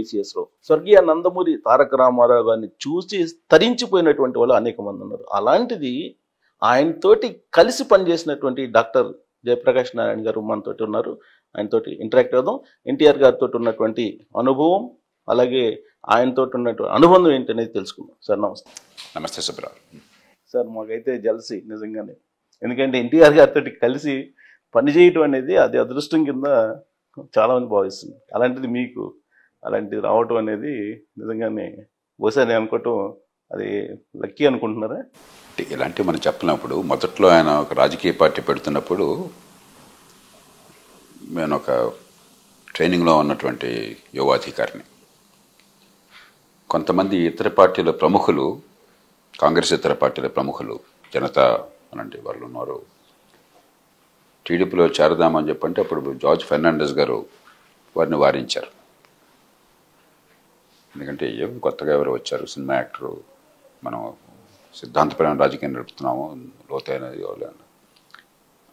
VCS లో స్వర్గీయ నందమూరి తారక రామారావు గారిని చూసి తరించిపోయినటువంటి వాళ్ళు అనేక మంది ఉన్నారు. అలాంటిది ఆయనతోటి కలిసి పనిచేసినటువంటి డాక్టర్ జయప్రకాష్ నారాయణ గారు మనతోటి ఉన్నారు. ఆయనతోటి ఇంటరాక్ట్ అవుదాం. ఎన్టీఆర్ గారితో ఉన్నటువంటి అనుభవం, అలాగే ఆయనతో ఉన్నటువంటి అనుబంధం ఏంటనేది తెలుసుకుందాం. సార్ నమస్తే. నమస్తే సుబ్రావ్. సార్ మాకైతే జలసి నిజంగానే, ఎందుకంటే ఎన్టీఆర్ గారితో కలిసి పనిచేయటం అనేది అది అదృష్టం కింద చాలా మంది భావిస్తుంది. అలాంటిది మీకు అలాంటిది రావటం అనేది నిజంగానే బహుశా నేను అనుకోవటం అది లక్కీ అనుకుంటున్నారా? ఇలాంటివి మనం చెప్పినప్పుడు మొదట్లో ఆయన ఒక రాజకీయ పార్టీ పెడుతున్నప్పుడు నేను ఒక ట్రైనింగ్లో ఉన్నటువంటి యువాధికారిని, కొంతమంది ఇతర పార్టీల ప్రముఖులు, కాంగ్రెస్ ఇతర పార్టీల ప్రముఖులు, జనతా అనండి వాళ్ళు ఉన్నారు, టీడీపీలో చేరదామని చెప్పంటే అప్పుడు జార్జ్ ఫెర్నాండెస్ గారు వారిని వారించారు. ఎందుకంటే కొత్తగా ఎవరు వచ్చారు, సినిమా యాక్టరు, మనం సిద్ధాంతపరమైన రాజకీయం నడుపుతున్నాము, లోతైనది.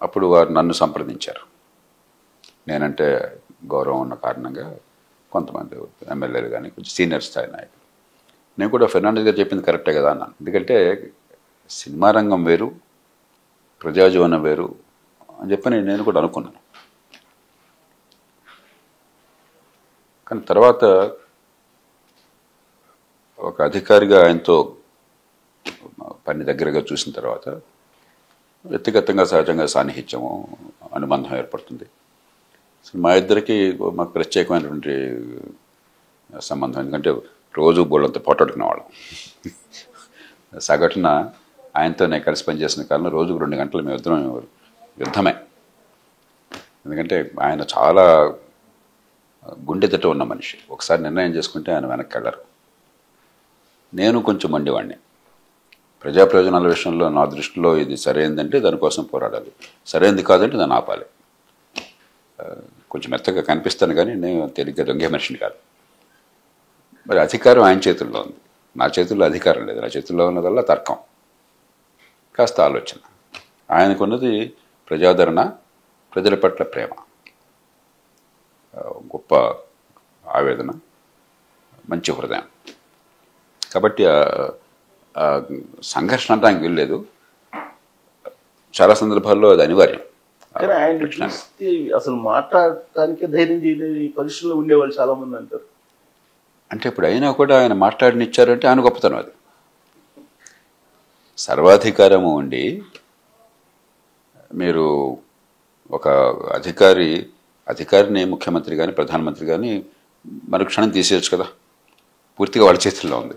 అప్పుడు వారు నన్ను సంప్రదించారు. నేనంటే గౌరవం ఉన్న కారణంగా కొంతమంది ఎమ్మెల్యేలు కానీ కొంచెం సీనియర్ స్థాయి నాయకులు, నేను కూడా ఫెర్నాండెస్ గారు చెప్పింది కరెక్టే కదా అన్నాను. ఎందుకంటే సినిమా రంగం వేరు, ప్రజాజీవనం వేరు అని చెప్పని నేను కూడా అనుకున్నాను. కానీ తర్వాత ఒక అధికారిగా ఆయనతో పని దగ్గరగా చూసిన తర్వాత వ్యక్తిగతంగా సహజంగా సాన్నిహిత్యము, అనుబంధం ఏర్పడుతుంది. మా ఇద్దరికి మాకు ప్రత్యేకమైనటువంటి సంబంధం, ఎందుకంటే రోజు బోళ్ళంతా పోటాడుకునేవాళ్ళం. సగటున ఆయనతో నేను కలిసి పనిచేసిన కాలంలో రోజుకు 2 గంటలు మేము ఇద్దరం యుద్ధమే. ఎందుకంటే ఆయన చాలా గుండెదట ఉన్న మనిషి. ఒకసారి నిర్ణయం చేసుకుంటే ఆయన వెనక్కి వెళ్ళరు. నేను కొంచెం మండివాడిని. ప్రజా ప్రయోజనాల విషయంలో నా దృష్టిలో ఇది సరైనదంటే దానికోసం పోరాడాలి, సరైనది కాదంటే దాన్ని ఆపాలి. కొంచెం మెత్తగా కనిపిస్తాను కానీ నేను తేలిగ్గా దొంగే మనిషిని కాదు. మరి అధికారం ఆయన చేతుల్లో ఉంది, నా చేతుల్లో అధికారం లేదు. నా చేతుల్లో ఉన్నదల్లా తర్కం, కాస్త ఆలోచన. ఆయనకున్నది ప్రజాదరణ, ప్రజల పట్ల ప్రేమ, గొప్ప ఆవేదన, మంచి హృదయం. కాబట్టి సంఘర్షణ అనడానికి వీల్లేదు. చాలా సందర్భాల్లో అది అనివార్యం. అసలు మాట్లాడటానికి ధైర్యం చేయలేదు ఈ పరిస్థితుల్లో ఉండేవాళ్ళు చాలా మంది అంటారు. అంటే ఇప్పుడు అయినా కూడా ఆయన మాట్లాడినిచ్చారంటే ఆయన గొప్పతనం. అది సర్వాధికారము ఉండి మీరు ఒక అధికారిని ముఖ్యమంత్రి కానీ ప్రధానమంత్రి కానీ మరుక్షణం తీసేయచ్చు కదా, పూర్తిగా వాళ్ళ చేతుల్లో ఉంది.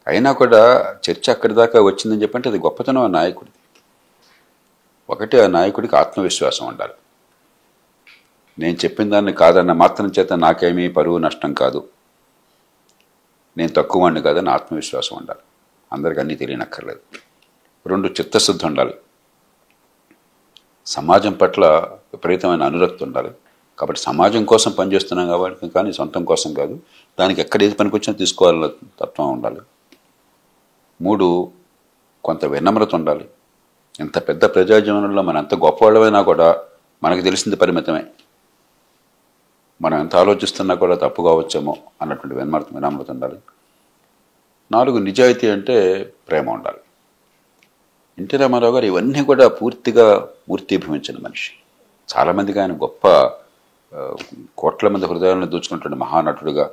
అయినా కూడా చర్చ అక్కడి దాకా వచ్చిందని చెప్పంటే అది గొప్పతనం ఆ నాయకుడిది. ఒకటి, ఆ నాయకుడికి ఆత్మవిశ్వాసం ఉండాలి. నేను చెప్పిన దాన్ని కాదన్న మాత్రం చేత నాకేమీ పరువు నష్టం కాదు, నేను తక్కువ వాడిని కాదని ఆత్మవిశ్వాసం ఉండాలి. అందరికి అన్నీ తెలియనక్కర్లేదు. 2, చిత్తశుద్ధి ఉండాలి. సమాజం పట్ల విపరీతమైన అనురక్తి ఉండాలి. కాబట్టి సమాజం కోసం పనిచేస్తున్నాం కాబట్టి కానీ సొంతం కోసం కాదు, దానికి ఎక్కడ ఏది పనికొచ్చినా తీసుకోవాలన్న తత్వం ఉండాలి. 3, కొంత వినమ్రత ఉండాలి. ఎంత పెద్ద ప్రజాజీవనంలో మనం ఎంత గొప్పవాళ్ళమైనా కూడా మనకు తెలిసింది పరిమితమే, మనం ఎంత ఆలోచిస్తున్నా కూడా తప్పు కావచ్చేమో అన్నటువంటి వినమ్రత ఉండాలి. 4, నిజాయితీ అంటే ప్రేమ ఉండాలి. ఎన్టీ రామారావు గారు ఇవన్నీ కూడా పూర్తిగా మూర్తీభవించిన మనిషి. చాలామందికి ఆయన గొప్ప కోట్ల మంది హృదయాలను దోచుకున్నటువంటి మహానటుడుగా,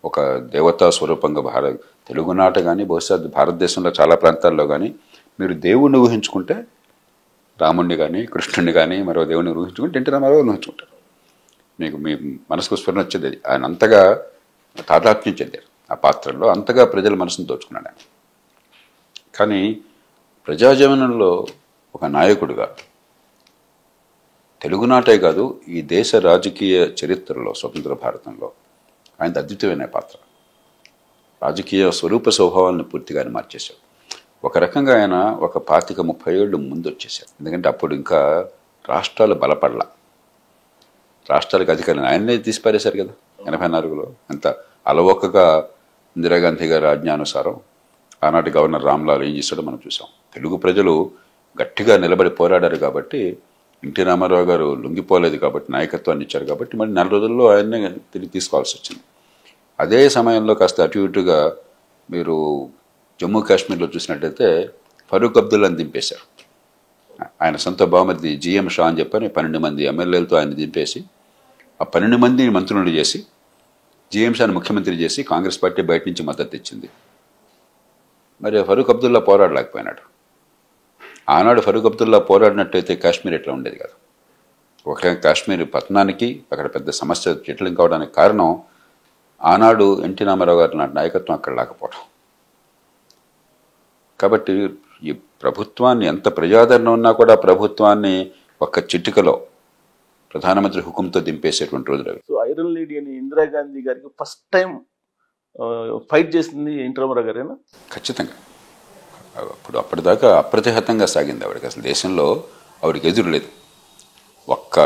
ఒక దేవతా స్వరూపంగా తెలుగునాట కానీ బహుశా భారతదేశంలో చాలా ప్రాంతాల్లో కానీ మీరు దేవుణ్ణి ఊహించుకుంటే రాముణ్ణి కానీ కృష్ణుడిని కానీ మరో దేవుణ్ణి ఊహించుకుంటే ఎన్టీ రామారావు ఊహించుకుంటారు. మీకు మీ మనసుకు స్ఫురణ వచ్చేది. ఆయన అంతగా తాదాత్మ్యం చెందారు ఆ పాత్రలో, అంతగా ప్రజల మనసును దోచుకున్నాడు ఆయన. కానీ ప్రజాజీవనంలో ఒక నాయకుడిగా తెలుగునాటే కాదు ఈ దేశ రాజకీయ చరిత్రలో, స్వతంత్ర భారతంలో ఆయన అద్భుతమైన పాత్ర. రాజకీయ స్వరూప స్వభావాలను పూర్తిగా ఆయన మార్చేశాడు. ఒక రకంగా ఆయన ఒక 25-30 ఏళ్ళు ముందు వచ్చేసాడు. ఎందుకంటే అప్పుడు ఇంకా రాష్ట్రాలు బలపడలా, రాష్ట్రాలకు అధికారులు ఆయన్నే తీసిపారేశారు కదా 84లో. అంత అలవోకగా ఇందిరాగాంధీ గారి ఆజ్ఞానుసారం ఆనాటి గవర్నర్ రామ్లాల్ ఏం చేశాడో మనం చూసాం. తెలుగు ప్రజలు గట్టిగా నిలబడి పోరాడారు కాబట్టి, ఎన్టీ రామారావు గారు లొంగిపోలేదు కాబట్టి, నాయకత్వాన్ని ఇచ్చారు కాబట్టి మరి 4 రోజుల్లో ఆయన్నే తిరిగి తీసుకోవాల్సి వచ్చింది. అదే సమయంలో కాస్త అటు ఇటుగా మీరు జమ్మూ కాశ్మీర్లో చూసినట్టయితే ఫరూక్ అబ్దుల్లాని దింపేశారు. ఆయన సొంత బామర్ది జిఎం షా అని చెప్పని 12 మంది ఎమ్మెల్యేలతో ఆయన దింపేసి ఆ 12 మందిని మంత్రులను చేసి జిఎం షాని ముఖ్యమంత్రి చేసి కాంగ్రెస్ పార్టీ బయట నుంచి మద్దతు ఇచ్చింది. మరి ఫరూక్ అబ్దుల్లా పోరాడలేకపోయినాడు. ఆనాడు ఫరూక్ అబ్దుల్లా పోరాడినట్టయితే కాశ్మీర్ ఎట్లా ఉండేది కాదు. ఒక కాశ్మీర్ పతనానికి అక్కడ పెద్ద సమస్య జటిలం కావడానికి కారణం ఆనాడు ఎన్టీ రామారావు గారి నాటి నాయకత్వం అక్కడ లేకపోవడం. కాబట్టి ఈ ప్రభుత్వాన్ని ఎంత ప్రజాదరణ ఉన్నా కూడా ప్రభుత్వాన్ని ఒక్క చిటికలో ప్రధానమంత్రి హుకుంతో దింపేసేటువంటి రోజులు అవి. సో ఐరన్ లేడీ అని ఇందిరాగాంధీ గారికి ఫస్ట్ టైం ఫైట్ చేసింది ఎన్టీ రామారావు గారేనా? ఖచ్చితంగా. అప్పటిదాకా అప్రతిహతంగా సాగింది ఆవిడకి. అసలు దేశంలో ఆవిడకి ఎదురు లేదు. ఒక్క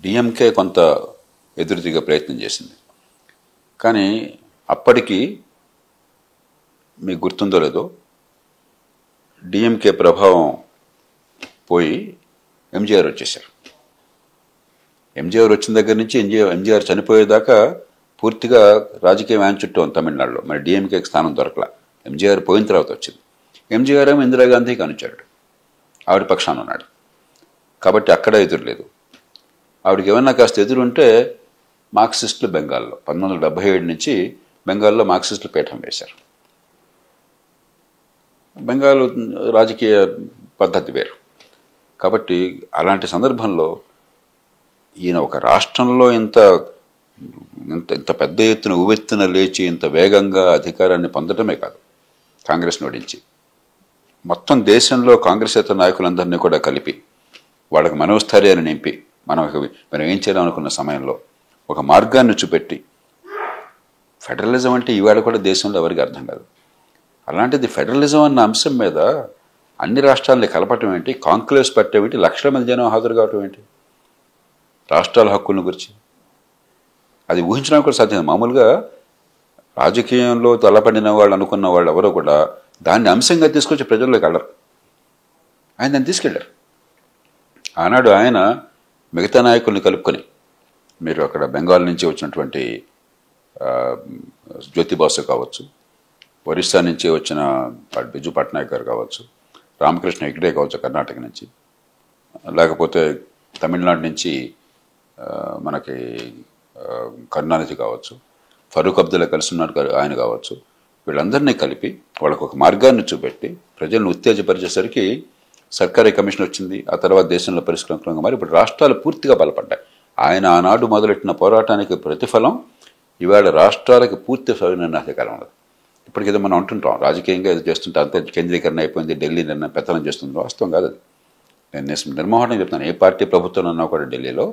డిఎంకే కొంత ఎదురుదిగా ప్రయత్నం చేసింది. కానీ అప్పటికి మీకు గుర్తుందో లేదో డిఎంకే ప్రభావం పోయి ఎంజీఆర్ వచ్చేసారు. ఎంజీఆర్ వచ్చిన దగ్గర నుంచి ఎంజీఆర్ చనిపోయేదాకా పూర్తిగా రాజకీయం ఆయన చుట్టూ ఉంది తమిళనాడులో. మరి డిఎంకేకి స్థానం దొరకలా. ఎంజీఆర్ పోయిన తర్వాత వచ్చింది. ఎంజీఆర్ ఏమో ఇందిరాగాంధీకి అనుచాడు, ఆవిడ పక్షాన ఉన్నాడు. కాబట్టి అక్కడ ఎదురు లేదు. ఆవిడకి ఏమన్నా కాస్త ఎదురు ఉంటే మార్క్సిస్టులు బెంగాల్లో 1977 నుంచి బెంగాల్లో మార్క్సిస్టులు పీఠం వేశారు. బెంగాల్ రాజకీయ పద్ధతి వేరు. కాబట్టి అలాంటి సందర్భంలో ఈయన ఒక రాష్ట్రంలో ఇంత పెద్ద ఎత్తున ఉవెత్తున లేచి ఇంత వేగంగా అధికారాన్ని పొందడమే కాదు, కాంగ్రెస్ నోడించి మొత్తం దేశంలో కాంగ్రెసేతర నాయకులందరినీ కూడా కలిపి వాళ్ళకి మనోస్థైర్యాన్ని నింపి మనం ఏం చేయాలనుకున్న సమయంలో ఒక మార్గాన్ని చూపెట్టి, ఫెడరలిజం అంటే ఈవేళ కూడా దేశంలో ఎవరికి అర్థం కాదు. అలాంటిది ఫెడరలిజం అన్న అంశం మీద అన్ని రాష్ట్రాలని కలపటం ఏంటి, కాంక్లేవ్స్ పెట్టేమిటి, లక్షల మంది జనం హాజరు కావటం ఏంటి, రాష్ట్రాల హక్కులను గురించి అది ఊహించడానికి కూడా సాధ్యం. మామూలుగా రాజకీయంలో తలపడిన వాళ్ళు అనుకున్న వాళ్ళు ఎవరో కూడా దాన్ని అంశంగా తీసుకొచ్చి ప్రజల్లోకి వెళ్ళరు. ఆయన దాన్ని తీసుకెళ్ళారు. ఆనాడు ఆయన మిగతా నాయకుల్ని కలుపుకొని, మీరు అక్కడ బెంగాల్ నుంచి వచ్చినటువంటి జ్యోతి బాసు కావచ్చు, ఒరిస్సా నుంచి వచ్చిన బిజు పట్నాయక్ గారు కావచ్చు, రామకృష్ణ హెగ్డే కావచ్చు కర్ణాటక నుంచి, లేకపోతే తమిళనాడు నుంచి మనకి కరుణానిధి కావచ్చు, ఫరూక్ అబ్దుల్లా కలిసి ఉన్నారు ఆయన కావచ్చు, వీళ్ళందరినీ కలిపి వాళ్ళకు ఒక మార్గాన్ని చూపెట్టి ప్రజలను ఉత్తేజపరిచేసరికి సర్కారీ కమిషన్ వచ్చింది. ఆ తర్వాత దేశంలో పరిష్కరించడంగా మరి ఇప్పుడు రాష్ట్రాలు పూర్తిగా బలపడ్డాయి. ఆయన ఆనాడు మొదలెట్టిన పోరాటానికి ప్రతిఫలం ఇవాళ రాష్ట్రాలకి పూర్తి స్వయంకాలం ఉన్నది. ఇప్పటికేదో మనం అంటుంటాం రాజకీయంగా ఏదో చేస్తుంటే అంత కేంద్రీకరణ అయిపోయింది, ఢిల్లీ నిర్ణయం పెత్తనం చేస్తుంది. వాస్తవం కాదు అది. నేను నిర్మోహనం చెప్తాను. ఏ పార్టీ ప్రభుత్వం అన్నా కూడా ఢిల్లీలో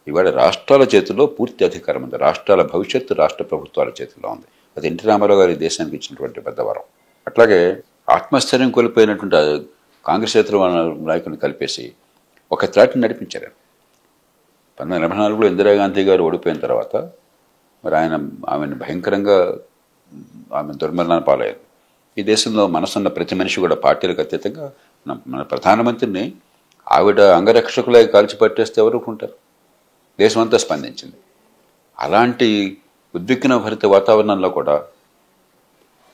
ఇవాళ రాష్ట్రాల చేతిలో పూర్తి అధికారం ఉంది. రాష్ట్రాల భవిష్యత్తు రాష్ట్ర ప్రభుత్వాల చేతిలో ఉంది. అది ఎన్టీ రామారావు గారి దేశానికి ఇచ్చినటువంటి పెద్ద వరం. అట్లాగే ఆత్మస్థైర్యం కోల్పోయినటువంటి కాంగ్రెసేతర నాయకుని కలిపేసి ఒక త్రాటిని నడిపించారు. 1984లో ఇందిరాగాంధీ గారు ఓడిపోయిన తర్వాత మరి ఆమెను భయంకరంగా ఆమె దుర్మరణాన్ని పాలయ్యారు. ఈ దేశంలో మనసున్న ప్రతి మనిషి కూడా పార్టీలకు అతీతంగా మన ప్రధానమంత్రిని ఆవిడ అంగరక్షకులై కాల్చిపట్టేస్తే ఎవరు ఉంటారు? దేశమంతా స్పందించింది. అలాంటి ఉద్విగ్న భరిత వాతావరణంలో కూడా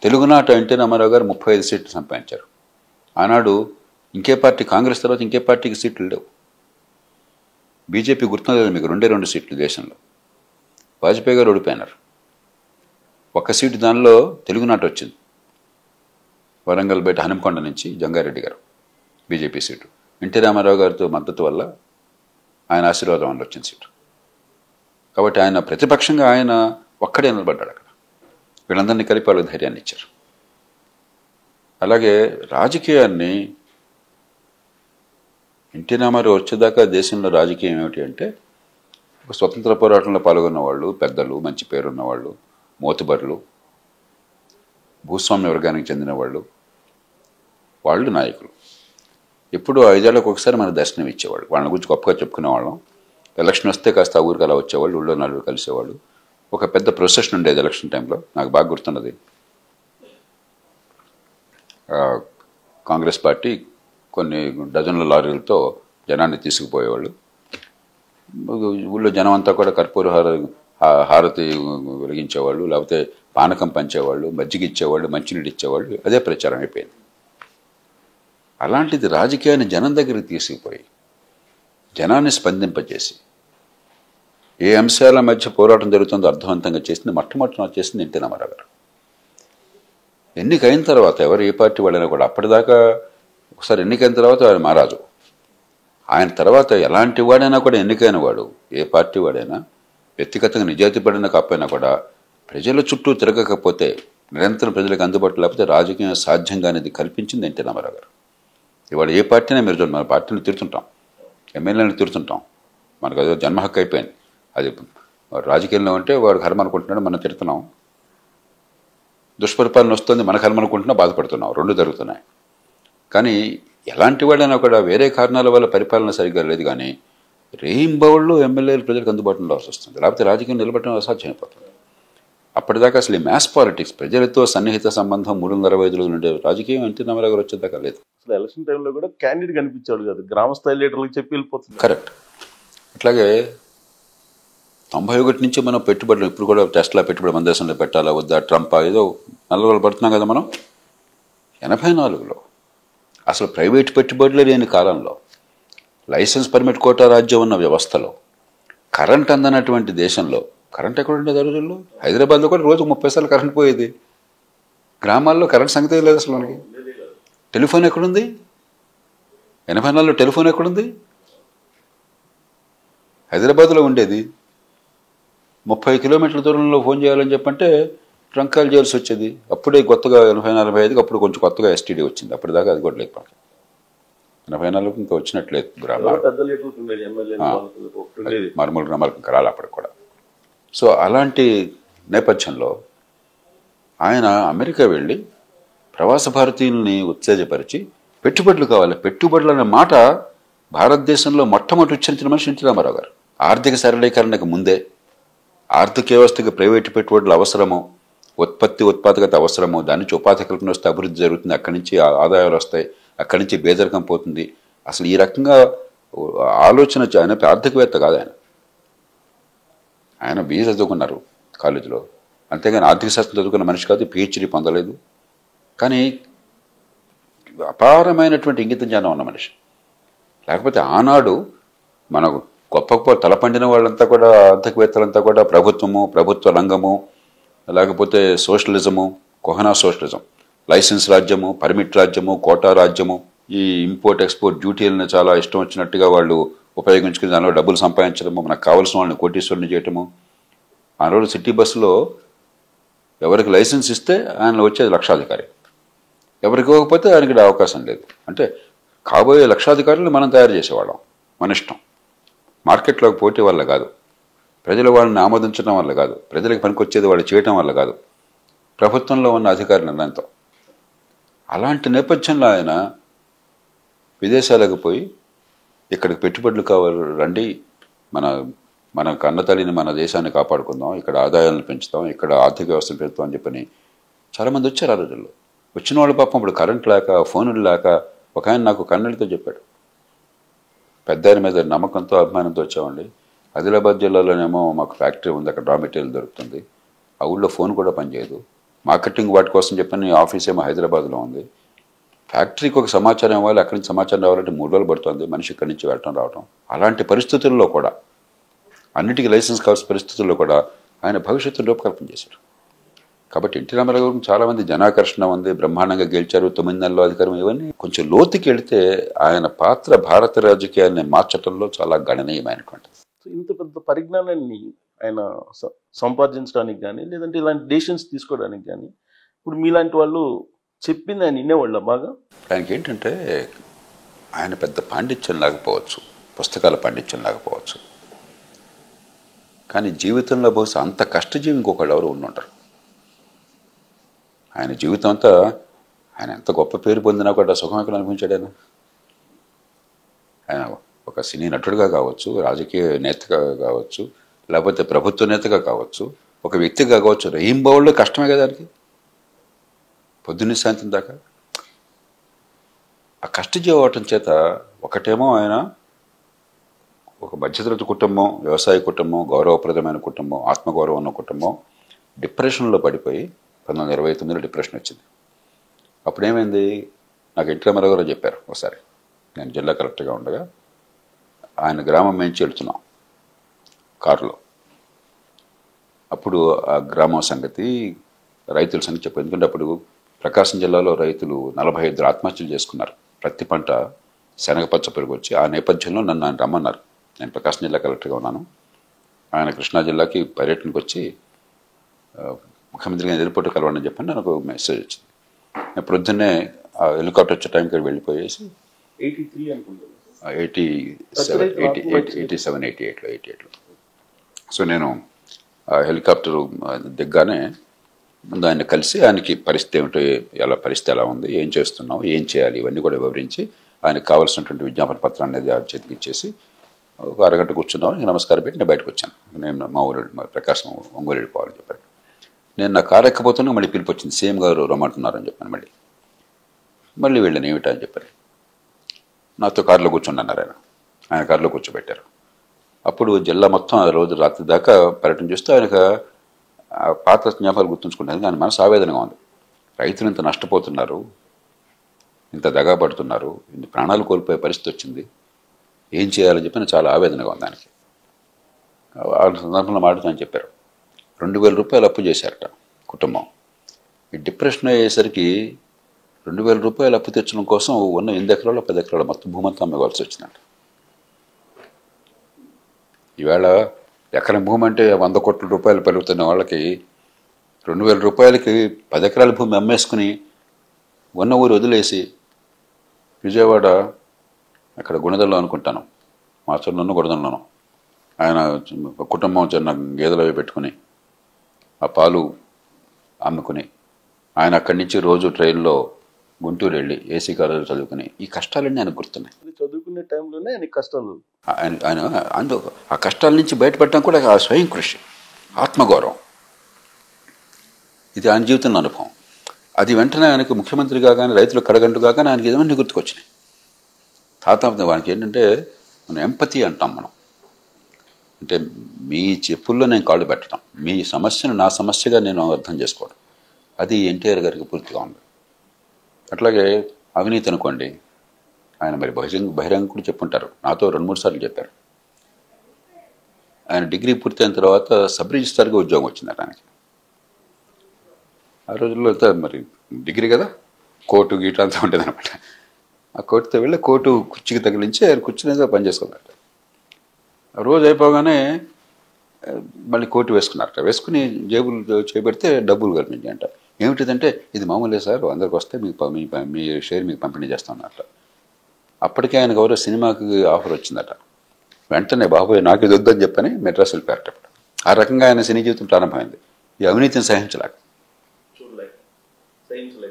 తెలుగునాట ఎన్టీ రామారావు గారు 35 సీట్లు సంపాదించారు. ఆనాడు ఇంకే పార్టీ, కాంగ్రెస్ తర్వాత ఇంకే పార్టీకి సీట్లు లేవు. బీజేపీ గుర్తులేదు మీకు, 2 సీట్లు దేశంలో. వాజ్పేయి గారు ఓడిపోయినారు. ఒక్క సీటు దానిలో తెలుగునాట వచ్చింది. వరంగల్ బయట హనుమకొండ నుంచి జంగారెడ్డి గారు బీజేపీ సీటు. ఎన్టీ రామారావు గారితో మద్దతు వల్ల ఆయన ఆశీర్వాదం వల్ల వచ్చిన సీటు. కాబట్టి ఆయన ప్రతిపక్షంగా ఆయన ఒక్కడే నిలబడ్డాడు అక్కడ. వీళ్ళందరినీ కలిపి వాళ్ళకి ధైర్యాన్ని ఇచ్చారు. అలాగే రాజకీయాన్ని ఎన్టీ రామారావు వచ్చేదాకా దేశంలో రాజకీయం ఏమిటి అంటే స్వతంత్ర పోరాటంలో పాల్గొన్న వాళ్ళు, పెద్దలు, మంచి పేరున్నవాళ్ళు, మోతుబర్లు, భూస్వామ్య వర్గానికి చెందిన వాళ్ళు నాయకులు. ఎప్పుడు 5 ఏళ్లకు ఒకసారి మన దర్శనం ఇచ్చేవాళ్ళు. వాళ్ళని గురించి గొప్పగా చెప్పుకునేవాళ్ళం. ఎలక్షన్ వస్తే కాస్త ఆ ఊరికి అలా వచ్చేవాళ్ళు, ఊళ్ళో నలుగురు కలిసేవాళ్ళు. ఒక పెద్ద ప్రొసెషన్ ఉండేది ఎలక్షన్ టైంలో. నాకు బాగా గుర్తున్నది. కాంగ్రెస్ పార్టీ కొన్ని డజన్ల లారీలతో జనాన్ని తీసుకుపోయేవాళ్ళు. ఊళ్ళో జనం అంతా కూడా కర్పూర హారతి వెలిగించేవాళ్ళు, లేకపోతే పానకం పంచేవాళ్ళు, మజ్జిగ ఇచ్చేవాళ్ళు, మంచినీళ్ళు ఇచ్చేవాళ్ళు. అదే ప్రచారం అయిపోయింది. అలాంటిది రాజకీయాన్ని జనం దగ్గరికి తీసుకుపోయి జనాన్ని స్పందింపజేసి ఏ అంశాల మధ్య పోరాటం జరుగుతుందో అర్థవంతంగా చేసింది మొట్టమొదటి చేసింది ఎన్టీ రామారావు గారు. ఎన్నికైన తర్వాత ఎవరు ఏ పార్టీ వాళ్ళైనా కూడా, అప్పటిదాకా ఒకసారి ఎన్నికైన తర్వాత ఆయన మహారాజు, ఆయన తర్వాత ఎలాంటి వాడైనా కూడా ఎన్నికైన వాడు, ఏ పార్టీ వాడైనా వ్యక్తిగతంగా నిజాయితీ పడిన కాకపోయినా కూడా ప్రజల చుట్టూ తిరగకపోతే, నిరంతరం ప్రజలకు అందుబాటులో లేకపోతే రాజకీయం సాధ్యంగా అనేది కల్పించింది ఎన్టీ రామారావు గారు. ఇవాళ ఏ పార్టీనే మీరు చూడండి, మన పార్టీని తిడుతుంటాం, ఎమ్మెల్యేని తిడుతుంటాం, మనకు అదే జన్మ హక్కు అయిపోయింది. అది రాజకీయంలో ఉంటే వాడు కర్మ అనుకుంటున్నాడు, మనం తిడుతున్నాం. దుష్పరిపాలన వస్తుంది, మన కర్మ అనుకుంటున్నా బాధపడుతున్నాం. రెండు జరుగుతున్నాయి. కానీ ఎలాంటి వాడైనా కూడా వేరే కారణాల వల్ల పరిపాలన సరిగ్గా లేదు, కానీ రేయింబవళ్ళు ఎమ్మెల్యేలు ప్రజలకు అందుబాటులో వస్తుంది, లేకపోతే రాజకీయం నిలబడడం అసాధ్యం అయిపోతుంది. అప్పటిదాకా అసలు ఈ మ్యాస్ పాలిటిక్స్, ప్రజలతో సన్నిహిత సంబంధం 365 నుండే రాజకీయం ఎన్టీ రామారావు గారు వచ్చేదాకా లేదు. అసలు ఎలక్షన్ టైంలో కూడా క్యాండిడేట్ కనిపించాడు కదా, గ్రామ స్థాయి లీడర్లకు చెప్పి వెళ్ళిపోతుంది. కరెక్ట్. అట్లాగే 91 నుంచి మనం పెట్టుబడులు, ఇప్పుడు కూడా టెస్లా పెట్టుబడి మన దేశంలో పెట్టాలా వద్దా, ట్రంప్ ఏదో నల్లగోలు పడుతున్నాం కదా మనం. 84లో అసలు ప్రైవేట్ పెట్టుబడులు లేని కాలంలో, లైసెన్స్ పర్మిట్ కోటా రాజ్యం ఉన్న వ్యవస్థలో, కరెంట్ అందనటువంటి దేశంలో, కరెంట్ ఎక్కడ ఉండేది ఆ రోజుల్లో? హైదరాబాద్లో కూడా రోజు 30 సార్లు కరెంట్ పోయేది. గ్రామాల్లో కరెంట్ సంగతి లేదు అసలు మనకి. టెలిఫోన్ ఎక్కడుంది? 84లో టెలిఫోన్ ఎక్కడుంది? హైదరాబాద్లో ఉండేది. 30 కిలోమీటర్ల దూరంలో ఫోన్ చేయాలని చెప్పంటే ట్రంక్ కాల్ చేయాల్సి వచ్చేది. అప్పుడే కొత్తగా 84-85కి అప్పుడు కొంచెం కొత్తగా ఎస్టీడీ వచ్చింది. అప్పటిదాకా అది కూడా లేక 84కి ఇంకా వచ్చినట్లేదు. మారుమూల గ్రామాలకు ఇంకా రాలి అప్పటికి కూడా. సో అలాంటి నేపథ్యంలో ఆయన అమెరికా వెళ్ళి ప్రవాస భారతీయుల్ని ఉత్తేజపరిచి పెట్టుబడులు కావాలి, పెట్టుబడులు అనే మాట భారతదేశంలో మొట్టమొదటి ఉచ్చరించిన మనిషి ఎన్టీ రామారావు గారు. ఆర్థిక సరళీకరణకు ముందే ఆర్థిక వ్యవస్థకి ప్రైవేటు పెట్టుబడులు అవసరము, ఉత్పాదకత అవసరము, దాని నుంచి ఉపాధి కల్పన వస్తే అభివృద్ధి జరుగుతుంది, అక్కడి నుంచి ఆదాయాలు వస్తాయి, అక్కడి నుంచి పేదరికం పోతుంది. అసలు ఈ రకంగా ఆలోచన ఆయన ఆర్థికవేత్త కాదు. ఆయన బీఏ చదువుకున్నారు కాలేజీలో, అంతేగాని ఆర్థిక శాస్త్రం చదువుకున్న మనిషి కాదు, పిహెచ్డీ పొందలేదు. కానీ అపారమైనటువంటి ఇంగిత జ్ఞానం ఉన్న మనిషి. లేకపోతే ఆనాడు మనకు గొప్ప గొప్ప తలపండిన వాళ్ళంతా కూడా, ఆర్థికవేత్తలంతా కూడా ప్రభుత్వము, ప్రభుత్వ రంగము, లేకపోతే సోషలిజము, కొహనా సోషలిజం, లైసెన్స్ రాజ్యము, పర్మిట్ రాజ్యము, కోటా రాజ్యము, ఈ ఇంపోర్ట్ ఎక్స్పోర్ట్ డ్యూటీలను చాలా ఇష్టం వచ్చినట్టుగా వాళ్ళు ఉపయోగించుకుని దానిలో డబ్బులు సంపాదించడము, మనకు కావాల్సిన వాళ్ళని కోటీశ్వరుని చేయటము. ఆ రోజు సిటీ బస్సులో ఎవరికి లైసెన్స్ ఇస్తే ఆయన వచ్చేది లక్షాధికారి, ఎవరికి ఇవ్వకపోతే ఆయనకి అవకాశం లేదు. అంటే కాబోయే లక్షాధికారులు మనం తయారు చేసేవాళ్ళం, మన ఇష్టం. మార్కెట్లోకి పోటీ వల్ల కాదు, ప్రజలు వాళ్ళని ఆమోదించడం వల్ల కాదు, ప్రజలకు పనికొచ్చేది వాళ్ళు చేయటం వల్ల కాదు, ప్రభుత్వంలో ఉన్న అధికార నిర్ణయంతో. అలాంటి నేపథ్యంలో ఆయన విదేశాలకు పోయి ఇక్కడికి పెట్టుబడులు కావాలి రండి, మన కన్నతల్లిని, మన దేశాన్ని కాపాడుకుందాం, ఇక్కడ ఆదాయాలను పెంచుతాం, ఇక్కడ ఆర్థిక వ్యవస్థను పెంచుతాం అని చెప్పని చాలామంది వచ్చారు ఆ రోజుల్లో. వచ్చిన వాళ్ళు పాపం ఇప్పుడు కరెంట్ లేక, ఫోనులు లేక, ఒక ఆయన నాకు కన్నడితో చెప్పాడు, పెద్ద ఆయన మీద నమ్మకంతో అభిమానంతో వచ్చామండి, ఆదిలాబాద్ జిల్లాలోనేమో మాకు ఫ్యాక్టరీ ఉంది, అక్కడ రా మెటీరియల్ దొరుకుతుంది, ఆ ఊళ్ళో ఫోన్ కూడా పనిచేయదు, మార్కెటింగ్ వాటి కోసం చెప్పని ఆఫీస్ ఏమో హైదరాబాద్లో ఉంది, ఫ్యాక్టరీకి ఒక సమాచారం ఇవ్వాలి, అక్కడి నుంచి సమాచారం రావాలంటే 3 రోజులు పడుతుంది, మనిషి ఇక్కడి నుంచి వెళ్ళటం రావటం. అలాంటి పరిస్థితుల్లో కూడా, అన్నిటికీ లైసెన్స్ కావాల్సిన పరిస్థితుల్లో కూడా ఆయన భవిష్యత్తు రూపకల్పన చేశారు. కాబట్టి ఎన్టీ రామారావు గారు చాలామంది జనాకర్షణ ఉంది, బ్రహ్మాండంగా గెలిచారు, 9 నెలల్లో అధికారం, ఇవన్నీ కొంచెం లోతుకి వెళితే ఆయన పాత్ర భారత రాజకీయాన్ని మార్చడంలో చాలా గణనీయమైనటువంటిది. ఇంత పెద్ద పరిజ్ఞానాన్ని ఆయన సంపాదించడానికి కానీ, లేదంటే ఇలాంటి డెసిషన్స్ తీసుకోవడానికి కానీ ఇప్పుడు మీలాంటి వాళ్ళు చెప్పింది ఆయన వినేవాళ్ళ బాగా? ఆయనకి ఏంటంటే ఆయన పెద్ద పాండిత్యం లేకపోవచ్చు, పుస్తకాల పాండిత్యం లేకపోవచ్చు, కానీ జీవితంలో బహుశా అంత కష్టజీవి ఇంకొకళ్ళు ఎవరు ఉండుంటారు. ఆయన జీవితం అంతా, ఆయన ఎంత గొప్ప పేరు పొందినా కూడా సుఖం ఎక్కడ అనిపించాడు ఆయన. ఆయన ఒక సినీ నటుడుగా కావచ్చు, రాజకీయ నేతగా కావచ్చు, లేకపోతే ప్రభుత్వ నేతగా కావచ్చు, ఒక వ్యక్తిగా కావచ్చు, రెయింబౌళ్ళు కష్టమే కదా దానికి, పొద్దున్నే సాయంత్రం దాకా. ఆ కష్టజీవి అవటం చేత ఒకటేమో ఆయన ఒక మధ్యతరగతి కుటుంబం, వ్యవసాయ కుటుంబం, గౌరవప్రదమైన కుటుంబం, ఆత్మగౌరవం ఉన్న కుటుంబం డిప్రెషన్లో పడిపోయి 1929లో డిప్రెషన్ వచ్చింది. అప్పుడేమైంది, నాకు ఎన్టీ రామారావు గారు చెప్పారు ఒకసారి, నేను జిల్లా కలెక్టర్గా ఉండగా ఆయన గ్రామం నుంచి వెళ్తున్నాం కారులో. అప్పుడు ఆ గ్రామం సంగతి, రైతుల సంగతి చెప్పారు. ఎందుకంటే అప్పుడు ప్రకాశం జిల్లాలో రైతులు 45 ఆత్మహత్యలు చేసుకున్నారు. ప్రతి పంట శనగపచ్చ పెరుగు వచ్చి. ఆ నేపథ్యంలో నన్ను ఆయన రమ్మన్నారు. నేను ప్రకాశం జిల్లా కలెక్టర్గా ఉన్నాను. ఆయన కృష్ణా జిల్లాకి పర్యటనకు వచ్చి ముఖ్యమంత్రి గారిని ఎయిర్పోర్ట్ కలవాలని చెప్పని నాకు మెసేజ్ వచ్చింది. నేను ప్రొద్దున్నే ఆ హెలికాప్టర్ వచ్చే టైంకి వెళ్ళిపోయేసి 88లో. సో నేను ఆ హెలికాప్టర్ దిగ్గానే ముందు ఆయన కలిసి ఆయనకి పరిస్థితి ఏమిటో, పరిస్థితి ఎలా ఉంది, ఏం చేస్తున్నావు, ఏం చేయాలి, ఇవన్నీ కూడా వివరించి ఆయనకు కావాల్సినటువంటి విజ్ఞాపన పత్రాన్ని చేతికి ఇచ్చేసి ఒక అరగంట కూర్చున్నాం. నమస్కారం పెట్టి నేను బయటకు వచ్చాను. నేను మా ప్రకాశం ఒంగోలు వెళ్ళిపోవాలని చెప్పాను. నేను నా కారు ఎక్కబోతున్నా మళ్ళీ పిలుపు వచ్చింది, సీఎం గారు రమ్మంటున్నారని చెప్పాను. మళ్ళీ వెళ్ళాను. ఏమిటా అని చెప్పాను. నాతో కారులో కూర్చున్నారు. ఆయన కారులో కూర్చోబెట్టారు. అప్పుడు జిల్లా మొత్తం ఆ రోజు రాత్రి దాకా పర్యటన చేస్తూ ఆయనకు పాత జ్ఞాపకాలు గుర్తుంచుకుంటాను. ఆయన మనసు ఆవేదనగా ఉంది. రైతులు ఇంత నష్టపోతున్నారు, ఇంత దగా పడుతున్నారు, ఇన్ని ప్రాణాలు కోల్పోయే పరిస్థితి వచ్చింది, ఏం చేయాలని చెప్పి చాలా ఆవేదనగా ఉంది ఆయనకి. ఆ సందర్భంలో మాట్లాడుతానని చెప్పారు. 2000 రూపాయలు అప్పు చేశారట కుటుంబం. ఈ డిప్రెషన్ అయ్యేసరికి 2000 రూపాయలు అప్పు తెచ్చడం కోసం ఉన్న 8 ఎకరాలు 10 ఎకరాలు మొత్తం భూమంతా అమ్మవలసి వచ్చిందంట. ఈవేళ ఎకరం భూమి అంటే 100 కోట్ల రూపాయలు పెరుగుతున్న వాళ్ళకి 2000 రూపాయలకి 10 ఎకరాల భూమి అమ్మేసుకుని ఉన్న ఊరు వదిలేసి విజయవాడ అక్కడ గుణదల్లో అనుకుంటాను, మాచర్లోనూ గుణదల్లోనూ ఆయన కుటుంబం చిన్న గేదెలు అవి పెట్టుకుని ఆ పాలు అమ్ముకుని ఆయన అక్కడి నుంచి రోజు ట్రైన్లో గుంటూరు వెళ్ళి ఏసీ కాలేజీలో చదువుకుని ఈ కష్టాలన్నీ ఆయనకు గుర్తున్నాయి. చదువుకునే టైంలోనే ఆయన కష్టాలు, ఆయన ఆ కష్టాల నుంచి బయటపడటం కూడా ఆ స్వయం కృషి, ఆత్మగౌరవం, ఇది ఆయన జీవితంలో అనుభవం. అది వెంటనే ఆయనకు ముఖ్యమంత్రిగా కానీ రైతులు కడగంటుగా కానీ ఆయనకి ఏదైనా గుర్తుకొచ్చినాయి. వానికి ఏంటంటే మనం ఎంపతి అంటాం. మనం అంటే మీ చెప్పుల్లో నేను కాళ్ళు పెట్టడం, మీ సమస్యను నా సమస్యగా నేను అర్థం చేసుకోవడం, అది ఎన్టీఆర్ గారికి పూర్తిగా ఉంది. అట్లాగే అవినీతి అనుకోండి, ఆయన మరి బహిరంగ కూడా చెప్పుంటారు, నాతో 2-3 సార్లు చెప్పారు. ఆయన డిగ్రీ పూర్తయిన తర్వాత సబ్ రిజిస్ట్రార్గా ఉద్యోగం వచ్చిందట ఆయనకి. ఆ రోజుల్లో అయితే మరి డిగ్రీ కదా, కోర్టు గీట అంతా ఉంటుంది అనమాట. ఆ కోర్టుతో వెళ్ళి కోర్టు కుర్చీకి తగిలించి ఆయన కూర్చునేగా పనిచేసుకున్నట్ట. రోజు అయిపోగానే మళ్ళీ కోర్టు వేసుకున్నారట. వేసుకుని జేబులు చేపెడితే డబ్బులు కనిపించాయి అంట. ఏమిటిదంటే ఇది మామూలే సార్, అందరికి వస్తే మీ షేర్ మీకు పంపిణీ చేస్తామన్నట్ట. అప్పటికే ఆయన ఎవరో సినిమాకి ఆఫర్ వచ్చిందట. వెంటనే బాబోయ్ నాకు ఇది వద్దని చెప్పని మెడ్రాస్ వెళ్ళిపోయారట. ఆ రకంగా ఆయన సినీ జీవితం ప్రారంభమైంది. ఈ అవినీతిని సహించలేక,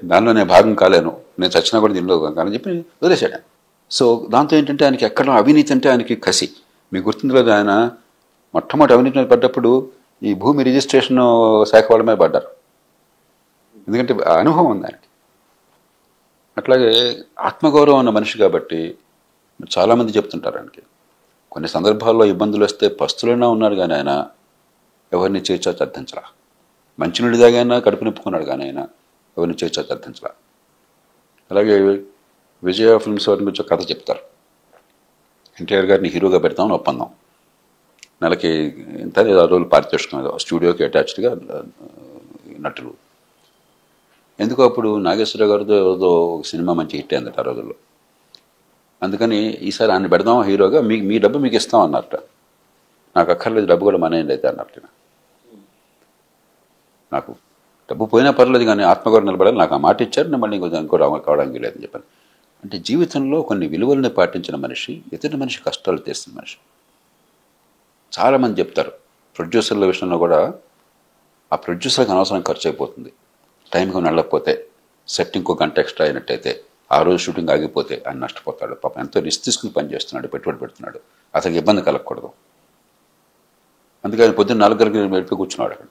దానిలో నేను భాగం కాలేను, నేను చచ్చినా కూడా దీనిలో కానీ చెప్పి వదిలేశాడు. సో దాంతో ఏంటంటే ఆయనకి ఎక్కడ అవినీతి అంటే ఆయనకి కసి. మీకు గుర్తుంది లేదు, ఆయన మొట్టమొదటి అవినీతి మీద పడ్డప్పుడు ఈ భూమి రిజిస్ట్రేషన్ శాఖ వాళ్ళ మీద పడ్డారు. ఎందుకంటే అనుభవం ఉంది ఆయనకి. అట్లాగే ఆత్మగౌరవం ఉన్న మనిషి కాబట్టి చాలామంది చెప్తుంటారు ఆయనకి. కొన్ని సందర్భాల్లో ఇబ్బందులు వస్తే పస్తులైనా ఉన్నారు కానీ ఆయన ఎవరిని చేర్చా అర్థించలా. మంచినీళ్ళు దాగైనా కడుపు నింపుకున్నాడు కానీ ఆయన ఎవరిని చేర్చా అర్థించలా. అలాగే విజయ ఫిల్మ్స్ వారి గురించి కథ చెప్తారు. ఎన్టీఆర్ గారిని హీరోగా పెడతామని ఒప్పందం, నెలకి ఇంత 6 రోజులు పారితోషికం, స్టూడియోకి అటాచ్డ్గా నటులు. ఎందుకో అప్పుడు నాగేశ్వరరావు గారితో ఏదో ఒక సినిమా మంచి హిట్ అయిందట ఆ రోజుల్లో. అందుకని ఈసారి ఆయన పెడదాం హీరోగా, మీ డబ్బు మీకు ఇస్తాం అన్నట్ట. నాకు అక్కర్లేదు, డబ్బు కూడా మానేయండి అయితే అన్నట్టు. నాకు డబ్బు పోయినా పర్లేదు కానీ ఆత్మగౌరవం నిలబడాలి, నాకు ఆ మాట ఇచ్చారు, నేను మళ్ళీ ఇంకో కావడానికి లేదని చెప్పాను. అంటే జీవితంలో కొన్ని విలువలను పాటించిన మనిషి, ఎదుటి మనిషి కష్టాలు తీస్తున్న మనిషి. చాలామంది చెప్తారు ప్రొడ్యూసర్ల విషయంలో కూడా, ఆ ప్రొడ్యూసర్కి అనవసరం ఖర్చు అయిపోతుంది, టైంకి వెళ్ళకపోతే, సెట్ ఇంకో గంట ఎక్స్ట్రా అయినట్టయితే, ఆ రోజు షూటింగ్ ఆగిపోతే ఆయన నష్టపోతాడు. పాపం ఎంతో రిస్క్ తీసుకుని పని చేస్తున్నాడు, పెట్టుబడి పెడుతున్నాడు, అతనికి ఇబ్బంది కలగకూడదు. అందుకే ఆయన పొద్దున్న 4 గంటలకు వెళ్ళి కూర్చున్నాడు అక్కడ.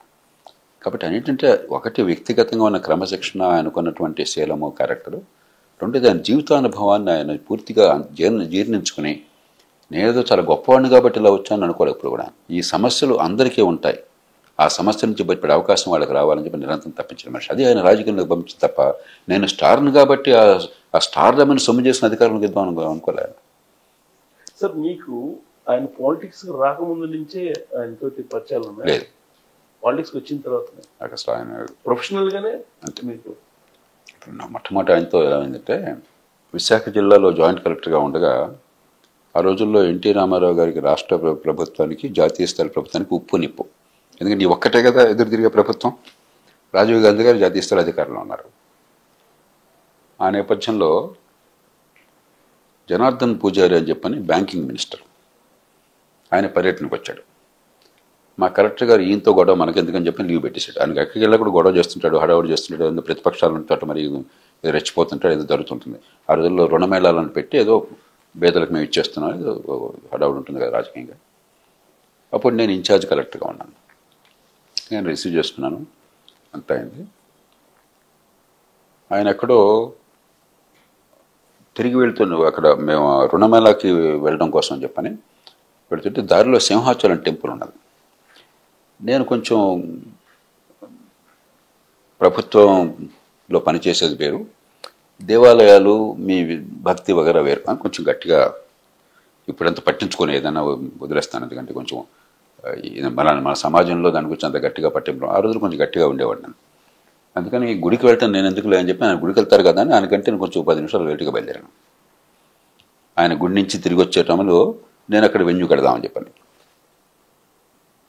కాబట్టి అన్నింటంటే ఒకటి వ్యక్తిగతంగా ఉన్న క్రమశిక్షణ, ఆయనకున్నటువంటి శీలము, క్యారెక్టరు. రెండోది ఆయన జీవితానుభవాన్ని ఆయన పూర్తిగా జీర్ణించుకుని నేనేదో చాలా గొప్పవాడిని కాబట్టి ఇలా వచ్చాను అనుకోలేదు ఇప్పుడు కూడా. ఈ సమస్యలు అందరికీ ఉంటాయి. ఆ సమస్య నుంచి బయటపడే అవకాశం వాళ్ళకి రావాలని చెప్పి నిరంతరం తప్పించిన మనిషి. అది ఆయన రాజకీయంలోకి పంపించింది తప్ప నేను స్టార్ని కాబట్టి ఆ స్టార్ రమ్మని సొమ్ము చేసిన అధికారులకు ఇద్దాం అనుకోలేదు. సార్ మీకు ఆయన పాలిటిక్స్ రాకముందు నుంచే ఆయనతోటి పరిచయాలు ఉన్నాయి? లేదు, పాలిటిక్స్ వచ్చిన తర్వాత నాకు అసలు ఆయన ప్రొఫెషనల్ గానే అంతే. మీకు నా మొట్టమొదటి ఆయనతో ఎలా అయిందంటే, విశాఖ జిల్లాలో జాయింట్ కలెక్టర్గా ఉండగా ఆ రోజుల్లో ఎన్టీ రామారావు గారికి రాష్ట్ర ప్రభుత్వానికి జాతీయ స్థాయి ప్రభుత్వానికి ఉప్పు నిప్పు. ఎందుకంటే ఈ ఒక్కటే కదా ఎదురు తిరిగే ప్రభుత్వం. రాజీవ్ గాంధీ గారు జాతీయ స్థాయి అధికారంలో ఉన్నారు. ఆ నేపథ్యంలో జనార్దన్ పూజారి అని చెప్పని బ్యాంకింగ్ మినిస్టర్ ఆయన పర్యటనకు వచ్చాడు. మా కలెక్టర్ గారు ఈయనతో గొడవ మనకెందుకని చెప్పి లీవ్ పెట్టేశాడు. ఆయనకి ఎక్కడికి వెళ్ళా కూడా గొడవ చేస్తుంటాడు, హడావుడి చేస్తుంటాడు, ఏదో ప్రతిపక్షాలతో మరి రెచ్చిపోతుంటాడు, ఏదో జరుగుతుంటుంది. ఆ రోజుల్లో రుణమేళాలను పెట్టి ఏదో పేదలకు మేము ఇచ్చేస్తున్నాం, ఏదో హడావుడి ఉంటుంది కదా రాజకీయంగా. అప్పుడు నేను ఇన్ఛార్జ్ కలెక్టర్గా ఉన్నాను. నేను రిసీవ్ చేసుకున్నాను, అంతా అయింది. ఆయన ఎక్కడో తిరిగి వెళ్తున్నావు, అక్కడ మేము రుణమేళాకి వెళ్ళడం కోసం అని చెప్పని వెళ్తుంటే దారిలో సింహాచలం టెంపుల్ ఉన్నది. నేను కొంచెం ప్రభుత్వంలో పనిచేసేది వేరు, దేవాలయాలు మీ భక్తి వగేరా వేరు అని కొంచెం గట్టిగా ఇప్పుడంత పట్టించుకొని ఏదైనా వదిలేస్తాను. ఎందుకంటే కొంచెం మన సమాజంలో దాని గురించి అంత గట్టిగా పట్టింపు ఆ రోజులు కొంచెం గట్టిగా ఉండేవాడు నేను. అందుకని గుడికి వెళ్తాను నేను ఎందుకు లేని చెప్పి ఆయన గుడికి వెళ్తారు కదా అని ఆయనకంటే నేను కొంచెం 10 నిమిషాలు లేటుగా బయలుదేరాను. ఆయన గుడి నుంచి తిరిగి వచ్చే టైంలో నేను అక్కడ వెన్యూ కడదామని చెప్పాను.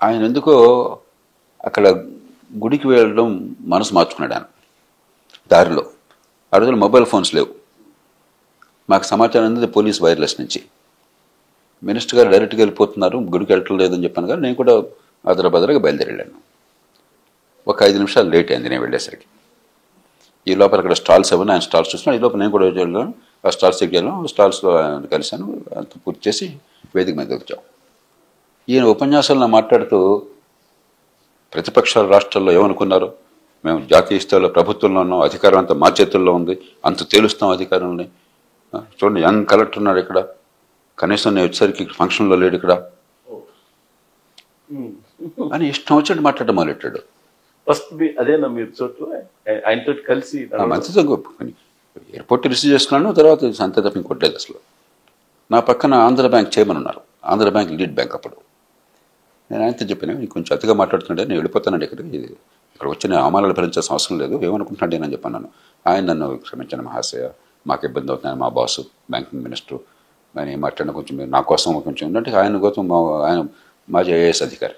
ఆయన ఎందుకో అక్కడ గుడికి వెళ్ళడం మనసు మార్చుకున్నాడు ఆయన దారిలో. ఆ రోజుల్లో మొబైల్ ఫోన్స్ లేవు, మాకు సమాచారం అనేది పోలీస్ వైర్లెస్ నుంచి. మినిస్టర్ గారు డైరెక్ట్గా వెళ్ళిపోతున్నారు, గుడికి వెళ్ళటం లేదని చెప్పాను కానీ నేను కూడా అదరబదరగా బయలుదేరి వెళ్ళాను. ఒక 5 నిమిషాలు లేట్ అయింది నేను వెళ్ళేసరికి. ఈ లోపల అక్కడ స్టాల్స్ ఏమన్నా ఆయన స్టాల్స్ చూస్తున్నాను. ఈ లోపల నేను కూడా వెళ్ళాను, ఆ స్టాల్స్ దగ్గర వెళ్ళాను, స్టాల్స్లో ఆయన కలిశాను. అంత పూర్తి చేసి వేదిక మీద వచ్చాం. ఈయన ఉపన్యాసాలను మాట్లాడుతూ ప్రతిపక్షాల రాష్ట్రాల్లో ఏమనుకున్నారు, మేము జాతీయ స్థాయిలో ప్రభుత్వంలో ఉన్నాం, అధికారం అంతా మా చేతుల్లో ఉంది, అంత తేలుస్తాం అధికారాన్ని. చూడండి యంగ్ కలెక్టర్ ఉన్నాడు ఇక్కడ, కనీసం నేను వచ్చేసరికి ఫంక్షన్లో లేడు ఇక్కడ అని ఇష్టం వచ్చినట్టు మాట్లాడడం మొదలెట్టాడు. ఫస్ట్ అదేనా మీరు చోట్ల ఆయనతో కలిసి మంచితో ఎయిర్పోర్ట్ రిసీవ్ చేసుకున్నాను. తర్వాత అంతే తప్ప ఇంకొట్టలేదు అసలు. నా పక్కన ఆంధ్ర బ్యాంక్ చైర్మన్ ఉన్నారు, ఆంధ్ర బ్యాంక్ లీడ్ బ్యాంక్. అప్పుడు నేను ఆయనతో చెప్పాను, నీకు కొంచెం అతిగా మాట్లాడుతున్నాడే, నేను వెళ్ళిపోతానండి ఇక్కడ వచ్చి నేను అవమానాలు భరించాల్సిన అవసరం లేదు, ఏమనుకుంటున్నాడు నేను చెప్పాను. ఆయన నన్ను క్షమించాను మహాశయ, మాకు ఇబ్బంది అవుతున్నాను, మా బాసు బ్యాంకింగ్ మినిస్టర్ ఆయన ఏం మాట్లాడినా కొంచెం మీరు నా కోసం కొంచెం ఏంటంటే ఆయన కోసం ఆయన మాజీ ఐఏఎస్ అధికారి,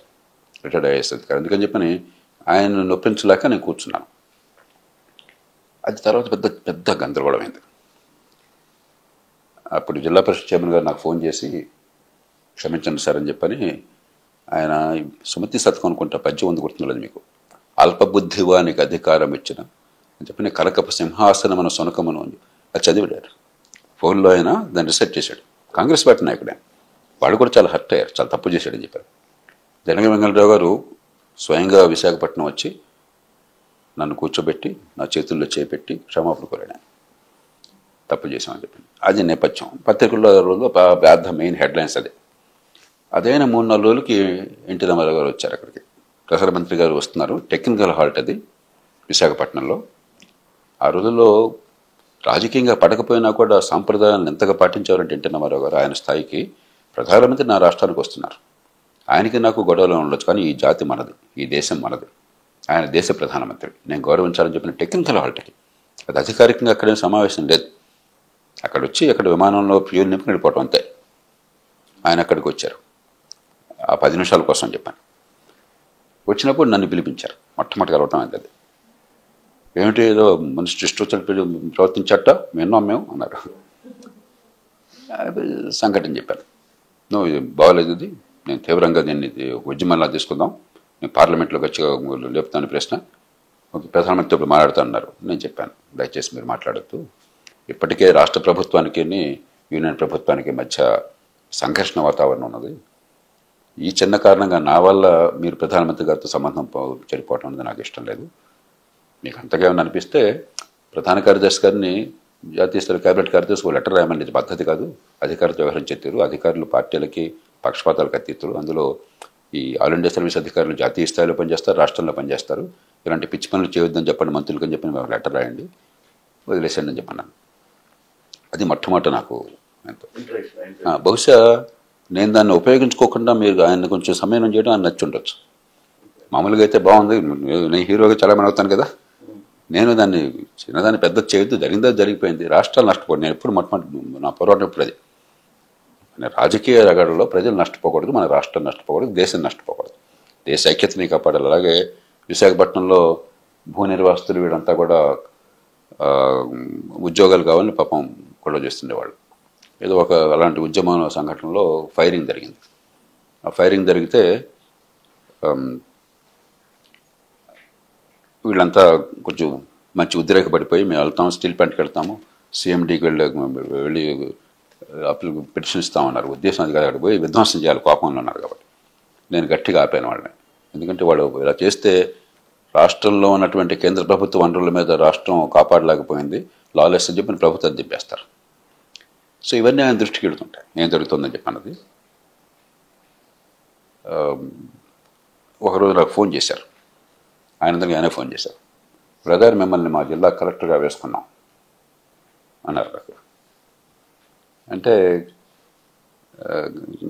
రిటైర్డ్ ఐఏఎస్ అధికారి. అందుకని చెప్పని ఆయన నొప్పించలేక నేను కూర్చున్నాను. అది తర్వాత పెద్ద పెద్ద గందరగోళం అయింది. అప్పుడు జిల్లా పరిషత్ చైర్మన్ గారు నాకు ఫోన్ చేసి క్షమించండి సార్ అని చెప్పని, ఆయన సుమతి శతకం అనుకుంటా పద్యం ఉంది, గుర్తులేదు మీకు, అల్పబుద్ధివానికి అధికారం ఇచ్చిన అని చెప్పి కనకపు సింహాసనమన సొనకమను అని అది చదివాడు. ఫోన్లో ఆయన దాన్ని రీసెర్చ్ చేశాడు. కాంగ్రెస్ పార్టీ నాయకుడే, వాళ్ళు కూడా చాలా హర్ట్ అయ్యారు, చాలా తప్పు చేశాడని చెప్పారు. జనగ వెంగళరావు గారు స్వయంగా విశాఖపట్నం వచ్చి నన్ను కూర్చోబెట్టి నా చేతుల్లో చేపెట్టి క్షమాపణ కోరాడు, తప్పు చేశామని చెప్పి. అది నేపథ్యం. పత్రికల్లో రోజుల్లో పెద్ద మెయిన్ హెడ్లైన్స్ అదే. అదైనా 3-4 రోజులకి ఎన్టీ రామారావు గారు వచ్చారు అక్కడికి. ప్రధానమంత్రి గారు వస్తున్నారు, టెక్నికల్ హాల్ట్ అది విశాఖపట్నంలో. ఆ రోజుల్లో రాజకీయంగా పడకపోయినా కూడా సాంప్రదాయాలను ఎంతగా పాటించారంటే ఎన్టీ రామారావు గారు ఆయన స్థాయికి ప్రధానమంత్రి నా రాష్ట్రానికి వస్తున్నారు. ఆయనకి నాకు గొడవలో ఉండొచ్చు, కానీ ఈ జాతి మనది, ఈ దేశం మనది, ఆయన దేశ ప్రధానమంత్రి, నేను గౌరవించాలని చెప్పిన టెక్నికల్ హాల్ట్కి. అది అధికారికంగా అక్కడేం సమావేశం లేదు. అక్కడ వచ్చి అక్కడ విమానంలో ఫ్యూల్ నింపుకుని వెళ్ళిపోవటం అంతే. ఆయన అక్కడికి వచ్చారు ఆ 10 నిమిషాల కోసం చెప్పాను. వచ్చినప్పుడు నన్ను పిలిపించారు, మొట్టమొదటి కలవటం అయింది. అది ఏమిటి ఏదో మనిషి ఇష్టం ప్రవర్తించట విన్నాం మేము అన్నారు. సంఘటన చెప్పాను, నువ్వు ఇది బాగోలేదు, ఇది నేను తీవ్రంగా దీన్ని ఉద్యమంలా తీసుకుందాం, నేను పార్లమెంట్లోకి వచ్చి లేపుతాను ప్రశ్న, ప్రధానమంత్రి ఇప్పుడు మాట్లాడుతానన్నారు. నేను చెప్పాను, దయచేసి మీరు మాట్లాడద్దు, ఇప్పటికే రాష్ట్ర ప్రభుత్వానికి యూనియన్ ప్రభుత్వానికి మధ్య సంఘర్షణ వాతావరణం ఉన్నది, ఈ చిన్న కారణంగా నా వల్ల మీరు ప్రధానమంత్రి గారితో సంబంధం చెడిపోవటం అనేది నాకు ఇష్టం లేదు. మీకు అంతగా ఏమైనా అనిపిస్తే ప్రధాన కార్యదర్శి గారిని జాతీయ స్థాయి కేబినెట్ కార్యదర్శి ఒక లెటర్ రాయమని, ఇది పద్ధతి కాదు, అధికారులతో వ్యవహరించే తీరు, అధికారులు పార్టీలకి పక్షపాతాలకు అతీతులు, అందులో ఈ ఆల్ ఇండియా సర్వీస్ అధికారులు జాతీయ స్థాయిలో పనిచేస్తారు, రాష్ట్రంలో పనిచేస్తారు, ఇలాంటి పిచ్చి పనులు చేయొద్దని చెప్పండి మంత్రులకు అని చెప్పి మేము లెటర్ రాయండి, వదిలేసండి అని చెప్పన్నాను. అది మొట్టమొదట నాకు ఎంతో బహుశా నేను దాన్ని ఉపయోగించుకోకుండా మీరు ఆయన కొంచెం సమయం చేయడం ఆయన నచ్చి ఉండొచ్చు. మామూలుగా అయితే బాగుంది, నేను హీరోగా చాలా మంది అవుతాను కదా, నేను దాన్ని చిన్నదాన్ని పెద్ద చేయొద్దు, జరిగిందో జరిగిపోయింది, రాష్ట్రాలు నష్టపోదు. నేను ఎప్పుడు మొట్టమొదటి నా పోరాటం ఎప్పుడు అది, రాజకీయ రగడలో ప్రజలు నష్టపోకూడదు, మన రాష్ట్రం నష్టపోకూడదు, దేశం నష్టపోకూడదు, దేశ ఐక్యతని కాపాడాలి. అలాగే విశాఖపట్నంలో భూ నిర్వాసితులు వీడంతా కూడా ఉద్యోగాలు కావాలని పాపం గొడవ చేస్తుండేవాళ్ళు. ఏదో ఒక అలాంటి ఉద్యమ సంఘటనలో ఫైరింగ్ జరిగింది. ఆ ఫైరింగ్ జరిగితే వీళ్ళంతా కొంచెం మంచి ఉద్రేకపడిపోయి మేము వెళ్తాము, స్టీల్ ప్లాంట్కి వెళ్తాము, సిఎండికి వెళ్ళి పిటిషన్ ఇస్తామన్నారు. ఉద్దేశం అది కాదు, అక్కడ పోయి విధ్వంసం చేయాలి కోపంలో ఉన్నారు. కాబట్టి నేను గట్టిగా ఆపాను వాళ్ళని. ఎందుకంటే వాళ్ళు ఇలా చేస్తే రాష్ట్రంలో ఉన్నటువంటి కేంద్ర ప్రభుత్వ వనరుల మీద రాష్ట్రం కాపాడలేకపోయింది, లాలెస్ అని చెప్పి ప్రభుత్వం దింపేస్తారు. సో ఇవన్నీ ఆయన దృష్టికి వెళుతుంటాయి, ఏం జరుగుతుందని చెప్పన్నది. ఒకరోజు నాకు ఫోన్ చేశారు, ఆయనే ఫోన్ చేశారు, బ్రదర్ మిమ్మల్ని మా జిల్లా కలెక్టర్గా వేసుకున్నాం అన్నారు నాకు. అంటే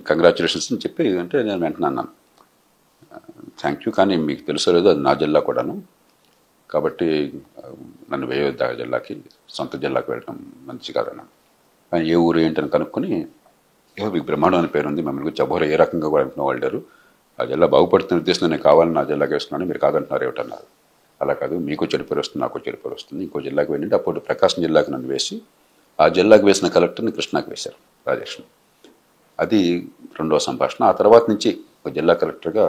కంగ్రాచులేషన్స్ అని చెప్పి అంటే నేను వెంటనే అన్నాను, థ్యాంక్ యూ, కానీ మీకు తెలుసో లేదో అది నా జిల్లా కూడాను, కాబట్టి నన్ను వేయొద్దు ఆ జిల్లాకి, సొంత జిల్లాకి వెళ్ళడం మంచి కాదన్నాను. కానీ ఏ ఊరు ఏంటని కనుక్కొని, మీకు బ్రహ్మాండం అని పేరు ఉంది, మిమ్మల్ని గురించి అబోర ఏ రకంగా కూడా అనుకున్న వాళ్ళు, ఆ జిల్లా బాగుపడుతున్న ఉద్దేశం నేను కావాలని నా జిల్లాకి వేస్తున్నాను, మీరు కాదంటున్నారు ఏమిటన్నారు. అలా కాదు, మీకు చెడుపేరు వస్తుంది, నాకు చెడుపేరు వస్తుంది, ఇంకో జిల్లాకి వెళ్ళండి. అప్పుడు ప్రకాశం జిల్లాకి నన్ను వేసి ఆ జిల్లాకు వేసిన కలెక్టర్ని కృష్ణాకి వేశారు, రాజేష్ని. అది రెండవ సంభాషణ. ఆ తర్వాత నుంచి ఒక జిల్లా కలెక్టర్గా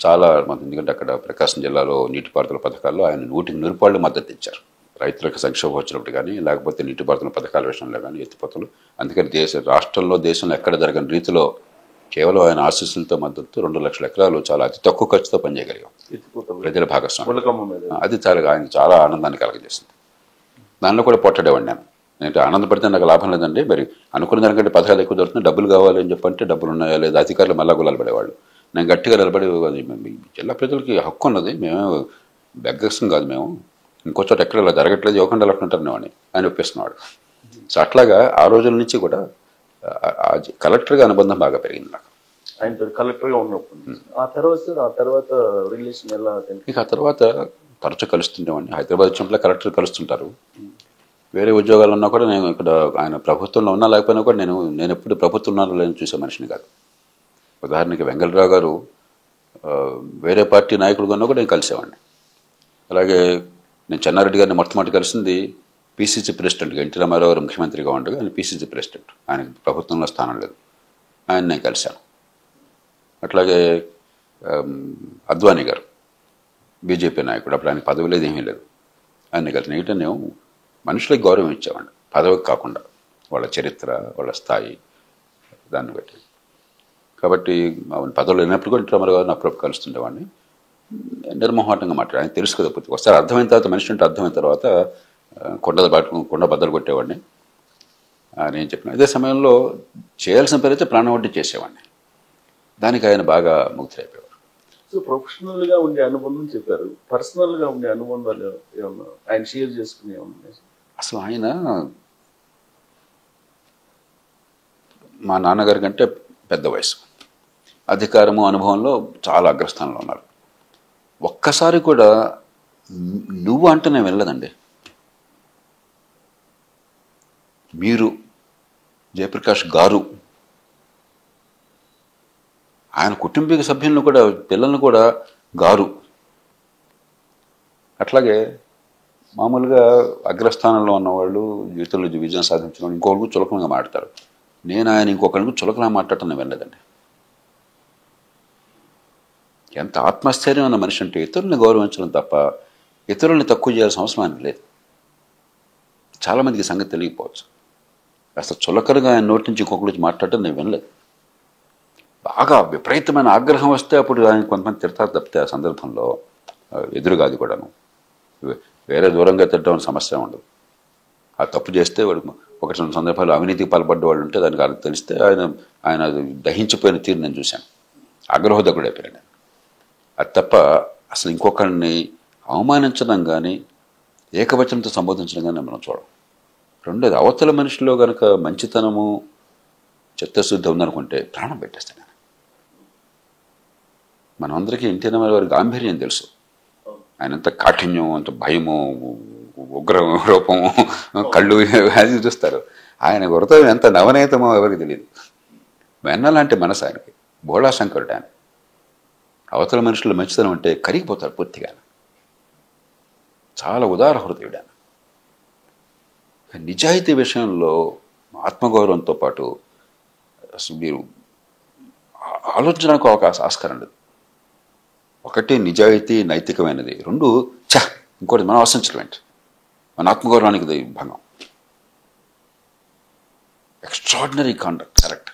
చాలా మంది, ఎందుకంటే అక్కడ ప్రకాశం జిల్లాలో నీటిపారుదల పథకాల్లో ఆయన 100% మద్దతు ఇచ్చారు. రైతులకు సంక్షోభం వచ్చినప్పుడు కానీ, లేకపోతే నీటిపారుదల పథకాల విషయంలో కానీ, ఎత్తిపోతలు. అందుకని రాష్ట్రంలో దేశంలో ఎక్కడ జరగని రీతిలో కేవలం ఆయన ఆశీస్సులతో మద్దతు 2 లక్షల ఎకరాలు చాలా అతి తక్కువ ఖర్చుతో పనిచేయగలిగాం ప్రజల భాగస్వామ్యం. అది ఆయన చాలా ఆనందాన్ని కలగజేసింది. దానిలో కూడా పోట్లాడేవాడిని నేను. నేను ఆనందపడితే నాకు లాభం లేదండి, మరి అనుకున్న దానికంటే పథకాలు ఎక్కువ దొరుకుతుంది, డబ్బులు కావాలి అని చెప్పంటే డబ్బులు ఉన్నాయా లేదా, అధికారులు మళ్ళా గులాలు పడేవాళ్ళు. నేను గట్టిగా నిలబడి, జిల్లా ప్రజలకి హక్కు ఉన్నది, మేము బెగ్గసం కాదు, మేము ఇంకో చోట ఎక్కడ ఇలా జరగట్లేదు, ఇవ్వకుండా వెళ్ళకుంటారు అని ఆయన ఒప్పిస్తున్నాడు. సో అట్లాగా ఆ రోజుల నుంచి కూడా కలెక్టర్గా అనుబంధం బాగా పెరిగింది నాకు ఆయనతో కలెక్టర్గా ఉన్నప్పుడు. ఆ తర్వాత రిలేషన్ ఎలా? ఇక ఆ తర్వాత తరచూ కలుస్తుండేవాడిని. హైదరాబాద్ వచ్చినప్పుడు కలెక్టర్ కలుస్తుంటారు. వేరే ఉద్యోగాలు ఉన్నా కూడా నేను ఇక్కడ ఆయన ప్రభుత్వంలో ఉన్నా లేకపోయినా కూడా నేను ఎప్పుడు ప్రభుత్వంలో లేని చూసే మనిషిని కాదు. ఉదాహరణకి వెంగళరావు గారు వేరే పార్టీ నాయకుడుగా ఉన్నా కూడా నేను కలిసేవాడిని. అలాగే నేను చెన్నారెడ్డి గారిని మొట్టమొదటి కలిసింది పీసీసీ ప్రెసిడెంట్గా, ఎన్టీ రామారావు గారు ముఖ్యమంత్రిగా ఉండగా ఆయన పీసీసీ ప్రెసిడెంట్, ఆయనకి ప్రభుత్వంలో స్థానం లేదు, ఆయన నేను కలిశాను. అట్లాగే అద్వానీ గారు బీజేపీ నాయకుడు, అప్పుడు ఆయనకి పదవి లేదు, ఏమీ లేదు, ఆయన కలిసి ఏంటంటే నేను మనుషులకు గౌరవం ఇచ్చేవాడిని, పదవికి కాకుండా వాళ్ళ చరిత్ర, వాళ్ళ స్థాయి, దాన్ని బట్టి. కాబట్టి పదవులు లేనప్పుడు కూడా ఎన్టీ రామారావు గారిని అప్పుడప్పుడు కలుస్తుండేవాడిని. నిర్మోహాటంగా మాట్లాడి ఆయన తెలుసు కదా, ఒకసారి అర్థమైన తర్వాత, మనిషి అంటే అర్థమైన తర్వాత కొండ బద్దలు కొట్టేవాడిని. నేను చెప్పిన అదే సమయంలో చేయాల్సిన పని అయితే ప్రాణం వడ్డీ చేసేవాడిని. దానికి ఆయన బాగా ముగ్ధులైపోయారు. సో ప్రొఫెషనల్గా ఉండే అనుబంధం చెప్పారు, పర్సనల్గా ఉండే అనుబంధాలు ఏమన్నా ఆయన షేర్ చేసుకునే ఉన్నాయి? అసలు ఆయన మా నాన్నగారి కంటే పెద్ద వయసు, అధికారము, అనుభవంలో చాలా అగ్రస్థానంలో ఉన్నారు. ఒక్కసారి కూడా నువ్వు అంటే నేను వెళ్ళదండి. మీరు జయప్రకాష్ గారు, ఆయన కుటుంబీక సభ్యులను కూడా, పిల్లలను కూడా గారు. అట్లాగే మామూలుగా అగ్రస్థానంలో ఉన్నవాళ్ళు, జీవితంలో విజయం సాధించిన వాళ్ళు ఇంకొకరికి చులకనగా మాట్లాడతారు. నేను ఆయన ఇంకొకరికి చులకనగా మాట్లాడటం నేను వెళ్ళలేదండి. ఎంత ఆత్మస్థైర్యం అన్న మనిషి అంటే ఇతరుల్ని గౌరవించడం తప్ప ఇతరుల్ని తక్కువ చేయాల్సిన అవసరం ఆయన లేదు. చాలామందికి సంగతి తెలియకపోవచ్చు. అసలు చులకనగా ఆయన నోటి నుంచి ఇంకొకరి నుంచి మాట్లాడటం నేను వినలేదు. బాగా విపరీతమైన ఆగ్రహం వస్తే అప్పుడు ఆయన కొంతమంది తిడతారు తప్పితే ఆ సందర్భంలో ఎదురుగాది కూడాను, వేరే దూరంగా తిట్టడం సమస్య ఉండదు. ఆ తప్పు చేస్తే వాడు ఒకటి రెండు సందర్భాలు అవినీతికి పాల్పడ్డ వాళ్ళు ఉంటే దానికి వాళ్ళకి తెలిస్తే ఆయన దహించిపోయిన తీరు నేను చూశాను. ఆగ్రహోదకుడు అయిపోయాను నేను. అది తప్ప అసలు ఇంకొకరిని అవమానించడం కానీ ఏకవచనంతో సంబోధించడం కానీ మనం చూడం. రెండోది, అవతల మనిషిలో కనుక మంచితనము చిత్తశుద్ధి ఉందనుకుంటే ప్రాణం పెట్టేస్తాను నేను. మనమందరికీ ఎన్టీ రామారావు గారి గాంభీర్యం తెలుసు. ఆయన అంత కాఠిన్యం, అంత భయము, ఉగ్ర రూపము, కళ్ళు అది చూస్తారు. ఆయన వృతం ఎంత నవనీతమో ఎవరికి తెలియదు. వెన్నలాంటి మనసు ఆయనకి, బోళాశంకరుడు ఆయన. అవతల మనుషుల మంచితనం అంటే కరిగిపోతారు పూర్తిగా. చాలా ఉదార హృదయుడు ఆయన. నిజాయితీ విషయంలో ఆత్మగౌరవంతో పాటు అసలు మీరు ఆలోచనకు ఒక ఆస్కారం లేదు. ఒకటి నిజాయితీ నైతికమైనది, రెండు ఇంకోటి మనం ఆశించడం ఏంటి, మన ఆత్మగౌరవానికి భంగం. Extraordinary conduct, correct.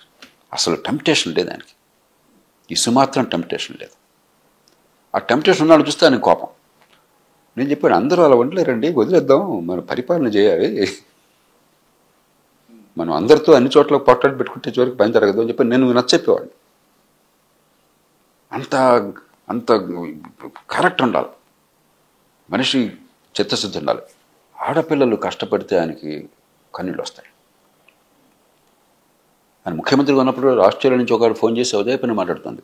అసలు టెంప్టేషన్ లేదు ఆయనకి, ఇసుమాత్రం టెంప్టేషన్ లేదు. ఆ టెంప్టేషన్ ఉన్నాడు చూస్తే ఆయన కోపం. నేను చెప్పాను, అందరూ అలా ఉండలేరండి, వదిలేద్దాం, మనం పరిపాలన చేయాలి, మనం అందరితో అన్ని చోట్ల పొట్టాడు పెట్టుకుంటే చివరికి పని జరగదు అని చెప్పి నేను నచ్చెప్పేవాడిని. అంత అంత కరెక్ట్ ఉండాలి మనిషి, చిత్తశుద్ధి ఉండాలి. ఆడపిల్లలు కష్టపడితే ఆయనకి కన్నీళ్ళు వస్తాయి. ఆయన ముఖ్యమంత్రిగా ఉన్నప్పుడు ఆస్ట్రేలియా నుంచి ఒకరు ఫోన్ చేసి ఉదయ పని మాట్లాడుతుంది.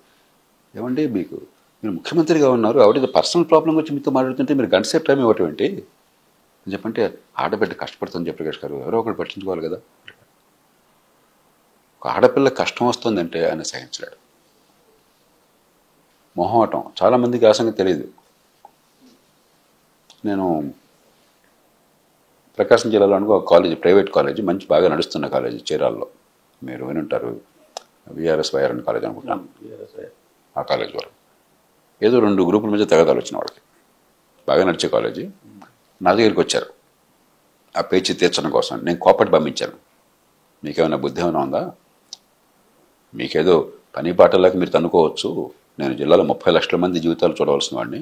ఏమండి మీరు ముఖ్యమంత్రిగా ఉన్నారు, ఆవిడ పర్సనల్ ప్రాబ్లం వచ్చి మీతో మాట్లాడుతుంటే మీరు గంట సేపు టైం ఇవ్వటం ఏంటి అని చెప్పంటే, ఆడబిడ్డ కష్టపడుతుంది జయప్రకాష్ గారు, ఎవరో ఒకరు పట్టించుకోవాలి కదా. ఒక ఆడపిల్ల కష్టం వస్తుందంటే ఆయన సహించలేడు. మొహమాటం చాలామందికి ఆ సంగతి తెలియదు. నేను ప్రకాశం జిల్లాలో అనుకో ఒక కాలేజీ, ప్రైవేట్ కాలేజీ, మంచి బాగా నడుస్తున్న కాలేజీ చీరాల్లో, మీరు వినుంటారు, విఆర్ఎస్ వైఆర్ కాలేజ్ అనుకుంటాను. ఆ కాలేజ్ వాళ్ళు ఏదో 2 గ్రూపుల మధ్య తగాదాలు వచ్చిన వాళ్ళకి, బాగా నడిచే కాలేజీ. నా దగ్గరికి వచ్చారు ఆ పేచీ తీర్చడం కోసం. నేను కోపటి పంపించాను, మీకేమైనా బుద్ధి ఏమైనా ఉందా, మీకేదో పని పాటలాగా మీరు తన్నుకోవచ్చు, నేను జిల్లాలో 30 లక్షల మంది జీవితాలు చూడవలసిన వాడిని,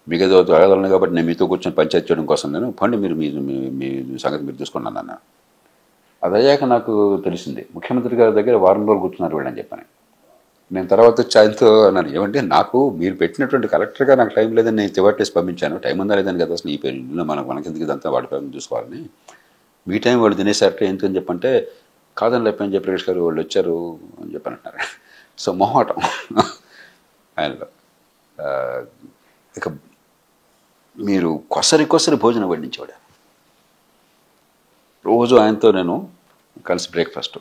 మీకేదో తగాదాలను కాబట్టి నేను మీతో కూర్చొని పంచాయతీ చేయడం కోసం నేను పండి మీరు మీ సంగతి మీరు చూసుకున్నాను అన్న. అది అయ్యాక నాకు తెలిసింది, ముఖ్యమంత్రి గారి దగ్గర వారం రోజులు కూర్చున్నారు వీళ్ళని చెప్పని. నేను తర్వాత వచ్చి ఆయనతో అన్నాను, ఏమంటే నాకు మీరు పెట్టినటువంటి కలెక్టర్గా నాకు టైం లేదని నేను చివరిటేసి పంపించాను, టైం ఉందా లేదని కదా అసలు ఈ పేరు మనకెందుకు ఇదంతా వాడి పని చూసుకోవాలని, మీ టైం వాళ్ళు తినేసారంటే ఏంటి అని చెప్పంటే, కాదని లేపని జయప్రకాష్ గారు వాళ్ళు వచ్చారు అని చెప్పని అంటున్నారు. సో మొహమాటం ఆయనలో. ఇక మీరు కొసరి భోజనం వడ్డించేవాడు. రోజు ఆయనతో నేను కలిసి బ్రేక్ఫాస్ట్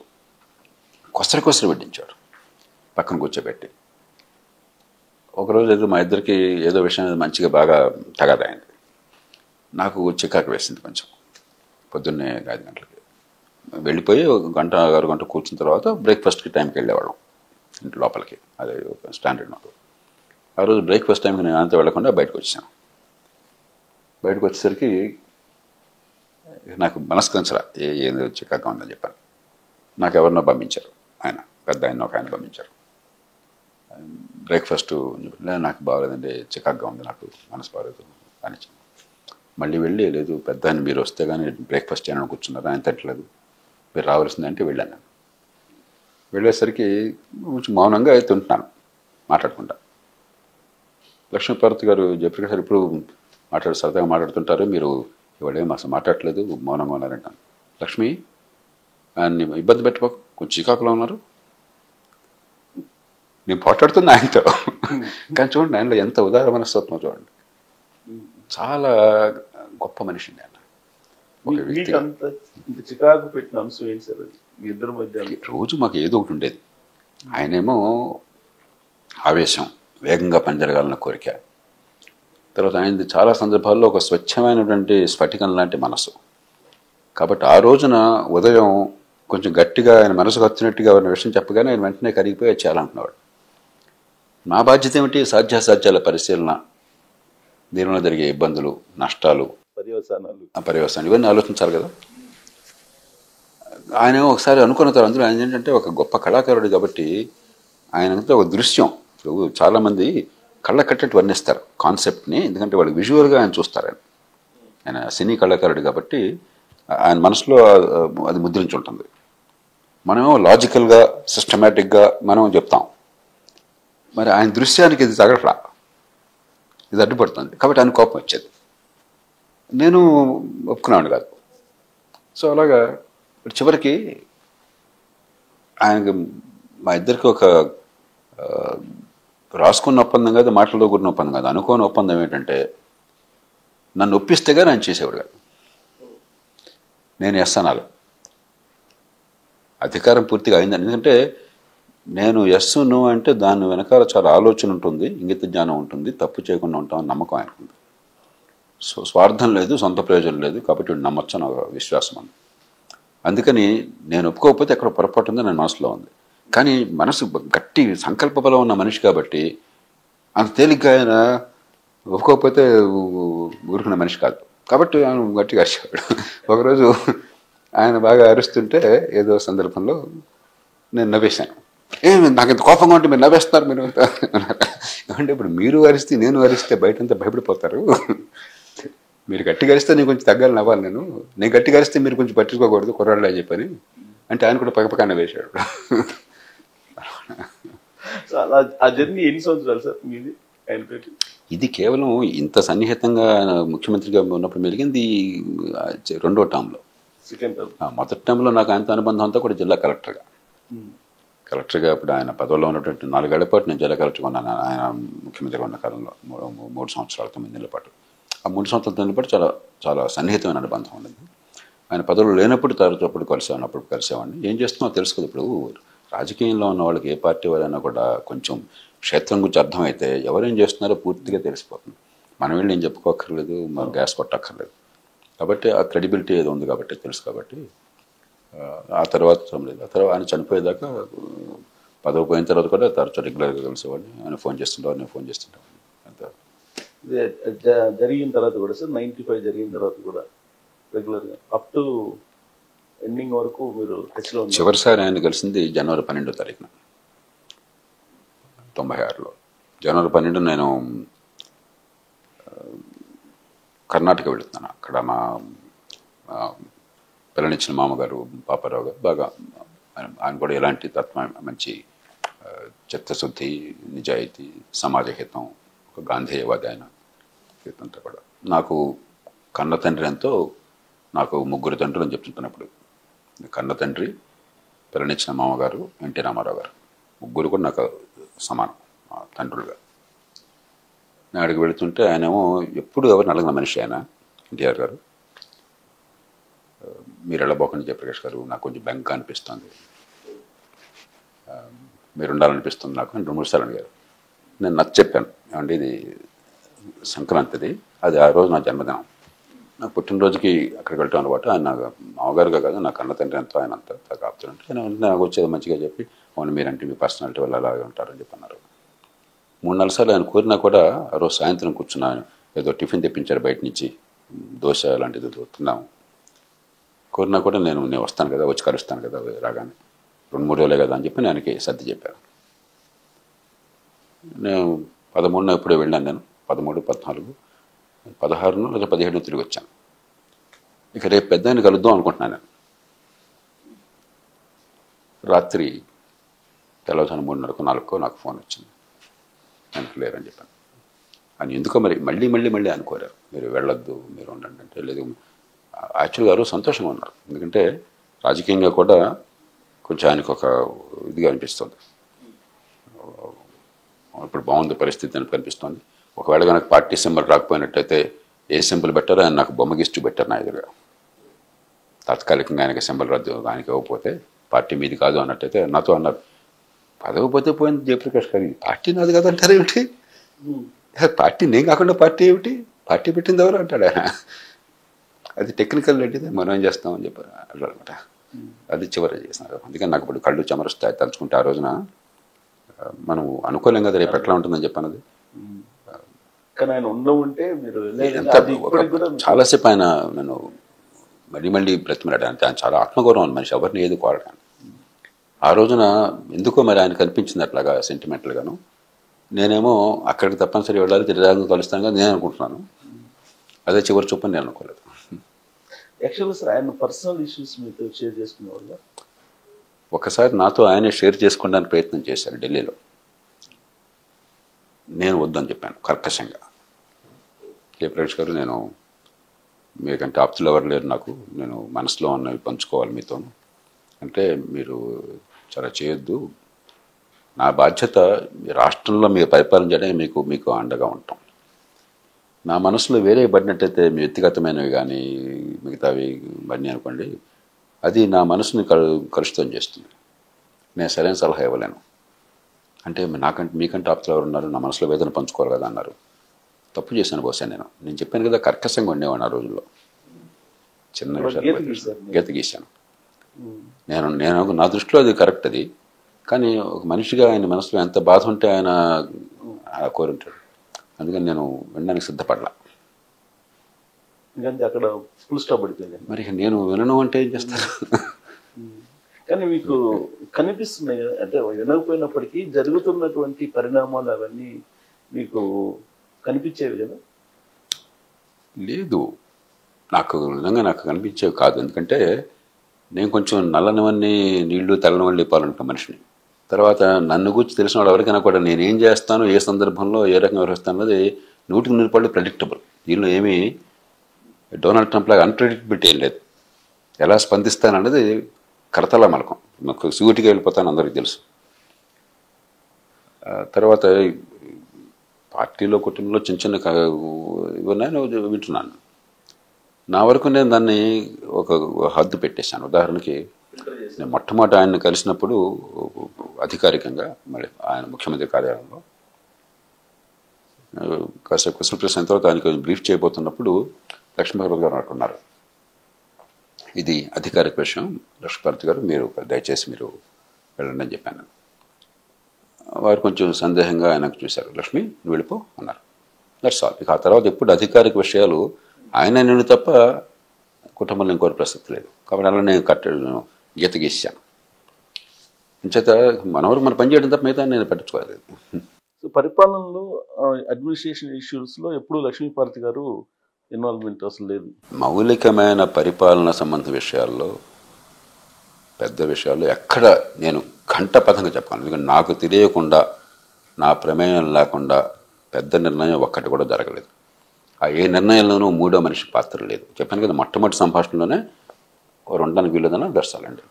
కొసరి వడ్డించాడు పక్కన కూర్చోబెట్టి. ఒకరోజు ఏదో మా ఇద్దరికి ఏదో విషయం మంచిగా బాగా తగాదైంది. నాకు చికాకు వేసింది కొంచెం. పొద్దున్నే 5 గంటలకి వెళ్ళిపోయి 1 గంట 6 గంట కూర్చున్న తర్వాత బ్రేక్ఫాస్ట్కి టైంకి వెళ్ళేవాళ్ళం ఇంటి లోపలికి, అదే స్టాండర్డ్ నాకు. ఆ రోజు బ్రేక్ఫాస్ట్ టైంకి నేను అంతా వెళ్ళకుండా బయటకు వచ్చాను. బయటకు వచ్చేసరికి నాకు మనసు కంచరా ఏదో చికాగా ఉందని చెప్పాను. నాకు ఎవరినో పంపించారు, ఆయన పెద్ద ఒక ఆయన పంపించారు. బ్రేక్ఫాస్ట్ నాకు బాగలేదండి, చికాగ్గా ఉంది, నాకు మనసు బాగలేదు అని. మళ్ళీ వెళ్ళి, లేదు పెద్ద ఆయన మీరు వస్తే కానీ బ్రేక్ఫాస్ట్ చేయడానికి కూర్చున్నారు, ఆయన తట్టలేదు, మీరు రావాల్సిందంటే వెళ్ళాను. వెళ్ళేసరికి కొంచెం మౌనంగా తింటున్నాను మాట్లాడుకుంటా. లక్ష్మీపార్వతి గారు, జయప్రకాష్ గారు ఇప్పుడు సరదాగా మాట్లాడుతుంటారు, మీరు ఇవాళేం అసలు మాట్లాడలేదు, మౌనంగా ఉన్నారంటాను. లక్ష్మి ఆయన్ని ఇబ్బంది పెట్టబోకు, కొంచెం చికాకులో ఉన్నారు, నేను పోట్లాడుతున్నా ఆయనతో. కానీ చూడండి ఆయనలో ఎంత ఉదార మనస్తత్వం చూడండి, చాలా గొప్ప మనిషి ఆయన. చికాకు పెట్టిన అంశం ఏంటి సార్ మీ ఇద్దరి మధ్య? రోజు మాకు ఏదో ఒకటి ఉండేది. ఆయనేమో ఆవేశం, వేగంగా పని జరగాలన్న కోరిక. తర్వాత ఆయనది చాలా సందర్భాల్లో ఒక స్వచ్ఛమైనటువంటి స్ఫటికం లాంటి మనసు. కాబట్టి ఆ రోజున ఉదయం కొంచెం గట్టిగా ఆయన మనసుకు వచ్చినట్టుగా ఉన్న విషయం చెప్పగానే ఆయన వెంటనే కరిగిపోయి చేయాలనుకున్నాడు. నా బాధ్యత ఏమిటి, సాధ్యాసాధ్యాల పరిశీలన, దీనిలో జరిగే ఇబ్బందులు, నష్టాలు, పర్యవసానాలు ఇవన్నీ ఆలోచించాలి కదా. ఆయన ఒకసారి అనుకున్న తర్వాత అందులో ఆయన ఏంటంటే ఒక గొప్ప కళాకారుడు కాబట్టి ఆయనంతా ఒక దృశ్యం. ఇప్పుడు చాలామంది కళ్ళ కట్టేట్టు వర్ణిస్తారు కాన్సెప్ట్ని, ఎందుకంటే వాళ్ళు విజువల్గా ఆయన చూస్తారు. ఆయన సినీ కళాకారుడు కాబట్టి ఆయన మనసులో అది ముద్రించి ఉంటుంది. మనమేమో లాజికల్గా సిస్టమేటిక్గా మనం చెప్తాం, మరి ఆయన దృశ్యానికి ఇది తగట్లా, ఇది అడ్డుపడుతుంది. కాబట్టి ఆయన కోపం వచ్చేది, నేను ఒప్పుకున్నాను కాదు. సో అలాగా చివరికి ఆయనకి మా ఇద్దరికి ఒక రాసుకున్న ఒప్పందం కాదు, మాటలతో కూడిన ఒప్పందం కాదు, అనుకోని ఒప్పందం ఏంటంటే నన్ను ఒప్పిస్తేగా ఆయన చేసేవాడు కాదు. నేను ఎస్సనాలి, అధికారం పూర్తిగా అయిందని. ఎందుకంటే నేను ఎస్ నో అంటే దాని వెనకాల చాలా ఆలోచన ఉంటుంది, ఇంగిత జ్ఞానం ఉంటుంది, తప్పు చేయకుండా ఉంటామని నమ్మకం ఆయనకుంది. సో స్వార్థం లేదు, సొంత ప్రయోజనం లేదు, కాబట్టి నమ్మచ్చు నా విశ్వాసం అని. అందుకని నేను ఒప్పుకోకపోతే ఎక్కడ పొరపాటు ఉందో నేను మనసులో ఉంది. కానీ మనసు గట్టి సంకల్ప బలం ఉన్న మనిషి కాబట్టి అంత తేలిగ్గా ఆయన ఒప్పుకోకపోతే ఊరుకున్న మనిషి కాదు. కాబట్టి ఆయన గట్టిగా అరిచేవాడు. ఒకరోజు ఆయన బాగా అరుస్తుంటే ఏదో సందర్భంలో నేను నవ్వేశాను. నాకు ఇంత కోపంగా ఉంటే మీరు నవ్వేస్తున్నారు మీరు అంటే ఇప్పుడు మీరు అరిస్తే నేను అరిస్తే బయటంతా భయపడిపోతారు, మీరు గట్టిగా అరిస్తే నేను కొంచెం తగ్గాలి నవ్వాలి, నేను గట్టిగా అరిస్తే మీరు కొంచెం పట్టించుకోకూడదు కుర్రాళ్ళు అని చెప్పని అంటే ఆయన కూడా పక్కపక్కన వేశాడు. ఆ జర్నీ ఎన్ని సంవత్సరాలు సార్ మీది ఆయనతోటి? ఇది కేవలం ఇంత సన్నిహితంగా ముఖ్యమంత్రిగా ఉన్నప్పుడు మెలిగింది రెండో టర్మ్లో. మొదటి టర్మ్లో నాకు ఆయనతో అనుబంధం అంతా కూడా జిల్లా కలెక్టర్గా ఇప్పుడు ఆయన పదవిలో ఉన్నటువంటి 4 ఏళ్ల పాటు నేను జిల్లా కలెక్టర్గా ఉన్నాను. ఆయన ముఖ్యమంత్రిగా ఉన్న కాలంలో 3 సంవత్సరాలు 9 నెలల పాటు. ఆ 3 సంవత్సరాల 9 నెలల పాటు చాలా చాలా సన్నిహితమైన అనుబంధం ఉండేది. ఆయన పదవులు లేనప్పుడు తరచప్పుడు కలిసేవాడిని, అప్పుడు కలిసేవాడిని. ఏం చేస్తున్నామో తెలుసు కదా. ఇప్పుడు రాజకీయంలో ఉన్న వాళ్ళకి ఏ పార్టీ వాళ్ళైనా కూడా కొంచెం క్షేత్రం గురించి అర్థమైతే ఎవరేం చేస్తున్నారో పూర్తిగా తెలిసిపోతుంది. మనం వెళ్ళి ఏం చెప్పుకోక్కర్లేదు, మనం గ్యాస్ కొట్టక్కర్లేదు. కాబట్టి ఆ క్రెడిబిలిటీ ఏదో ఉంది కాబట్టి తెలుసు. కాబట్టి ఆ తర్వాత లేదు. ఆ తర్వాత ఆయన చనిపోయేదాకా పదవి పోయిన తర్వాత కూడా తరచు రెగ్యులర్గా కలిసేవాడిని. ఆయన ఫోన్ చేస్తుంటారు, నేను ఫోన్ చేస్తుంటాను. అంత జరిగిన తర్వాత కూడా సార్ 95 జరిగిన తర్వాత కూడా రెగ్యులర్గా అప్ టు ఎండింగ్ వరకు మీరు టచ్లో ఉన్నారు. చివరిసారి ఆయన కలిసింది జనవరి 12వ తారీఖున 96లో. జనవరి 12 నేను కర్ణాటక వెళుతున్నాను. అక్కడ మా పిల్లనిచ్చిన మామగారు పాపారావు గారు బాగా ఆయన కూడా ఎలాంటి తత్వం, మంచి చిత్తశుద్ధి, నిజాయితీ, సమాజహితం, ఒక గాంధేయవాది ఆయన. ఇదంతా కూడా నాకు కన్న తండ్రి ఎంతో, నాకు 3 తండ్రులు అని చెప్తుంటున్నప్పుడు కన్న తండ్రి, పిల్లనిచ్చిన మామగారు, ఎన్టీ రామారావు గారు, 3 కూడా నాకు సమానం తండ్రులుగా. నేను అడిగి వెళుతుంటే ఆయనేమో ఎప్పుడు ఎవరిని అడగిన మనిషి ఆయన ఎన్టీఆర్ గారు. మీరు వెళ్ళబోకండి జయప్రకాష్ గారు, నాకు కొంచెం బెంగ అనిపిస్తుంది, మీరు ఉండాలనిపిస్తుంది నాకు అని 2-3 సార్లు అడిగారు. నేను నచ్చ చెప్పాను, ఏమంటే ఇది సంక్రాంతిది, అది ఆ రోజు నా జన్మదినం, నా పుట్టినరోజుకి అక్కడికి వెళ్ళటం అనమాట. ఆయన మామగారుగా కాదు, నా కన్న తండ్రి ఎంతో ఆయన అంతా కాపుతుంటే నాకు వచ్చేది మంచిగా చెప్పి, అవును మీరంటే మీ పర్సనాలిటీ వల్ల అలాగే ఉంటారని చెప్పి అన్నారు. 3-4 సార్లు ఆయన కోరినా కూడా ఆ రోజు సాయంత్రం కూర్చున్నాను. ఏదో టిఫిన్ తెప్పించారు బయట నుంచి, దోశ లాంటిది తిన్నాము. కోరినా కూడా నేను వస్తాను కదా, వచ్చి కలుస్తాను కదా రాగానే, 2-3 రోజులే కదా అని చెప్పి నేను ఆయనకి సర్ది చెప్పాను. నేను 13 ఎప్పుడే వెళ్ళాను. నేను 13, 14, 16 లేదా 17 తిరిగి వచ్చాను. ఇక రేపు పెద్ద ఆయన కలుద్దాం అనుకుంటున్నాను. నేను రాత్రి తెల్లవారుజామున 3:30, 4 నాకు ఫోన్ వచ్చింది, ఆయనకు లేరని చెప్పాను. ఆయన ఎందుకో మరి మళ్ళీ అనుకోరారు, మీరు వెళ్ళొద్దు, మీరు ఉండండి అంటే. లేదు, యాక్చువల్గా గారు సంతోషంగా ఉన్నారు. ఎందుకంటే రాజకీయంగా కూడా కొంచెం ఆయనకు ఒక ఇదిగా అనిపిస్తుంది, ఇప్పుడు బాగుంది పరిస్థితి అని కనిపిస్తుంది. ఒకవేళ కనుక పార్టీ సింబల్ రాకపోయినట్టయితే ఏ సింబల్ పెట్టారో ఆయన నాకు బొమ్మ గిస్టు పెట్టారు నా ఎదురుగా. తాత్కాలికంగా ఆయనకి సింబల్ రద్దు, ఆయనకి ఇవ్వకపోతే పార్టీ మీది కాదు అన్నట్టయితే నాతో అన్నారు, పదవి పోతే పోయింది జయప్రకాష్ గారు, పార్టీ నాది కదా అంటారు ఏమిటి, పార్టీ నేను కాకుండా పార్టీ ఏమిటి, పార్టీ పెట్టింది ఎవరు అంటాడు ఆయన. అది టెక్నికల్ లాంటిది, మనం ఏం చేస్తామని చెప్పారు అనమాట. అది చివరి చేసినారు. అందుకని నాకు ఇప్పుడు కళ్ళు చెమరుస్తాయి తలుచుకుంటే. ఆ రోజున మనం అనుకోలేం కదా రేపు ఎట్లా ఉంటుందని చెప్పాను. అది కానీ ఆయన ఉంటే మీరు చాలాసేపు ఆయన నన్ను మళ్ళీ బ్రతిమలాడు. ఆయన చాలా ఆత్మగౌరవం మనిషి, ఎవరిని ఏది కోరడానికి. ఆ రోజున ఎందుకో మరి ఆయన కనిపించింది అట్లాగా సెంటిమెంటల్గాను. నేనేమో అక్కడికి తప్పనిసరి వెళ్ళాలి, తిరిగి కలుస్తాను కదా నేను అనుకుంటున్నాను. అదే చివరి చూపని నేను అనుకోలేదు. యాక్చువల్గా సార్ ఆయన పర్సనల్ ఇష్యూస్ మీతో షేర్ చేసుకునే వల్ల ఒకసారి నాతో ఆయనే షేర్ చేసుకోవడానికి ప్రయత్నం చేశారు ఢిల్లీలో. నేను వద్దని చెప్పాను కర్కశంగా. జయప్రకాష్ గారు, నేను మీకంటే ఆప్తులు ఎవరు లేరు నాకు, నేను మనసులో ఉన్నవి పంచుకోవాలి మీతోను అంటే మీరు చాలా చేయొద్దు, నా బాధ్యత మీ రాష్ట్రంలో మీరు పరిపాలన చేయడానికి మీకు అండగా ఉంటాం. నా మనసులో వేరే పడినట్టయితే మీ వ్యక్తిగతమైనవి కానీ మిగతావి పడినాయి అనుకోండి, అది నా మనసుని కలుషితం చేస్తుంది, నేను సరైన సలహా ఇవ్వలేను. అంటే మీకంటే ఆప్తులు ఎవరు ఉన్నారు, నా మనసులో వేదన పంచుకోవాలి కదా అన్నారు. తప్పు చేశాను బహుశా నేను చెప్పాను కదా, కర్కశంగా ఉండేవాడిని ఆ రోజుల్లో. చిన్న విషయాలు గీత గీశాను నేను నా దృష్టిలో అది కరెక్ట్ అది. కానీ ఒక మనిషిగా ఆయన మనసులో ఎంత బాధ ఉంటే ఆయన కోరుంటాడు. అందుకని నేను వినడానికి సిద్ధపడలా. అక్కడ ఫుల్ స్టాప్ పడిపోయింది. మరి నేను వినను అంటే ఏం చేస్తాను? కానీ మీకు కనిపిస్తున్నాయి అంటే వినకపోయినప్పటికీ జరుగుతున్నటువంటి పరిణామాలు అవన్నీ మీకు కనిపించేవి కదా? లేదు, నిజంగా నాకు కనిపించేవి కాదు. ఎందుకంటే నేను కొంచెం నల్లనివన్నీ నీళ్లు తెల్లనివన్నీ లేపాలంట మనిషిని. తర్వాత నన్ను గురించి తెలిసిన వాళ్ళు ఎవరికైనా కూడా నేను ఏం చేస్తాను, ఏ సందర్భంలో ఏ రకంగా వ్యవహరిస్తాను అన్నది 100% ప్రెడిక్టబుల్. దీనిలో ఏమీ డొనాల్డ్ ట్రంప్ లాగా అన్ప్రెడిక్టబిలిటీ ఏం లేదు. ఎలా స్పందిస్తానన్నది కరతలా మలకం, నాకు సూటిగా వెళ్ళిపోతాను అందరికీ తెలుసు. తర్వాత పార్టీలో కుటుంబంలో చిన్న చిన్న ఇవన్నీ వింటున్నాను. నా వరకు నేను దాన్ని ఒక హద్దు పెట్టేశాను. ఉదాహరణకి నేను మొట్టమొదటి ఆయన్ని కలిసినప్పుడు అధికారికంగా మళ్ళీ ఆయన ముఖ్యమంత్రి కార్యాలయంలో కాసేపు క్వశ్చన్ ప్రెస్ అయిన తర్వాత ఆయనకు బ్రీఫ్ చేయబోతున్నప్పుడు లక్ష్మీభారతి గారు అంటున్నారు, ఇది అధికారిక విషయం, లక్ష్మీభారతి గారు మీరు దయచేసి మీరు వెళ్ళండి అని చెప్పాను. వారు కొంచెం సందేహంగా ఆయనకు చూశారు. లక్ష్మి నువ్వు వెళ్ళిపో అన్నారు. That's all. ఇక ఆ తర్వాత ఎప్పుడు అధికారిక విషయాలు ఆయన నేను తప్ప కుటుంబంలో ఇంకోటి ప్రసక్తి లేదు. కాబట్టి అలా నేను గీత గీసాను. అంచేత మనవరు మన పని చేయడం తప్ప మిగతా నేను పట్టించుకోలేదు. సో పరిపాలనలో అడ్మినిస్ట్రేషన్ ఇష్యూస్లో ఎప్పుడు లక్ష్మీభారతి గారు ఇన్వాల్వ్మెంట్ అసలు లేదు. మౌలికమైన పరిపాలన సంబంధ విషయాల్లో పెద్ద విషయాల్లో ఎక్కడ నేను ఘంటపథంగా చెప్పాను. ఎందుకంటే నాకు తెలియకుండా నా ప్రమేయం లేకుండా పెద్ద నిర్ణయం ఒక్కటి కూడా జరగలేదు. ఆ ఏ నిర్ణయంలోనూ మూడో మనిషి పాత్ర లేదు. చెప్పాను కదా, మొట్టమొదటి సంభాషణలోనే ఉండడానికి వీలుదన్నా దర్శాలండి.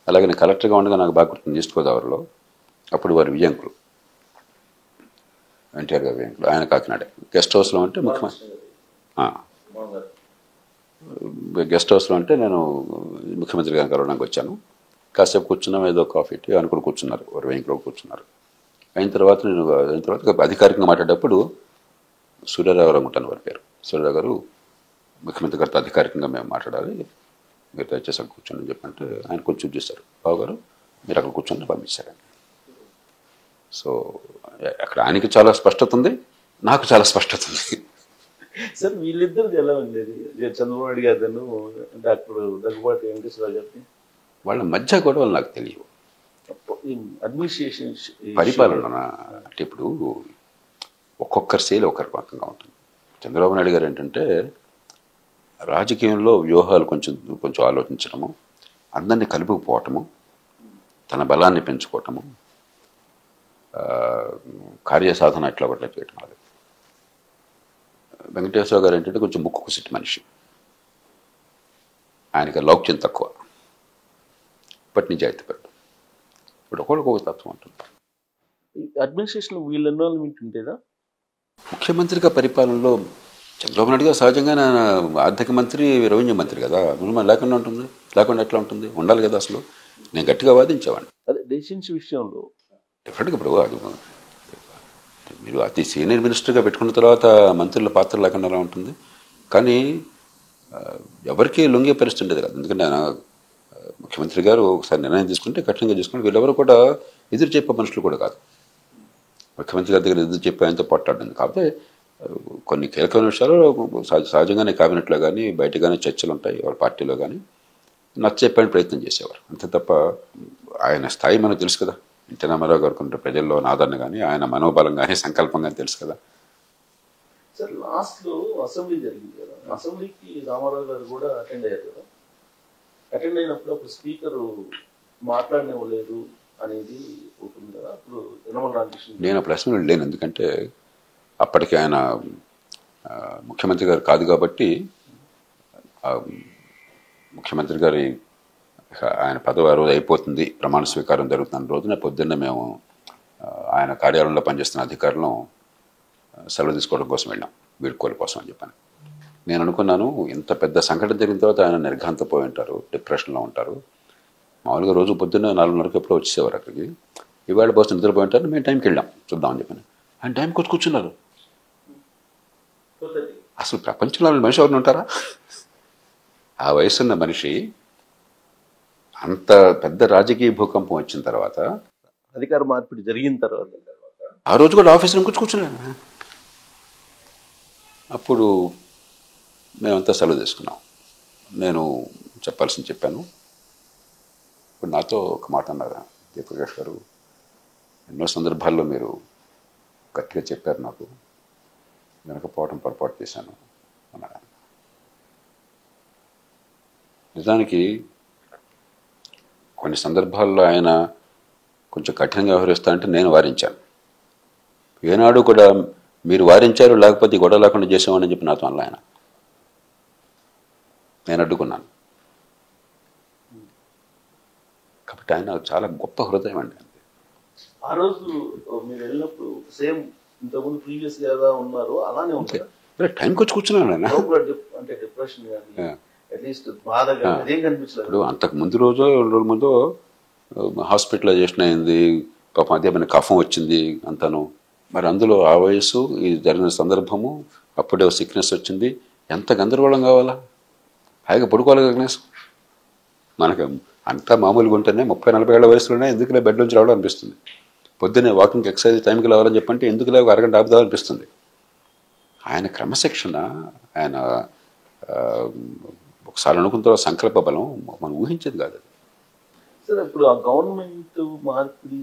అలాగే నేను కలెక్టర్గా ఉండగా నాకు బాగా గుర్తుంది, ఈస్ట్ గోదావరిలో అప్పుడు వారి విజయంకులు ఎన్టీఆర్ గారు విజయంకులు, ఆయన కాకినాడే గెస్ట్ హౌస్లో అంటే గెస్ట్ హౌస్లో అంటే నేను ముఖ్యమంత్రి గారిని కలవడానికి వచ్చాను. కాసేపు కూర్చున్నాం, ఏదో కాఫీ టీ అనుకుని కూర్చున్నారు, వారు వెంకలో కూర్చున్నారు. అయిన తర్వాత అధికారికంగా మాట్లాడేటప్పుడు సూర్యారావు గారు ఉంటాను వారి పేరు, సూర్యారావు గారు ముఖ్యమంత్రి గారితో అధికారికంగా మేము మాట్లాడాలి, మీరు దయచేసి అక్కడ కూర్చొని చెప్పంటే ఆయన కొంచెం చూశారు. బాబు గారు మీరు అక్కడ కూర్చొని పంపించారండి. సో అక్కడ ఆయనకి చాలా స్పష్టత ఉంది, నాకు చాలా స్పష్టత ఉంది. సార్ వీళ్ళిద్దరిది ఎలా ఉండేది, చంద్రబాబు నాయుడు గారు డాక్టర్ దగ్గుబాటి వెంకటేశ్వరరావు గారిని? వాళ్ళ మధ్య గొడవలు నాకు తెలియవు. అడ్మినిస్ట్రేషన్ పరిపాలన అంటే ఇప్పుడు ఒక్కొక్కరి శైలి ఒక్కరి రకంగా ఉంటుంది. చంద్రబాబు నాయుడు గారు ఏంటంటే రాజకీయంలో వ్యూహాలు కొంచెం ఆలోచించడము, అందరినీ కలుపుకుపోవటము, తన బలాన్ని పెంచుకోవటము, కార్యసాధన ఎట్లా ఒకట్లా చేయటం. అది వెంకటేశ్వర గారు ఏంటంటే కొంచెం ముక్కు సిట్టి మనిషి, ఆయనకి లౌక్యం తక్కువ, ఇప్పటి నిజాయితీ పెద్ద. ఇప్పుడు ఒకరికి తత్వం ఉంటుంది. అడ్మినిస్ట్రేషన్ వీళ్ళ ఇన్వాల్వ్మెంట్ ఉంటేదా? ముఖ్యమంత్రిగా పరిపాలనలో చంద్రబాబు నాయుడు గారు సహజంగా ఆర్థిక మంత్రి, రెవెన్యూ మంత్రి కదా, లేకుండా ఉంటుంది, లేకుండా ఎట్లా ఉంటుంది, ఉండాలి కదా. అసలు నేను గట్టిగా వాదించేవాడిని. అదే డెసిషన్స్ విషయంలో డెఫినెట్గా ఇప్పుడు అది మీరు అతి సీనియర్ మినిస్టర్గా పెట్టుకున్న తర్వాత మంత్రుల పాత్ర లేకుండా ఎలా ఉంటుంది. కానీ ఎవరికి లొంగే పరిస్థితి ఉండేది కదా. ఎందుకంటే ఆయన ముఖ్యమంత్రి గారు ఒకసారి నిర్ణయం తీసుకుంటే కఠినంగా తీసుకుంటే వీళ్ళెవరు కూడా ఎదురు చెప్పే మనుషులు కూడా కాదు. ముఖ్యమంత్రి గారి దగ్గర ఎదురు చెప్పే ఆయనతో పోట్లాడింది. కాకపోతే కొన్ని కీలకమైన విషయాలు సహజంగానే క్యాబినెట్లో కానీ బయట కానీ చర్చలు ఉంటాయి, వాళ్ళ పార్టీలో కానీ నచ్చచెప్పని ప్రయత్నం చేసేవారు. అంతే తప్ప ఆయన స్థాయి మనకు తెలుసు కదా. ఎన్టీ రామారావు గారికి ఉంటే ప్రజల్లో ఆదరణ కానీ ఆయన మనోబలం కానీ సంకల్పం కానీ తెలుసు కదా. సార్ లాస్ట్లో అసెంబ్లీ జరిగింది కదా, అసెంబ్లీకి రామారావు గారు కూడా అటెండ్ అయ్యారు కదా. అటెండ్ అయినప్పుడు అప్పుడు స్పీకర్ మాట్లాడనివ్వలేదు అనేది ఉంటుంది కదా. అప్పుడు యనమల రామకృష్ణ నేను అప్పుడు అసెంబ్లీ లేను, ఎందుకంటే అప్పటికి ఆయన ముఖ్యమంత్రి గారు కాదు కాబట్టి ముఖ్యమంత్రి గారి ఆయన పదవి ఆ రోజు అయిపోతుంది, ప్రమాణ స్వీకారం జరుగుతున్న రోజున పొద్దున్న మేము ఆయన కార్యాలయంలో పనిచేస్తున్న అధికారులను సెలవు తీసుకోవడం కోసం వెళ్ళాం, వీడ్కోలు కోసం అని చెప్పాను. నేను అనుకున్నాను ఇంత పెద్ద సంఘటన జరిగిన తర్వాత ఆయన నిర్ఘాంతపోయి ఉంటారు, డిప్రెషన్లో ఉంటారు. మామూలుగా రోజు పొద్దున్న 4:30కి ఎప్పుడో వచ్చేసేవారు అక్కడికి. ఇవాళ బస్సు నిద్రపోయి ఉంటారు, మేము టైంకి వెళ్ళాం చూద్దామని చెప్పాను. ఆయన టైంకి వచ్చి కూర్చున్నారు. అసలు ప్రపంచంలో మనిషి ఎవరిని ఉంటారా? ఆ వయసున్న మనిషి అంత పెద్ద రాజకీయ భూకంపం వచ్చిన తర్వాత, అధికార మార్పిడి జరిగిన తర్వాత ఆ రోజు కూడా ఆఫీసులో కూర్చున్నాను. అప్పుడు మేమంతా సెలవు తీసుకున్నాం. నేను చెప్పాల్సింది చెప్పాను. ఇప్పుడు నాతో ఒక మాట అన్నారు జయప్రకాష్ గారు, ఎన్నో సందర్భాల్లో మీరు గట్టిగా చెప్పారు, నాకు వినకపోవడం పొరపాటు చేశాను అన్నారు. నిజానికి కొన్ని సందర్భాల్లో ఆయన కొంచెం కఠినంగా వ్యవహరిస్తా అంటే నేను వారించాను. ఏనాడు కూడా మీరు వారించారు, లేకపోతే గొడవ లేకుండా చేసామని చెప్పి నాతో అలా ఆయన. నేను అడ్డుకున్నాను. కాబట్టి ఆయన చాలా గొప్ప హృదయం అండి. ఆ రోజు మీరు వెళ్ళినప్పుడు సేమ్ ఇంతకుముందు ప్రీవియస్ గా ఉన్నారు, అలానే ఉంటారు. టైంకి వచ్చి కూర్చున్నాను ఆయన. అంటే డిప్రెషన్ కానీ అట్లీస్ట్ బాధ కానీ ఏం కనిపించలేదు. ఇప్పుడు అంతకు ముందు రోజు 2 రోజుల ముందు హాస్పిటలైజేషన్ అయింది, పాపం అదే మన కఫం వచ్చింది అంతాను. మరి అందులో ఆ వయసు, ఈ జరిగిన సందర్భము, అప్పుడే సిక్నెస్ వచ్చింది, ఎంత గందరగోళం కావాలా? హాయిగా పడుకోవాలి కదా కనీసం. మనకు అంతా మామూలుగా ఉంటేనే 30-40 ఏళ్ల వయసులోనే ఎందుకులే బెడ్ నుంచి రావడం అనిపిస్తుంది. పొద్దున్నే వాకింగ్ ఎక్సర్సైజ్ టైంకి రావాలని చెప్పంటే ఎందుకులే ఒక అరగంట ఆపుదాం అనిపిస్తుంది. ఆయన క్రమశిక్షణ, ఆయన ఒకసారి అనుకున్న తర్వాత సంకల్ప బలం మనం ఊహించేది కాదు. సార్ ఇప్పుడు ఆ గవర్నమెంట్ మార్పిడి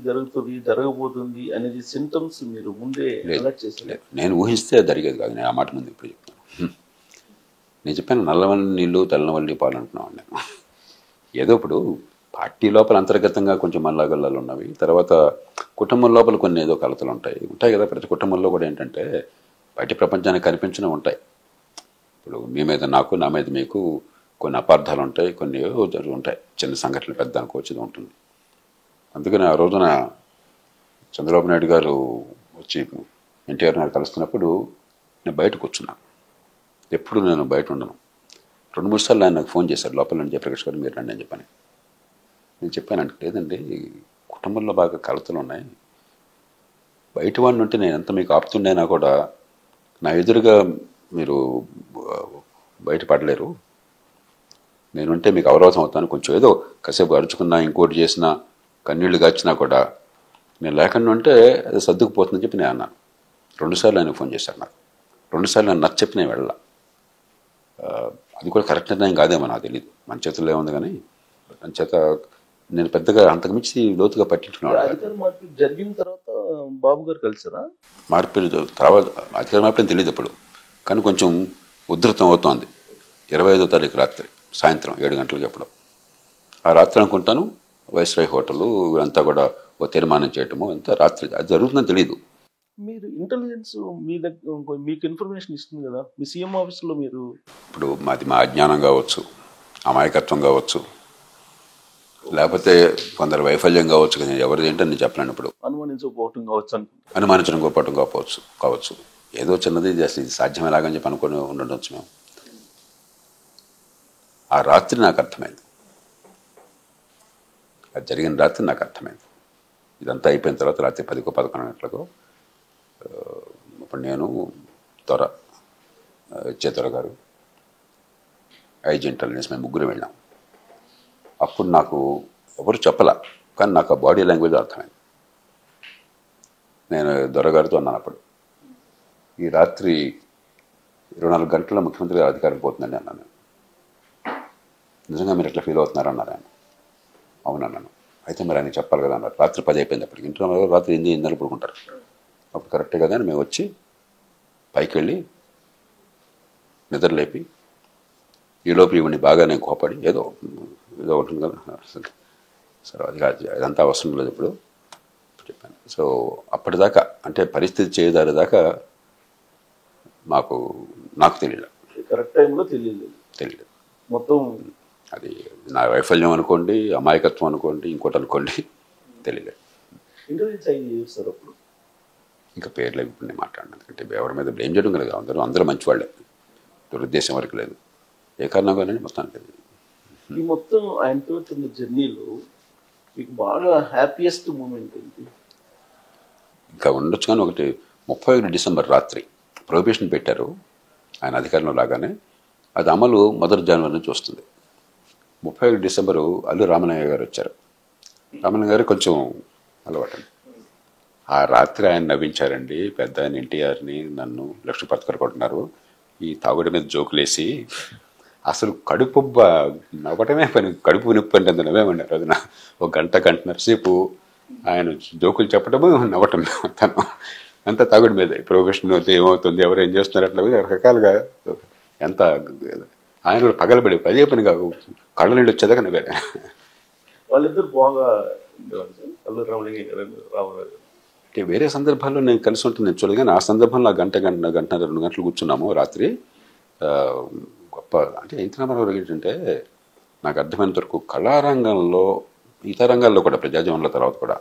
జరగబోతుంది అనేది సింటమ్స్ మీరు ముందే అలర్ట్ చేసలేదు? నేను ఊహిస్తే జరిగేది కాదు. నేను ఆ మాట ముందు ఇప్పుడు చెప్తాను. నేను చెప్పాను నల్లవల్లి నీళ్ళు తెల్లవల్లి పాలు అంటున్నాను నేను. ఏదో ఇప్పుడు పార్టీ లోపల అంతర్గతంగా కొంచెం మల్లాగల్లాలు ఉన్నవి, తర్వాత కుటుంబం లోపల కొన్ని ఏదో కలతలు ఉంటాయి కదా. ప్రతి కుటుంబంలో కూడా ఏంటంటే బయట ప్రపంచానికి కనిపించినవి ఉంటాయి. ఇప్పుడు మీ మీద నాకు, నా మీద మీకు కొన్ని అపార్థాలు ఉంటాయి, కొన్ని ఉంటాయి, చిన్న సంఘటనలు పెద్ద అనుకోవచ్చు, ఇది ఉంటుంది. అందుకని ఆ రోజున చంద్రబాబు నాయుడు గారు వచ్చి ఎన్టీఆర్ గారు కలుస్తున్నప్పుడు నేను బయటకు వచ్చున్నాను. ఎప్పుడు నేను బయట ఉండను. 2-3 సార్లు ఆయన నాకు ఫోన్ చేశారు, లోపల నుంచి జయప్రకాష్ గారు మీరు రండి అని చెప్పాను. నేను చెప్పానంటే లేదండి, కుటుంబంలో బాగా కలతలు ఉన్నాయి, బయట వాడిని ఉంటే నేను ఎంత మీకు ఆపుతుండైనా కూడా నా ఎదురుగా మీరు బయటపడలేరు, నేనుంటే మీకు అవరోధం అవుతాను. కొంచెం ఏదో కాసేపు అరుచుకున్నా, ఇంకోటి చేసినా, కన్నీళ్లు గాచినా కూడా నేను లేకుండా ఉంటే అది సర్దుకుపోతుందని చెప్పి నేను అన్నాను. 2 సార్లు ఆయన ఫోన్ చేశారు నాకు. 2 సార్లు నేను నచ్చ చెప్పి నేను వెళ్ళా. అది కూడా కరెక్ట్ నిర్ణయం కాదేమో నాకు తెలియదు, మన చేతుల్లో ఏముంది కానీ మన చేత నేను పెద్దగా అంతకుమించి లోతుగా పట్టించుకున్నాను. జరిగిన తర్వాత బాబు గారు కలిసారా? మార్పిడి తర్వాత అధికార మార్పిడి తెలియదు అప్పుడు, కానీ కొంచెం ఉధృతం అవుతోంది. 25వ తారీఖు రాత్రి సాయంత్రం 7 గంటలకి ఎప్పుడు ఆ రాత్రి అనుకుంటాను, వైస్రాయ్ హోటలు అంతా కూడా ఒక తీర్మానం చేయటము అంతా రాత్రి అది జరుగుతుందని తెలియదు. మీరు ఇంటెలిజెన్స్ మీ దగ్గర మీకు ఇన్ఫర్మేషన్ ఇస్తుంది కదా, మీ సీఎం ఆఫీస్లో మీరు ఇప్పుడు మా అజ్ఞానం కావచ్చు, అమాయకత్వం కావచ్చు, లేకపోతే కొందరు వైఫల్యం కావచ్చు, కానీ ఎవరిది ఏంటని నేను చెప్పలేను. ఇప్పుడు అనుమానించకపోవటం కావచ్చు ఏదో చిన్నది అసలు ఇది సాధ్యం ఎలాగని చెప్పి అనుకుని ఉండొచ్చు మేము. ఆ రాత్రి నాకు అర్థమైంది, అది జరిగిన రాత్రి నాకు అర్థమైంది. ఇదంతా అయిపోయిన తర్వాత రాత్రి 10-11 గంటలకు ఇప్పుడు నేను చేతొర గారు, ఐజీ ఇంటెలిజెన్స్ మేము 3 వెళ్ళాం. అప్పుడు నాకు ఎవరు చెప్పలా, కానీ నాకు ఆ బాడీ లాంగ్వేజ్ అర్థమైంది. నేను దొరగారితో అన్నాను అప్పుడు, ఈ రాత్రి 24 గంటల ముఖ్యమంత్రి గారు అధికారం పోతుందండి అన్నాను. నిజంగా మీరు ఎట్లా ఫీల్ అవుతున్నారు అన్నారు ఆయన. అవునన్నాను. అయితే మరి ఆయన చెప్పాలి కదా అన్నారు. రాత్రి 10 అయిపోయింది అప్పటికి. ఇంట్లో రాత్రి 8 పడుకుంటారు. అప్పుడు కరెక్టే కదా అని మేము వచ్చి పైకి వెళ్ళి నిద్ర లేపి ఈలోపు ఇవన్నీ బాగా నేను కోపడి ఏదో ఏదో ఉంటుంది కదా, సరే అది కాదు, అదంతా అవసరం లేదు ఇప్పుడు చెప్పాను. సో అప్పటిదాకా అంటే పరిస్థితి చేయదారిదాకా నాకు తెలియదు, కరెక్ట్ టైంలో తెలియలేదు మొత్తం. అది నా వైఫల్యం అనుకోండి, అమాయకత్వం అనుకోండి, ఇంకోటి అనుకోండి, తెలియలేదు. ఇంటెలిజెన్స్ అయ్యి చేస్తారు అప్పుడు. ఇంకా పేర్లు ఇప్పుడు నేను మాట్లాడిన, ఎందుకంటే ఎవరి మీద బ్లేమ్ చేయడం కదా, అందరూ మంచివాళ్ళే, దురుద్దేశం వరకు లేదు, ఏ కారణంగానే మొత్తానికి. ఈ మొత్తం ఆయనతో ఉన్న జర్నీలో మీకు బాగా హ్యాపీయెస్ట్ మూమెంట్ ఏంటి? ఇంకా ఉండొచ్చు కానీ ఒకటి, 31 డిసెంబర్ రాత్రి ప్రొహిబిషన్ పెట్టారు ఆయన అధికారంలో రాగానే, అది అమలు 1 జనవరి నుంచి వస్తుంది. 31 డిసెంబరు అల్లు రామలింగయ్య గారు వచ్చారు. రామలింగయ్య గారు కొంచెం అలవాటు. ఆ రాత్రి ఆయన నవ్వించారండి, పెద్ద ఆయన ఎన్టీఆర్ని, నన్ను, లక్ష్మీ పత్కర్ కొట్టున్నారు, ఈ తాగుడి మీద జోకులేసి అసలు కడుపు నవ్వటమే పని, కడుపు నొప్పి అంటే అంత నవ్వేమన్నారు. అది నా 1 గంటన్నర సేపు ఆయన జోకులు చెప్పడము నవ్వటం, తను అంత తాగుడి మీద. ప్రొఫెషన్ అయితే ఏమవుతుంది, ఎవరు ఏం చేస్తున్నారు, అట్లా రకరకాలుగా ఎంత ఆయన కూడా పగలబడి అదే పనిగా కళ్ళ నీళ్ళు వచ్చేదాకా నవ్వారు. వాళ్ళిద్దరు బాగా అంటే వేరే సందర్భాల్లో నేను కలిసి ఉంటుంది నేను చూడదు, కానీ ఆ సందర్భంలో గంటన్నర 2 గంటలు కూర్చున్నాము రాత్రి. గొప్ప అంటే ఎన్టీ రామారావు ఏంటంటే నాకు అర్థమైనంత వరకు కళారంగంలో, ఇతర రంగాల్లో కూడా, ప్రజాజీవనంలో తర్వాత కూడా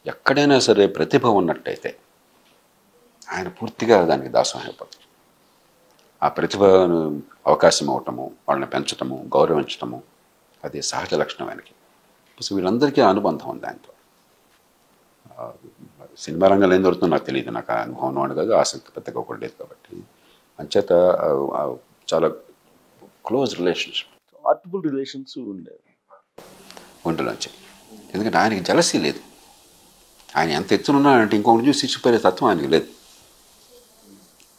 ఎక్కడైనా సరే ప్రతిభ ఉన్నట్టయితే ఆయన పూర్తిగా దానికి దాసం అయిపోతారు. ఆ ప్రతిభను అవకాశం ఇవ్వటము, వాళ్ళని పెంచటము, గౌరవించటము, అది సహజ లక్షణం ఆయనకి. సో వీళ్ళందరికీ అనుబంధం ఉంది ఆయనతో. సినిమా రంగంలో ఏం దొరుకుతుందో నాకు తెలియదు, నాకు ఆ అనుభవం అని కాదు, ఆసక్తి పెద్దగా కూడా లేదు. కాబట్టి అంచేత చాలా క్లోజ్ రిలేషన్షిప్, హార్ట్ఫుల్ రిలేషన్స్ ఉండేవి ఒంటిలోంచి. ఎందుకంటే ఆయనకి జలసీ లేదు. ఆయన ఎంత ఎత్తునున్నాడంటే ఇంకొకటి చూసి ఇచ్చిపోయే తత్వం ఆయనకి లేదు.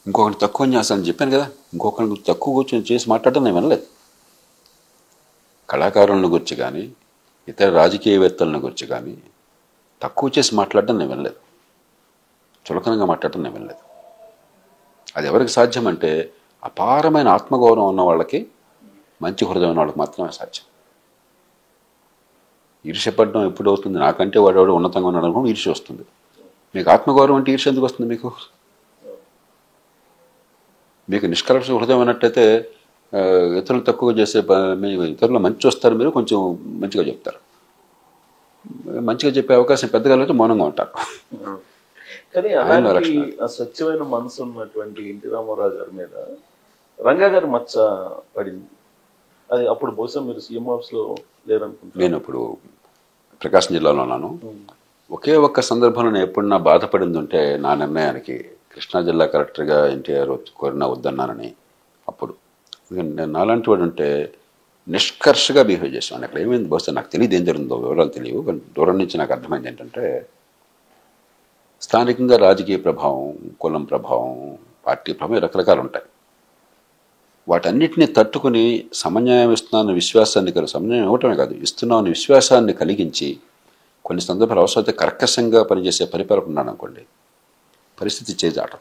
ఇంకొకటి తక్కువ చేస్తానని చెప్పాను కదా, ఇంకొకరిని తక్కువ కూర్చొని చేసి మాట్లాడటం నేను వినలేదు. కళాకారులను గురించి కానీ, ఇతర రాజకీయవేత్తలను గురించి కానీ తక్కువ చేసి మాట్లాడటం నేను వినలేదు, చులకనంగా మాట్లాడటం నేను వినలేదు. అది ఎవరికి సాధ్యం అంటే అపారమైన ఆత్మగౌరవం ఉన్న వాళ్ళకి, మంచి హృదయం ఉన్న వాళ్ళకి మాత్రమే సాధ్యం. ఈర్ష్యపడడం ఎప్పుడు అవుతుంది, నాకంటే వాడు ఉన్నతంగా ఉన్నాడు అనుకోవడం ఈర్ష్య వస్తుంది. మీకు ఆత్మగౌరవం అంటే ఈర్ష్య ఎందుకు వస్తుంది? మీకు నిష్కల్మష హృదయం అన్నట్టయితే ఇతరులు తక్కువగా చేసే ఇతరులు మంచి వస్తారు, మీరు కొంచెం మంచిగా చెప్తారు. మంచిగా చెప్పే అవకాశం పెద్దగా అయితే మౌనంగా ఉంటారు. కానీ అలాంటి స్వచ్ఛమైన మనసు ఉన్నటువంటి ఎన్టీ రామారావు గారి మీద రంగా గారి మచ్చ పడింది. అది అప్పుడు బహుశా మీరు సీఎం ఆఫీస్లో లేరనుకుంటున్నాను. నేను ఇప్పుడు ప్రకాశం జిల్లాలో ఉన్నాను. ఒకే ఒక్క సందర్భంలో నేను ఎప్పుడన్నా బాధపడింది ఉంటే నా నిర్ణయానికి, కృష్ణా జిల్లా కలెక్టర్గా ఎన్టీఆర్ కోరినా వద్దన్నానని. అప్పుడు నేను నాలాంటి వాడు ఉంటే నిష్కర్షగా బిహేవ్ చేసేవాడిని. అక్కడ ఏమైంది బహుశా నాకు తెలియదు, ఏం జరిగిందో వివరాలు తెలియవు, కానీ దూరం నుంచి నాకు అర్థమైంది ఏంటంటే స్థానికంగా రాజకీయ ప్రభావం, కులం ప్రభావం, పార్టీ ప్రభావం రకరకాలు ఉంటాయి. వాటన్నిటిని తట్టుకుని సమన్యాయం ఇస్తున్నాను విశ్వాసాన్ని సమన్యాయం ఇవ్వటమే కాదు, ఇస్తున్నామని విశ్వాసాన్ని కలిగించి కొన్ని సందర్భాలు అవసరమైతే కర్కశంగా పనిచేసే పరిపాలన ఉన్నాను అనుకోండి, పరిస్థితి చేజాటం.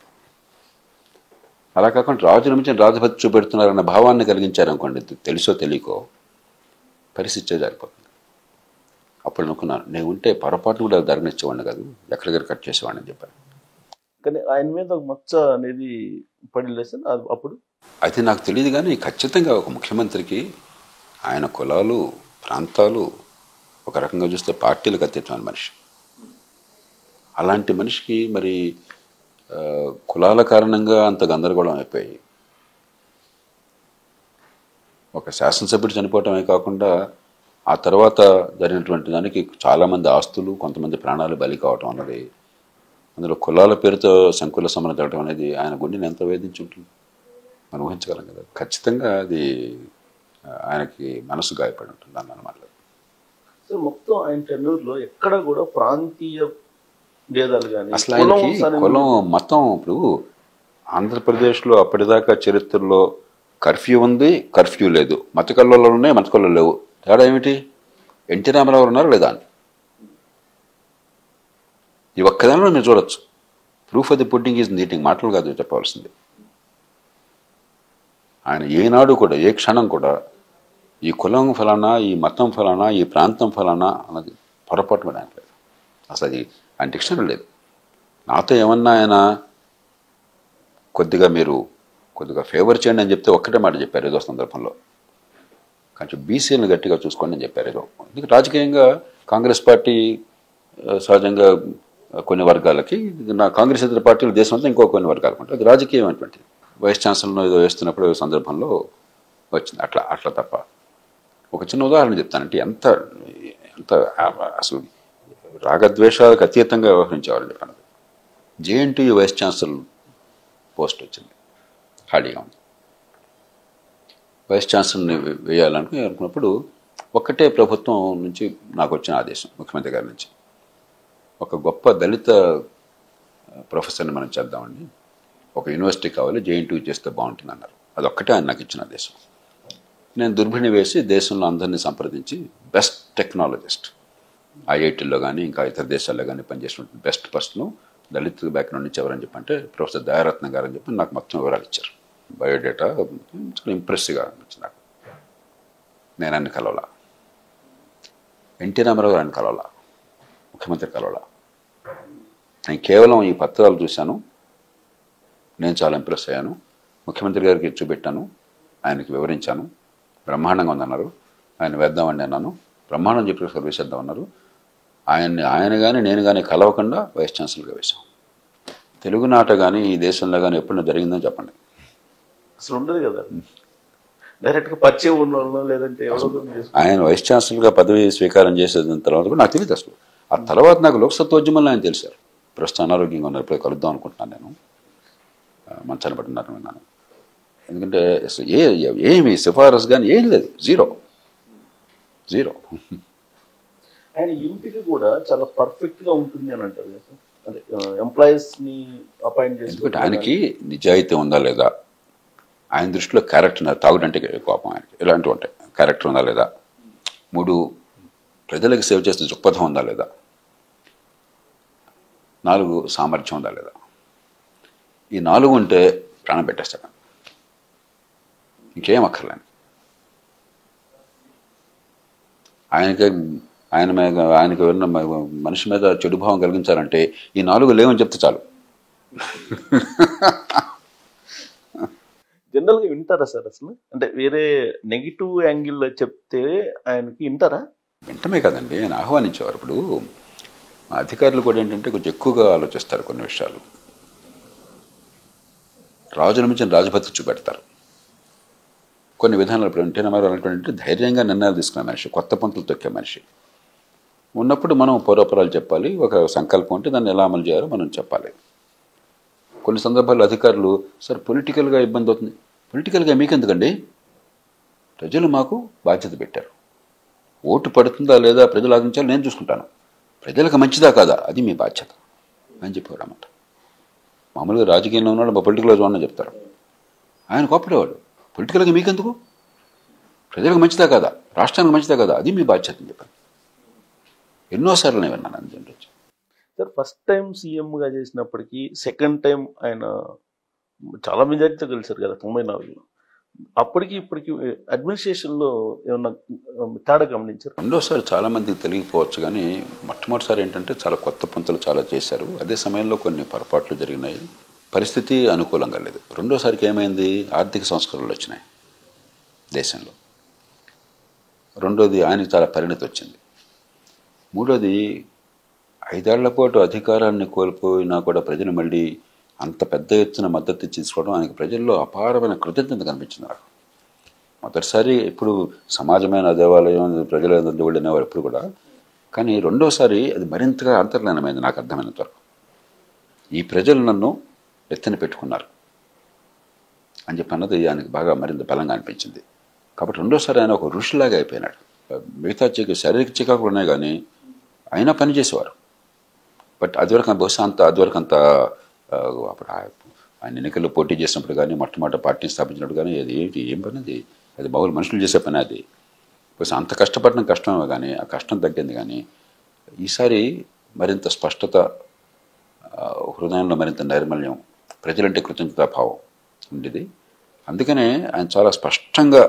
అలా కాకుండా రాజు నుంచి రాజభక్తి చూపెడుతున్నారన్న భావాన్ని కలిగించారనుకోండి, తెలుసో తెలియకో పరిస్థితి చేజారిపోతుంది. అప్పుడు అనుకున్నాను, నేను ఉంటే పొరపాటు కూడా ధరనిచ్చేవాడిని కాదు, ఎక్కడికి కట్ చేసేవాడిని అని చెప్పాను. కానీ ఆయన మీద ఒక మచ్చ అనేది పడిలేదు అప్పుడు. అది నాకు తెలియదు, కానీ ఖచ్చితంగా ఒక ముఖ్యమంత్రికి ఆయన కులాలు, ప్రాంతాలు, ఒక రకంగా చూస్తే పార్టీలకు అతీతమైన మనిషి. అలాంటి మనిషికి మరి కులాల కారణంగా అంత గందరగోళం అయిపోయి ఒక శాసనసభ్యుడు చనిపోవటమే కాకుండా ఆ తర్వాత జరిగినటువంటి దానికి చాలామంది ఆస్తులు, కొంతమంది ప్రాణాలు బలి కావటం అన్నది, అందులో కులాల పేరుతో సంకుల సమరం జరగడం అనేది ఆయన గుండెని ఎంత వేధించి ఉంటుంది మనం ఊహించగలం కదా. ఖచ్చితంగా అది ఆయనకి మనసు గాయపడి ఉంటుంది అన్నమాట. సో మొత్తం ఆయన టెన్యూర్లో ఎక్కడ కూడా ప్రాంతీయ భేదాలు కానీ, అసలు ఆయనకి కులం మతం, ఇప్పుడు ఆంధ్రప్రదేశ్లో అప్పటిదాకా చరిత్రలో కర్ఫ్యూ ఉంది, కర్ఫ్యూ లేదు, మత కల్లోలు ఉన్నాయి, మత కల్లోలు లేవు. తేడా ఏమిటి? ఎన్టీ రామారావు ఉన్నారు లేదా అని ఈ ఒక్కదానిలో మీరు చూడొచ్చు. Proof of the pudding is eating, మాటలు కాదు చెప్పవలసింది. ఆయన ఏనాడు కూడా ఏ క్షణం కూడా ఈ కులం ఫలానా, ఈ మతం ఫలానా, ఈ ప్రాంతం ఫలానా అన్నది పొరపాటు కూడా ఆయన లేదు. అసలు అది ఆయన డిక్షనరీ లేదు. నాతో ఏమన్నా ఆయన కొద్దిగా ఫేవర్ చేయండి అని చెప్తే ఒక్కటే మాట చెప్పారు ఏదో సందర్భంలో, కొంచెం బీసీలను గట్టిగా చూసుకోండి అని చెప్పారు ఏదో. ఎందుకంటే రాజకీయంగా కాంగ్రెస్ పార్టీ సహజంగా కొన్ని వర్గాలకి, నా కాంగ్రెస్ ఇతర పార్టీలు దేశం అంతా ఇంకో కొన్ని వర్గాలకు ఉంటాయి. అది రాజకీయం అటువంటిది. వైస్ ఛాన్సలర్ను ఏదో వేస్తున్నప్పుడు సందర్భంలో వచ్చింది అట్లా తప్ప. ఒక చిన్న ఉదాహరణ చెప్తానంటే ఎంత అసలు రాగద్వేషాలకు అతీతంగా వ్యవహరించేవాళ్ళు చెప్పాను. జేఎన్టీయూ వైస్ ఛాన్సలర్ పోస్ట్ వచ్చింది, ఖాళీగా ఉంది. వైస్ ఛాన్సలర్ని వేయాలనుకున్నప్పుడు ఒక్కటే ప్రభుత్వం నుంచి నాకు వచ్చిన ఆదేశం, ముఖ్యమంత్రి గారి నుంచి, ఒక గొప్ప దళిత ప్రొఫెసర్ని మనం చేద్దామండి, ఒక యూనివర్సిటీ కావాలి, జేఎన్టీయూ చేస్తే బాగుంటుంది అన్నారు. అదొక్కటే ఆయన నాకు ఇచ్చిన ఆదేశం. నేను దుర్భిణి వేసి దేశంలో అందరినీ సంప్రదించి బెస్ట్ టెక్నాలజిస్ట్, ఐఐటీల్లో కానీ ఇంకా ఇతర దేశాల్లో కానీ పనిచేసినటువంటి బెస్ట్ పర్సన్ దళిత బ్యాక్గ్రౌండ్ నుంచి ఎవరని చెప్పంటే ప్రొఫెసర్ దయారత్న గారు అని చెప్పి నాకు మొత్తం వివరాలు ఇచ్చారు. బయోడేటా చాలా ఇంప్రెసివ్గా అనిపించింది నాకు. నేను ఆయన కలవాలా, ఎన్టీ రామారావు ఆయన కలవాలా, ముఖ్యమంత్రి కలవాలా. నేను కేవలం ఈ పత్రాలు చూశాను, నేను చాలా ఇంప్రెస్ అయ్యాను. ముఖ్యమంత్రి గారికి చూపెట్టాను, ఆయనకి వివరించాను. బ్రహ్మాండంగా ఉందన్నారు. ఆయన వేద్దామండి అన్నాను. బ్రహ్మాండం చెప్పి సర్వీస్ చేద్దామన్నారు. ఆయన కానీ నేను కానీ కలవకుండా వైస్ ఛాన్సలర్గా వేశాం. తెలుగునాట కానీ ఈ దేశంలో కానీ ఎప్పుడైనా జరిగిందని చెప్పండి. అసలు ఉండదు కదా, డైరెక్ట్గా పరిచయం ఉన్న వాళ్ళు లేదంటే ఆయన వైస్ ఛాన్సలర్గా పదవి స్వీకారం చేసేసిన తర్వాత కూడా నాకు తెలియదు అసలు. ఆ తర్వాత నాకు లోక్సత్వోద్యమంలో ఆయన తెలిసారు. ప్రస్తుతం అనారోగ్యంగా ఉన్నారు, ఇప్పుడు కలుద్దాం అనుకుంటున్నాను. నేను మంచాన్ని పట్టున్నారని విన్నాను. ఎందుకంటే అసలు ఏమి సిఫారసు కానీ ఏం లేదు, జీరో. ఆయన ఎంపిక కూడా చాలా పర్ఫెక్ట్గా ఉంటుంది అని అంటారు. అంటే ఎంప్లాయీస్ని అపాయింట్ చేసి, ఎందుకంటే ఆయనకి నిజాయితీ ఉందా లేదా, ఆయన దృష్టిలో క్యారెక్టర్, తాగుడంటే కోపం ఆయనకి, ఇలాంటివి ఉంటాయి. క్యారెక్టర్ ఉందా లేదా, 3 ప్రజలకు సేవ చేస్తే దృక్పథం ఉందా లేదా, 4 సామర్థ్యం ఉందా లేదా. ఈ 4 ఉంటే ప్రాణం పెట్టేస్తాడు, ఇంకేం అక్కర్లేని. ఆయనకి ఉన్న మనిషి మీద చెడు భావం కలిగించాలంటే ఈ 4 లేవని చెప్తే చాలు. జనరల్గా వింటారా సార్ అసలు? అంటే వేరే నెగిటివ్ యాంగిల్లో చెప్తే ఆయనకి వింటారా? వింటమే కదండి, ఆయన ఆహ్వానించేవారు. ఇప్పుడు అధికారులు కూడా ఏంటంటే కొంచెం ఎక్కువగా ఆలోచిస్తారు కొన్ని విషయాలు. రాజుల మించిన రాజభక్తి చూపెడతారు కొన్ని విధానాలు. ఇప్పుడు ఎన్టీ రామారావు అనేటువంటి ధైర్యంగా నిర్ణయాలు తీసుకునే మనిషి, కొత్త పంతులు తొక్కే మనిషి ఉన్నప్పుడు మనం పూర్వపరాలు చెప్పాలి. ఒక సంకల్పం ఉంటే దాన్ని ఎలా అమలు చేయాలో మనం చెప్పాలి. కొన్ని సందర్భాల్లో అధికారులు సార్ పొలిటికల్గా ఇబ్బంది అవుతుంది. పొలిటికల్గా మీకెందుకండి, ప్రజలు మాకు బాధ్యత పెట్టారు, ఓటు పడుతుందా లేదా ప్రజలు ఆగించాలి, నేను చూసుకుంటాను, ప్రజలకు మంచిదా కాదా అది మీ బాధ్యత అని చెప్పేవాడు అన్నమాట. మామూలుగా రాజకీయంలో ఉన్నాడు, మా పొలిటికల్ జోన్ చెప్తారు. ఆయన కోపడేవాడు, పొలిటికల్గా మీకెందుకు, ప్రజలకు మంచిదా కాదా, రాష్ట్రానికి మంచిదా కాదా అది మీ బాధ్యత అని చెప్పాను. ఎన్నోసార్లు నేను విన్నాను అందులో. సార్ ఫస్ట్ టైం సీఎంగా చేసినప్పటికీ సెకండ్ టైం ఆయన చాలా మెజారిటీతో గెలిచారు కదా 94లో. అప్పటికి ఇప్పటికి అడ్మినిస్ట్రేషన్లో ఏమన్నా తేడా గమనించారు? రెండోసారి చాలా మందికి తెలియకపోవచ్చు కానీ మొట్టమొదటిసారి ఏంటంటే చాలా కొత్త పంతులు చాలా చేశారు. అదే సమయంలో కొన్ని పొరపాట్లు జరిగినాయి, పరిస్థితి అనుకూలంగా లేదు. రెండోసారికి ఏమైంది, ఆర్థిక సంస్కరణలు వచ్చినాయి దేశంలో. రెండోది ఆయనకి చాలా పరిణతి వచ్చింది. మూడోది 5 ఏళ్ల పాటు అధికారాన్ని కోల్పోయినా కూడా ప్రజలు మళ్ళీ అంత పెద్ద ఎత్తున మద్దతు తీసుకోవడం ఆయనకి ప్రజల్లో అపారమైన కృతజ్ఞత కనిపించింది నాకు. మొదటిసారి ఇప్పుడు సమాజమైన దేవాలయం ప్రజలందరూ వెళ్ళినవారు ఎప్పుడు కూడా, కానీ రెండోసారి అది మరింతగా అంతర్లీనమైంది నాకు అర్థమైనంత వరకు. ఈ ప్రజలు నన్ను ఎత్తున పెట్టుకున్నారు అని చెప్పి అన్నది ఆయనకి బాగా మరింత బలంగా అనిపించింది. కాబట్టి రెండోసారి ఆయన ఒక ఋషిలాగా అయిపోయినాడు. మిగతా శారీరక చికాకులు ఉన్నాయి కానీ అయినా పని చేసేవారు. బట్ అదివరకు బహుశా అదివరకు అప్పుడు ఆయన ఎన్నికల్లో పోటీ చేసినప్పుడు కానీ మొట్టమొదటి పార్టీని స్థాపించినప్పుడు కానీ అది ఏం పని అది మామూలు మనుషులు చేసే పని. అది బహుశా అంత కష్టపడడం కష్టమే కానీ ఆ కష్టం తగ్గింది. కానీ ఈసారి మరింత స్పష్టత, హృదయంలో మరింత నైర్మల్యం, ప్రజలంటే కృతజ్ఞతాభావం ఉండేది. అందుకనే ఆయన చాలా స్పష్టంగా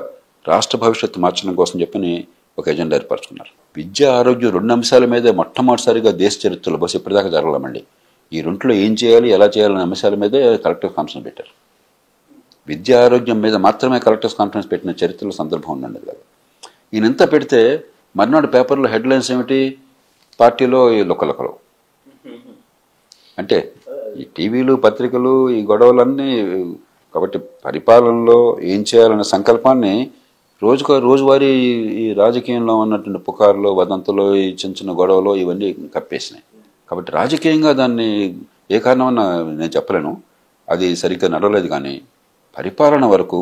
రాష్ట్ర భవిష్యత్తు మార్చడం కోసం చెప్పని ఒక ఎజెండా ఏర్పరచుకున్నారు. విద్య, ఆరోగ్యం 2 అంశాల మీదే మొట్టమొదటిసారిగా దేశ చరిత్రలో బస్సు ఇప్పటిదాకా జరగలేమండి. ఈ రెంట్లో ఏం చేయాలి, ఎలా చేయాలనే అంశాల మీదే కలెక్టర్స్ కాన్ఫరెన్స్ పెట్టారు. విద్య, ఆరోగ్యం మీద మాత్రమే కలెక్టర్స్ కాన్ఫరెన్స్ పెట్టిన చరిత్రలో సందర్భం ఉందండి కదా. ఈయనంతా పెడితే మర్నాడు పేపర్లో హెడ్లైన్స్ ఏమిటి, పార్టీలో ఈ లొక్కలొక్కలు. అంటే ఈ టీవీలు, పత్రికలు, ఈ గొడవలన్నీ. కాబట్టి పరిపాలనలో ఏం చేయాలనే సంకల్పాన్ని రోజువారీ ఈ రాజకీయంలో ఉన్నటువంటి పుకార్లు, వదంతులు, ఈ చిన్న చిన్న గొడవలు ఇవన్నీ కప్పేసినాయి. కాబట్టి రాజకీయంగా దాన్ని ఏ కారణమన్నా నేను చెప్పలేను, అది సరిగ్గా నడవలేదు. కానీ పరిపాలన వరకు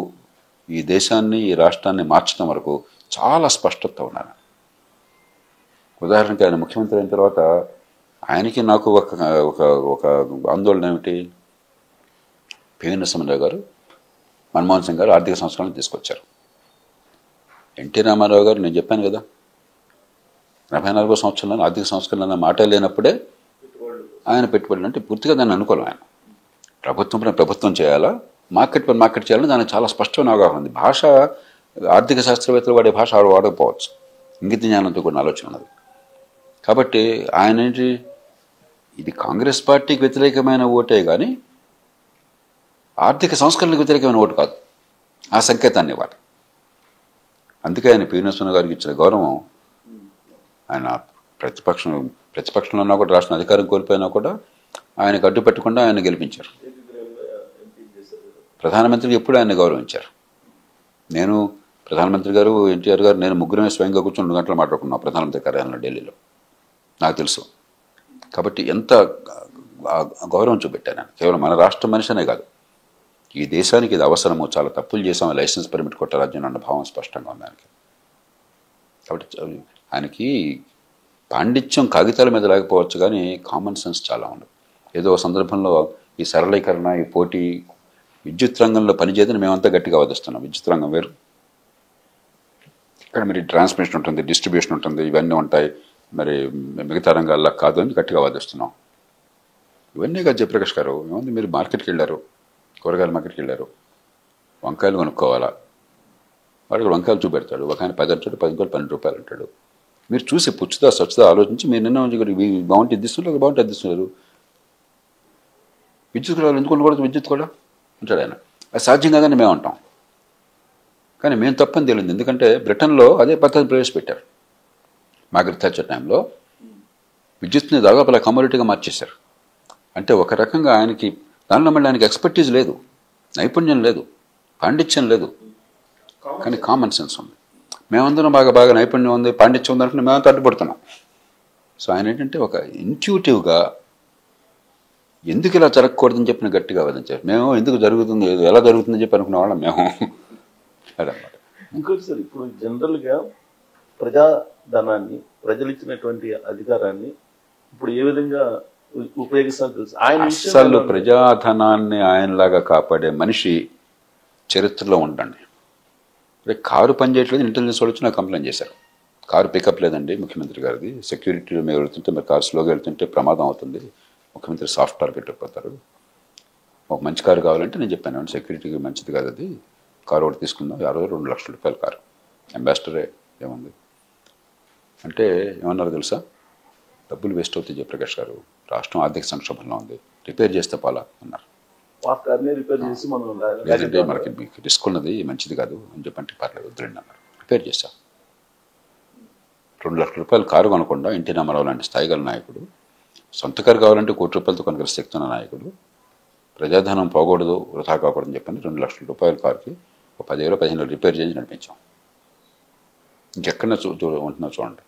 ఈ దేశాన్ని, ఈ రాష్ట్రాన్ని మార్చడం వరకు చాలా స్పష్టత ఉన్నారు. ఉదాహరణకి ఆయన ముఖ్యమంత్రి అయిన తర్వాత ఆయనకి నాకు ఒక ఆందోళన ఏమిటి, పివి నరసింహారావు గారు, మన్మోహన్ సింగ్ గారు ఆర్థిక సంస్కరణలు తీసుకొచ్చారు. ఎన్టీ రామారావు గారు, నేను చెప్పాను కదా, 44వ సంవత్సరంలో ఆర్థిక సంస్కరణ అన్న మాట లేనప్పుడే ఆయన పెట్టుబడులు అంటే పూర్తిగా దాన్ని అనుకోవాలి. ఆయన ప్రభుత్వం చేయాలా, మార్కెట్ చేయాలని దానికి చాలా స్పష్టమైన అవగాహన ఉంది. భాష, ఆర్థిక శాస్త్రవేత్తలు వాడే భాష వాడకపోవచ్చు, ఇంగిత జ్ఞానంతో కూడిన ఆలోచన ఉన్నది. కాబట్టి ఆయన ఏంటి, ఇది కాంగ్రెస్ పార్టీకి వ్యతిరేకమైన ఓటే కానీ ఆర్థిక సంస్కరణలకు వ్యతిరేకమైన ఓటు కాదు. ఆ సంకేతాన్ని ఇవ్వాలి. అందుకే ఆయన పివి నరసింహ గారికి ఇచ్చిన గౌరవం, ఆయన ప్రతిపక్షంలో ఉన్నా కూడా, రాష్ట్రం అధికారం కోల్పోయినా కూడా ఆయనకు అడ్డు పెట్టకుండా ఆయన గెలిపించారు. ప్రధానమంత్రికి ఎప్పుడు ఆయన గౌరవించారు. నేను, ప్రధానమంత్రి గారు, ఎన్టీఆర్ గారు, నేను ముగ్గురమే స్వయంగా కూర్చొని 2 గంటలు మాట్లాడుకున్నాం ప్రధానమంత్రి కార్యాలయంలో ఢిల్లీలో. నాకు తెలుసు. కాబట్టి ఎంత గౌరవం చూపెట్టాను. కేవలం మన రాష్ట్ర మనిషినే కాదు, ఈ దేశానికి ఇది అవసరము, చాలా తప్పులు చేసాము, లైసెన్స్ పర్మిట్ కొట్టరాజ్యం అన్న భావం స్పష్టంగా ఉంది ఆయనకి. కాబట్టి ఆయనకి పాండిత్యం కాగితాల మీద లేకపోవచ్చు కానీ కామన్ సెన్స్ చాలా ఉండదు. ఏదో సందర్భంలో ఈ సరళీకరణ, ఈ పోటీ, విద్యుత్ రంగంలో పనిచేయదని మేమంతా గట్టిగా వాదిస్తున్నాం. విద్యుత్ రంగం వేరు, ఇక్కడ మరి ట్రాన్స్మిషన్ ఉంటుంది, డిస్ట్రిబ్యూషన్ ఉంటుంది, ఇవన్నీ ఉంటాయి. మరి మిగతా రంగాల్లో కాదు అని గట్టిగా వాదిస్తున్నాం. ఇవన్నీ కాదు జయప్రకాష్ గారు, ఏముంది, మీరు మార్కెట్కి వెళ్ళారు, కూరగాయల మార్కెట్కి వెళ్ళారు, వంకాయలు కొనుక్కోవాలా, వాడికి వంకాయలు చూపెడతాడు, ఒక ఆయన 10 అంటాడు, 10 రూపాయలు 12 రూపాయలు అంటాడు. మీరు చూసి స్వచ్ఛత ఆలోచించి మీరు నిన్న బాగుంటే ఇస్తున్నారు, బాగుంటే అదిస్తున్నారు. విద్యుత్ కూడా ఎందుకు ఉండకూడదు, విద్యుత్ కూడా అంటాడు ఆయన. అది సాధ్యం కాదని మేము అంటాం. కానీ మేము తప్పని తెలియదు. ఎందుకంటే బ్రిటన్లో అదే పద్ధతి ప్రవేశపెట్టారు. మార్గరెట్ థాచర్ టైంలో విద్యుత్ని దాదాపు కమోడిటీగా మార్చేశారు. అంటే ఒక రకంగా ఆయనకి దానిలో మళ్ళీ ఆయనకి ఎక్స్పర్టీజ్ లేదు, నైపుణ్యం లేదు, పాండిత్యం లేదు, కానీ కామన్ సెన్స్ ఉంది. మేమందరం బాగా నైపుణ్యం ఉంది, పాండిత్యం ఉంది అనుకుంటే మేమంతా అడ్డుపడుతున్నాం. సో ఆయన ఏంటంటే ఒక ఇంట్యూటివ్గా ఎందుకు ఇలా జరగకూడదని చెప్పిన గట్టిగా వాదించారు. మేము ఎందుకు జరుగుతుంది, ఎలా జరుగుతుందని చెప్పి అనుకునే వాళ్ళం మేము. అదనమాట. ఇంకోటి సార్, ఇప్పుడు జనరల్గా ప్రజాధనాన్ని, ప్రజలు ఇచ్చినటువంటి అధికారాన్ని ఇప్పుడు ఏ విధంగా ఉపయోగిస్తారో తెలుసు. ఆయన అసలు ప్రజాధనాన్ని ఆయనలాగా కాపాడే మనిషి చరిత్రలో ఉండండి. కారు పనిచేయట్లేదు, ఇంటెలిజెన్స్ వాళ్ళు వచ్చి నాకు కంప్లైంట్ చేశారు. కారు పికప్ లేదండి ముఖ్యమంత్రి గారిది, సెక్యూరిటీ మీద వెళ్తుంటే మరి కారు స్లోగా వెళ్తుంటే ప్రమాదం అవుతుంది, ముఖ్యమంత్రి సాఫ్ట్ టార్గెట్ అయిపోతారు, ఒక మంచి కారు కావాలంటే నేను చెప్పాను సెక్యూరిటీకి మంచిది కాదు, అది కారు ఒకటి తీసుకుందాం, 2 లక్షల రూపాయల కారు, అంబాసిడరే ఏముంది అంటే ఏమన్నారు తెలుసా, డబ్బులు వేస్ట్ అవుతాయి జయప్రకాష్ గారు, రాష్ట్రం ఆర్థిక సంక్షోభంలో ఉంది, రిపేర్ చేస్తే పోలా అన్నారు. లేదంటే మనకి మీకు రిస్క్ ఉన్నది, మంచిది కాదు అని చెప్పంటే పర్లేదు వద్దులేండి అన్నారు. రిపేర్ చేశా. 2 లక్షల రూపాయలు కారు కొనకుండా ఎన్టీ రామారావు లాంటి స్థాయి గల నాయకుడు, సొంత కారు కావాలంటే 1 కోటి రూపాయలతో కొనగల శక్తి ఉన్న నాయకుడు, ప్రజాధనం పోకూడదు, వృధా కాకూడదని చెప్పని 2 లక్షల రూపాయల కారుకి 10,000-15,000 రిపేర్ చేసి నడిపించాం. ఇంకెక్కడ ఉంటున్నా చూడండి,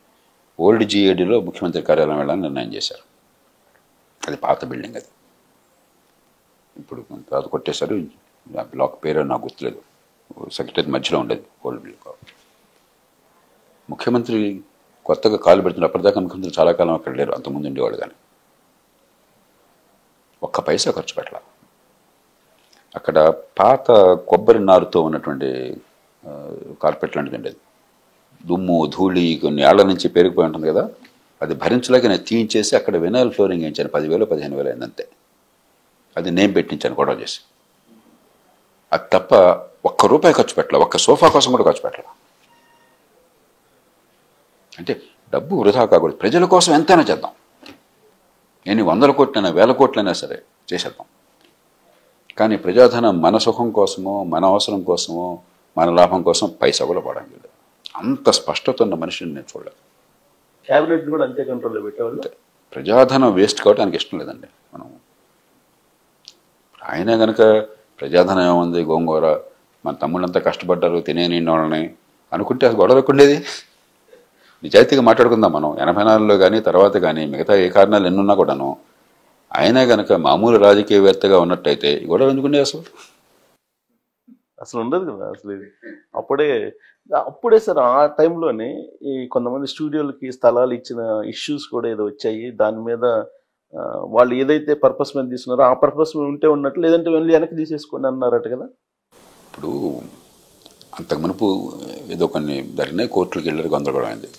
ఓల్డ్ జిఏడిలో ముఖ్యమంత్రి కార్యాలయం వెళ్ళాలని నిర్ణయం చేశారు. అది పాత బిల్డింగ్, అది ఇప్పుడు తర్వాత కొట్టేశారు. బ్లాక్ పేరు నాకు గుర్తులేదు, సెక్రటరీ మధ్యలో ఉండేది ఓల్డ్ బిల్డింగ్. ముఖ్యమంత్రి కొత్తగా కాలు పెడుతున్నారు, అప్పటిదాకా ముఖ్యమంత్రి చాలా కాలం అక్కడ లేరు, అంతకుముందు ఉండేవాడు. కానీ 1 పైసా ఖర్చు పెట్టాల. అక్కడ పాత కొబ్బరి నారుతో ఉన్నటువంటి కార్పెట్ లాంటిది ఉండేది, దుమ్ము ధూళి కొన్ని ఏళ్ల నుంచి పెరిగిపోయి ఉంటుంది కదా, అది భరించలేక నేను తీయించేసి అక్కడ వినాయిల్ ఫ్లోరింగ్ వేయించాను. 10,000-15,000 అయిందంతే. అది నేను పెట్టించాను గొడవ చేసి. అది తప్ప ఒక్క రూపాయి ఖర్చు పెట్టాల, ఒక్క సోఫా కోసం కూడా ఖర్చు పెట్టాల. అంటే డబ్బు వృధా కాకూడదు, ప్రజల కోసం ఎంతైనా చేద్దాం, ఎన్ని 100 కోట్లైనా 1000 కోట్లైనా సరే చేసేద్దాం. కానీ ప్రజాధనం మన సుఖం కోసమో మన అవసరం కోసమో మన లాభం కోసం పైసా కూడా పడండి. అంత స్పష్టత ఉన్న మనిషిని నేను చూడలేదు. క్యాబినెట్ కూడా అంతే కంట్రోల్లో పెట్టేవాళ్ళు. ప్రజాధనం వేస్ట్ కావడానికి ఇష్టం లేదండి. మనం ఆయన కనుక ప్రజాధనం ఏముంది గోంగూర, మన తమ్ముళ్ళంతా కష్టపడ్డారు తినేని వాళ్ళని అనుకుంటే అది గొడవ ఉండేది. నిజాయితీగా మాట్లాడుకుందాం మనం. 84లో కానీ తర్వాత కానీ మిగతా ఏ కారణాలు ఎన్నున్నా కూడాను ఆయన కనుక మామూలు రాజకీయవేత్తగా ఉన్నట్టయితే గొడవ ఎందుకుండే అసలు ఉండదు కదా. అసలు అప్పుడే సార్ ఆ టైంలోనే ఈ కొంతమంది స్టూడియోలకి స్థలాలు ఇచ్చిన ఇష్యూస్ కూడా ఏదో వచ్చాయి. దాని మీద వాళ్ళు ఏదైతే పర్పస్ మీద తీసుకున్నారో ఆ పర్పస్ ఉంటే ఉన్నట్టు, లేదంటే వెళ్ళి వెనక్కి తీసేసుకోండి అన్నారట కదా. ఇప్పుడు అంతకు మునుపు ఏదో కొన్ని జరిగినాయి, కోర్టులకు వెళ్ళారు, గందరగోళం అయింది.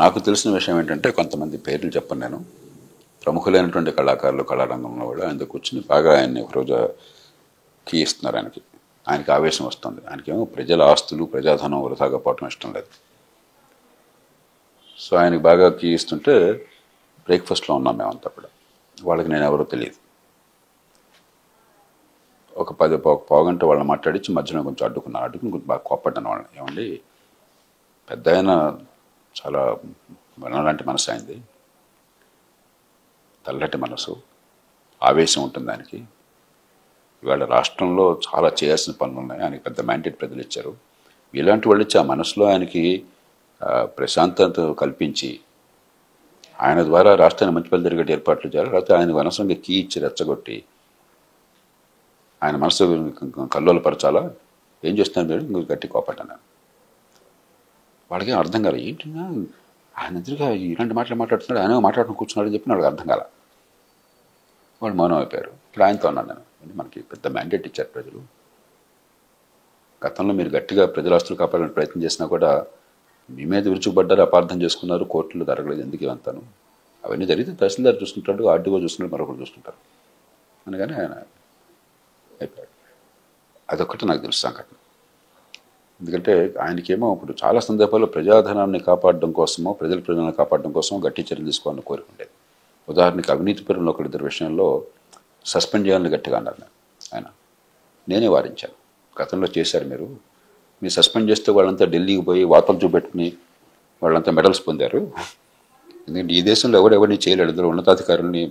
నాకు తెలిసిన విషయం ఏంటంటే కొంతమంది పేర్లు చెప్పను నేను, ప్రముఖులైనటువంటి కళాకారులు కళారంగంలో కూడా ఆయనతో కూర్చుని బాగా ఆయన్ని ఒకరోజు కీ ఇస్తున్నారు. ఆయనకి ఆవేశం వస్తుంది. ఆయనకేమో ప్రజల ఆస్తులు ప్రజాధనం వృధాగా పోవటం ఇష్టం లేదు. సో ఆయనకి బాగా కీ ఇస్తుంటే బ్రేక్ఫాస్ట్లో ఉన్నాం మేమంతా కూడా. వాళ్ళకి నేను ఎవరో తెలియదు. ఒక 10 పావుగంట వాళ్ళని మాట్లాడించి మధ్యలో కొంచెం అడ్డుకుని కొంచెం బాగా కోప్పడ్డాను వాళ్ళని. ఏమండి, పెద్ద ఆయన చాలా లాంటి మనసు అయింది, తెల్లటి మనసు, ఆవేశం ఉంటుంది ఆయనకి. ఇవాళ రాష్ట్రంలో చాలా చేయాల్సిన పనులు ఉన్నాయి, ఆయనకి పెద్ద మ్యాండేట్ ప్రజలు ఇచ్చారు. ఇలాంటి వాళ్ళు ఇచ్చి ఆ మనసులో ఆయనకి ప్రశాంతత కల్పించి ఆయన ద్వారా రాష్ట్రాన్ని మంచి పనులు జరిగే ఏర్పాట్లు చేయాలి. లేకపోతే ఆయన మనసుకి కీ ఇచ్చి రెచ్చగొట్టి ఆయన మనసు కల్లోలపరచాలా, ఏం చేస్తున్నారు మీరు, ఇంకొక గట్టి కోపడ్డాను. వాళ్ళకేం అర్థం కాలేదు. ఏంటన్నా ఆయన ఎదురుగా ఇలాంటి మాట్లాడుతున్నాడు, ఆయన మాట్లాడుకుని కూర్చున్నాడు అని చెప్పి వాళ్ళకి అర్థం కాల. వాళ్ళు మౌనం అయిపోయారు. ఇప్పుడు ఆయనతో అన్నాను నేను, మనకి పెద్ద మ్యాండేట్ ఇచ్చారు ప్రజలు. గతంలో మీరు గట్టిగా ప్రజల ఆస్తులు కాపాడాలని ప్రయత్నం చేసినా కూడా మీ మీద విరుచుకుపడ్డారు, అపార్థం చేసుకున్నారు, కోర్టులు జరగలేదు, ఎందుకు ఇవంతాను. అవన్నీ జరిగితే తహసీల్దార్ చూసుకుంటాడు, ఆర్డీఓ చూసుకుంటాడు, మరొకరు చూసుకుంటారు అనగానే ఆయన అయిపోయాడు. అదొక్కటి నాకు తెలుసు సంఘటన. ఎందుకంటే ఆయనకేమో ఇప్పుడు చాలా సందర్భాల్లో ప్రజాధనాన్ని కాపాడడం కోసమో ప్రజలను కాపాడడం కోసమో గట్టి చర్యలు తీసుకోవాలని కోరుకుండేది. ఉదాహరణకి అవినీతి పరులు ఒకరిద్దరు విషయంలో సస్పెండ్ చేయాలని గట్టిగా అన్నారు ఆయన. నేనే వారించాను, గతంలో చేశారు మీరు సస్పెండ్ చేస్తే వాళ్ళంతా ఢిల్లీకి పోయి వార్తలు చూపెట్టుకుని వాళ్ళంతా మెడల్స్ పొందారు. ఎందుకంటే ఈ దేశంలో ఎవరిని చేయలేడు, ఇద్దరు ఉన్నతాధికారుల్ని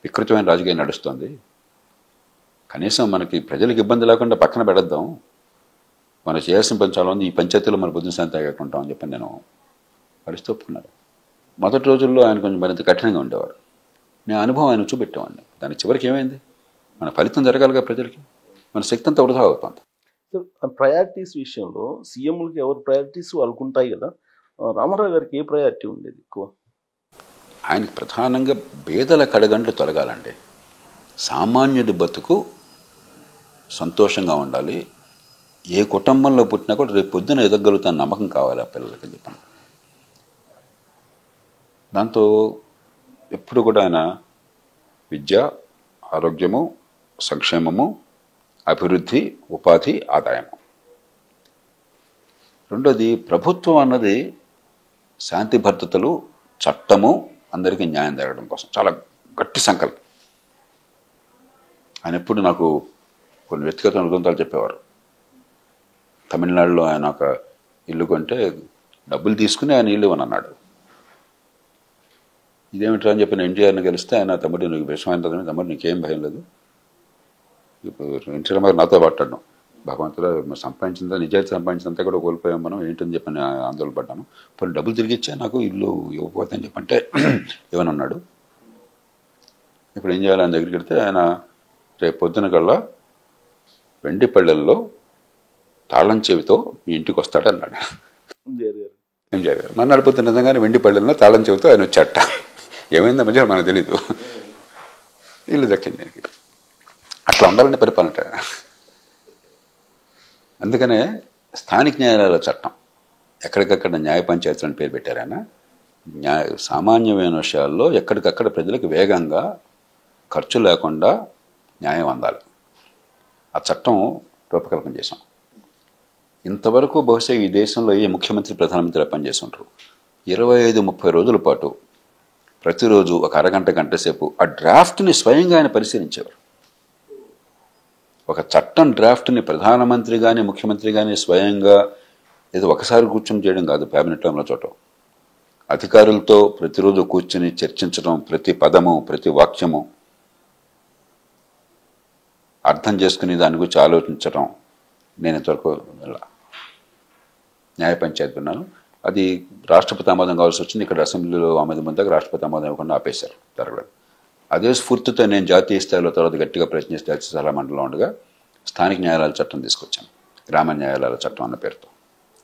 వికృతమైన రాజకీయం నడుస్తుంది. కనీసం మనకి ప్రజలకు ఇబ్బంది లేకుండా పక్కన పెడద్దాం, మనం చేయాల్సిన పని చాలా ఉంది, ఈ పంచాయతీలో మన బుద్ధి శాంతి తాగకుంటామని చెప్పి నేను పరిస్థితి ఒప్పుకున్నాను. మొదటి రోజుల్లో ఆయన కొంచెం మరింత కఠినంగా ఉండేవారు. నేను అనుభవం ఆయన చూపెట్టేవాడిని. దాని చివరికి ఏమైంది, మన ఫలితం జరగాలిగా ప్రజలకి, మన శక్తి అంతా వృధా అవుతుంది. ప్రయారిటీస్ విషయంలో సీఎంలకి ఎవరు ప్రయారిటీస్ వాళ్ళకు ఉంటాయి కదా. రామారావు గారికి ఏ ప్రయారిటీ ఉండేది ఎక్కువ? ఆయనకి ప్రధానంగా పేదల కడగండ్లు తొలగాలండి. సామాన్యుడి బతుకు సంతోషంగా ఉండాలి. ఏ కుటుంబంలో పుట్టినా కూడా రేపు పొద్దున ఎదగలుగుతాను నమ్మకం కావాలి ఆ పిల్లలకి చెప్పండి. దాంతో ఎప్పుడు కూడా ఆయన విద్య, ఆరోగ్యము, సంక్షేమము, అభివృద్ధి, ఉపాధి, ఆదాయము. రెండోది ప్రభుత్వం అన్నది శాంతి భద్రతలు, చట్టము, అందరికీ న్యాయం జరగడం కోసం చాలా గట్టి సంకల్పం. ఆయన ఎప్పుడు నాకు కొన్ని వ్యక్తిగత అనుబంధాలు చెప్పేవారు. తమిళనాడులో ఆయన ఒక ఇల్లు కొంటే డబ్బులు తీసుకుని ఆయన ఇల్లు ఇవ్వనన్నాడు. ఇదేమిట్రా అని చెప్పిన ఎన్టీఆర్ని కలిస్తే ఆయన, తమ్ముడు నీకు విషమైందని, తమ్ముడు నీకేం భయం లేదు, ఇప్పుడు ఎన్టీఆర్ గారు నాతో మాట్లాడడం, భగవంతుడు సంపాదించిందా నిజాయితీ సంపాదించినంతా కూడా కోల్పోయాం మనం ఏంటని చెప్పి ఆందోళన పడ్డాను. పోనీ డబ్బులు తిరిగి ఇచ్చా నాకు ఇల్లు ఇవ్వకపోతే అని చెప్పంటే ఇవ్వనన్నాడు. ఇప్పుడు ఏం చేయాలి, ఆయన దగ్గరికి వెళ్తే ఆయన రేపు పొద్దున కల్లా వెండి పళ్ళెల్లో తాళం చెవితో మీ ఇంటికి వస్తాడన్నాడు ఎంజీఆర్ గారు. మన నడిపోతే నిజంగానే వెండి పళ్ళెల్లో తాళం చెవితో ఆయన వచ్చాట. ఏమైందో మధ్య మనకు తెలీదు, ఇల్లు దక్కింది ఆయనకి. అట్లా ఉండాలని పరిపాలన. అందుకనే స్థానిక న్యాయాలయాల చట్టం, ఎక్కడికక్కడ న్యాయ పంచాయతీలు అని పేరు పెట్టారు ఆయన. సామాన్యమైన విషయాల్లో ఎక్కడికక్కడ ప్రజలకు వేగంగా ఖర్చు లేకుండా న్యాయం అందాలి. ఆ చట్టం రూపకల్పన చేశాం. ఇంతవరకు బహుశా ఈ దేశంలో ఏ ముఖ్యమంత్రి ప్రధానమంత్రి పనిచేసి ఉంటారు. 25-30 రోజుల పాటు ప్రతిరోజు ఒక అరగంట గంట సేపు ఆ డ్రాఫ్ట్ని స్వయంగా ఆయన పరిశీలించేవారు. ఒక చట్టం డ్రాఫ్ట్ని ప్రధానమంత్రి కానీ ముఖ్యమంత్రి కానీ స్వయంగా ఏదో ఒకసారి కూర్చొని చేయడం కాదు, క్యాబినెట్లో ఉన్న చోట అధికారులతో ప్రతిరోజు కూర్చుని చర్చించడం, ప్రతి పదము ప్రతి వాక్యము అర్థం చేసుకుని దాని గురించి ఆలోచించడం. నేను ఇంతవరకు న్యాయ పంచాయతీ ఉన్నాను, అది రాష్ట్రపతి ఆమోదం కావాల్సి వచ్చింది. ఇక్కడ అసెంబ్లీలో ఆమోదం ముందుగా రాష్ట్రపతి ఆమోదం ఇవ్వకుండా ఆపేశారు జరగడం. అదే స్ఫూర్తితో నేను జాతీయ స్థాయిలో తర్వాత గట్టిగా ప్రశ్నిస్తే జాతీయ సలహా మండలిలో ఉండగా స్థానిక న్యాయాలయాల చట్టం తీసుకొచ్చాను, గ్రామ న్యాయాలయాల చట్టం అన్న పేరుతో.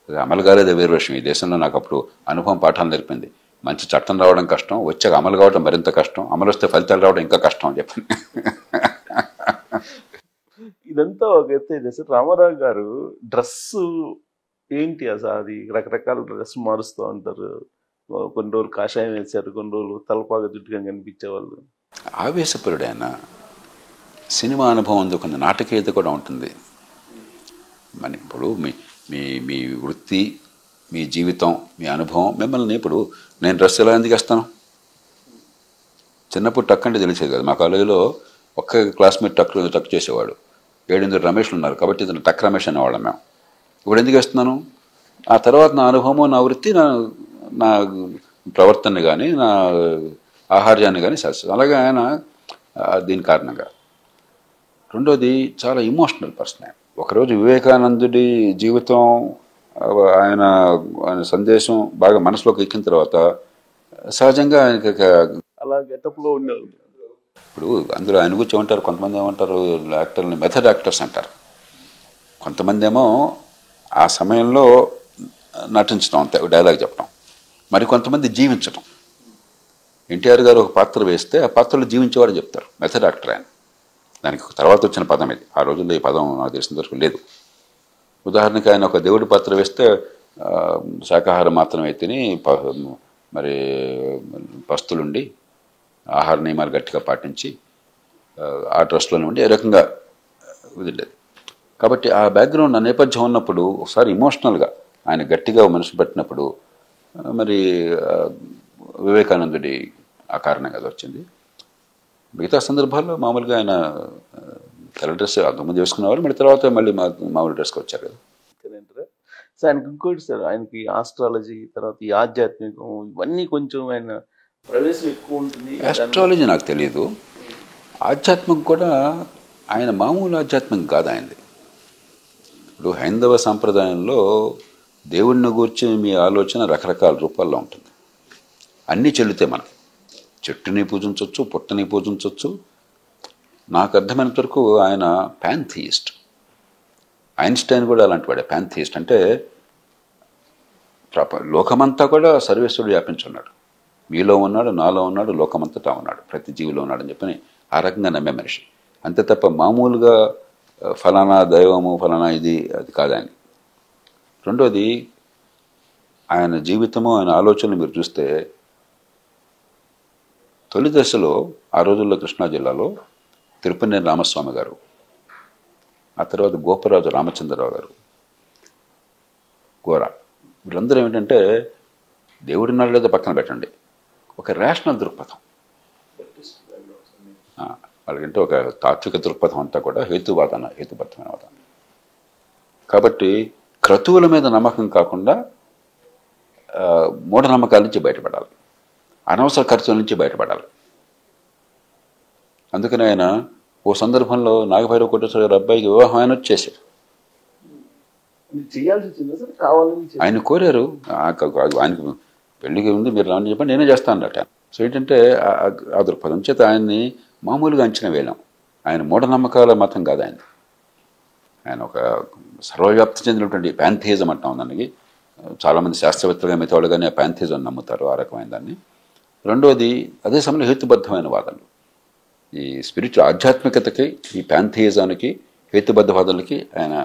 అది అమలు కాలేదు వేరు విషయం. ఈ దేశంలో నాకు అప్పుడు అనుభవం పాఠాలు నేర్పింది. మంచి చట్టం రావడం కష్టం, వచ్చాక అమలు కావడం మరింత కష్టం, అమలు వస్తే ఫలితాలు రావడం ఇంకా కష్టం అని చెప్పండి. ఇదంతా ఒక ఎత్తు అయితే సార్, రామారావు గారు డ్రెస్సు ఏంటి అసలు? అది రకరకాల డ్రెస్ మారుస్తూ ఉంటారు. కొన్ని రోజులు కాషాయం వేశారు, కొన్ని రోజులు తలపాగా జుట్టుగా కనిపించేవాళ్ళు. ఆవేశపరుడు ఆయన. సినిమా అనుభవం అందుకున్న నాటకీయత కూడా ఉంటుంది. మన ఇప్పుడు మీ మీ మీ వృత్తి, మీ జీవితం, మీ అనుభవం మిమ్మల్ని ఇప్పుడు నేను డ్రెస్ ఎలా ఎందుకు వేస్తాను? చిన్నప్పుడు టక్ అంటే తెలిసేది కదా. మా కాలేజీలో ఒక్క క్లాస్మేట్ టక్ చేసేవాడు. 7-8 రమేష్లు ఉన్నారు కాబట్టి ఇతను టక్ రమేష్ అనేవాళ్ళం మేము. ఇప్పుడు ఎందుకు వేస్తున్నాను? ఆ తర్వాత నా అనుభవము, నా వృత్తి, నా ప్రవర్తన కానీ నా ఆహార్యాన్ని కానీ శాస్త్రం. అలాగే ఆయన దీని కారణంగా. రెండోది చాలా ఇమోషనల్ పర్సన్ ఆయన. ఒకరోజు వివేకానందుడి జీవితం, ఆయన సందేశం బాగా మనసులోకి ఎక్కిన తర్వాత సహజంగా ఆయనకి అలా గెటప్లో ఉండేవాళ్ళు. ఇప్పుడు అందులో ఆయన గురించి ఏమంటారు, కొంతమంది ఏమంటారు యాక్టర్ని మెథడ్ యాక్టర్స్ అంటారు. కొంతమంది ఏమో ఆ సమయంలో నటించడం, అంతే డైలాగ్ చెప్పడం. మరి కొంతమంది జీవించడం. ఎన్టీఆర్ గారు ఒక పాత్ర వేస్తే ఆ పాత్రలో జీవించేవాడు చెప్తారు, మెథడ్ యాక్టర్ ఆయన. దానికి తర్వాత వచ్చిన పదం ఇది. ఆ రోజుల్లో ఈ పదం నాకు తెలిసిన వరకు లేదు. ఉదాహరణకి ఆయన ఒక దేవుడి పాత్ర వేస్తే శాకాహారం మాత్రమే తిని మరి పస్తులుండి ఆహార నియమాలు గట్టిగా పాటించి ఆ ట్రస్ట్లోనే ఉండి ఏ రకంగా వదిలేదు. కాబట్టి ఆ బ్యాక్గ్రౌండ్ ఆ నేపథ్యం ఉన్నప్పుడు ఒకసారి ఇమోషనల్గా ఆయన గట్టిగా మనసు పెట్టినప్పుడు మరి వివేకానందుడి ఆ కారణంగా అది వచ్చింది. మిగతా సందర్భాల్లో మామూలుగా ఆయన తెల్ల డ్రెస్ అంతకుముందు వేసుకునేవారు, మళ్ళీ తర్వాత మళ్ళీ మామూలు డ్రెస్కి వచ్చారు కదా. సో ఆయనకి ఇంకోటి సార్, ఆయనకి ఆస్ట్రాలజీ, తర్వాత ఈ ఆధ్యాత్మికం, ఇవన్నీ కొంచెం ఆయన ప్రవేశం ఎక్కువ ఉంటుంది. ఆస్ట్రాలజీ నాకు తెలియదు. ఆధ్యాత్మికం కూడా ఆయన మామూలు ఆధ్యాత్మికం కాదు ఆయనది. ఇప్పుడు హైందవ సంప్రదాయంలో దేవుడిని గూర్చి మీ ఆలోచన రకరకాల రూపాల్లో ఉంటుంది. అన్నీ చెల్లితే మనం చెట్టుని పూజించవచ్చు, పుట్టని పూజించవచ్చు. నాకు అర్థమైనంత వరకు ఆయన ప్యాంథియిస్ట్. ఐన్స్టైన్ కూడా అలాంటి వాడే, ప్యాంథియిస్ట్. అంటే లోకమంతా కూడా సర్వేశ్వరుడు వ్యాపించున్నాడు. మీలో ఉన్నాడు, నాలో ఉన్నాడు, లోకమంతటా ఉన్నాడు, ప్రతి జీవిలో ఉన్నాడని చెప్పని ఆ రకంగా నమ్మే మనిషి. అంతే తప్ప మామూలుగా ఫలానా దైవము ఫలానా ఇది అది కాదు ఆయన. రెండోది ఆయన జీవితము, ఆయన ఆలోచనలు మీరు చూస్తే తొలి దశలో ఆ రోజుల్లో కృష్ణా జిల్లాలో తిరుపతి రామస్వామి గారు, ఆ తర్వాత గోపరాజు రామచంద్రరావు గారు, గోరా, వీళ్ళందరూ ఏమిటంటే దేవుడినాడు లేదా పక్కన పెట్టండి, ఒక రేషనల్ దృక్పథం. వాళ్ళకంటే ఒక తాత్విక దృక్పథం అంతా కూడా హేతుబద్ధమైన వాదన. కాబట్టి క్రతువుల మీద నమ్మకం కాకుండా మూఢనమ్మకాల నుంచి బయటపడాలి, అనవసర ఖర్చుల నుంచి బయటపడాలి. అందుకని ఆయన ఓ సందర్భంలో నాగభైరవ కోటేశ్వర గారి అబ్బాయికి వివాహం ఆయన వచ్చేసారు. ఆయన కోరారు, ఆయనకు పెళ్లికి ఉంది మీరు రాని చెప్పండి, నేనే చేస్తాను అన్నట్టు. సో ఏంటంటే ఆ దృక్పథం చేత ఆయన్ని మామూలుగా అంచనా వేయలేం. ఆయన మూఢనమ్మకాల మతం కాదు ఆయన. ఆయన ఒక సర్వవ్యాప్తి చెందినటువంటి ప్యాంథియిజం అంటాం దానికి. చాలామంది శాస్త్రవేత్తలుగా మిగతావాళ్ళు కానీ ఆ ప్యాంథియిజం నమ్ముతారు, ఆ రకమైన దాన్ని. రెండోది అదే సమయంలో హేతుబద్ధమైన వాదనలు. ఈ స్పిరిచువల్ ఆధ్యాత్మికతకి, ఈ ప్యాంథియిజానికి, హేతుబద్ధ వాదనలకి ఆయన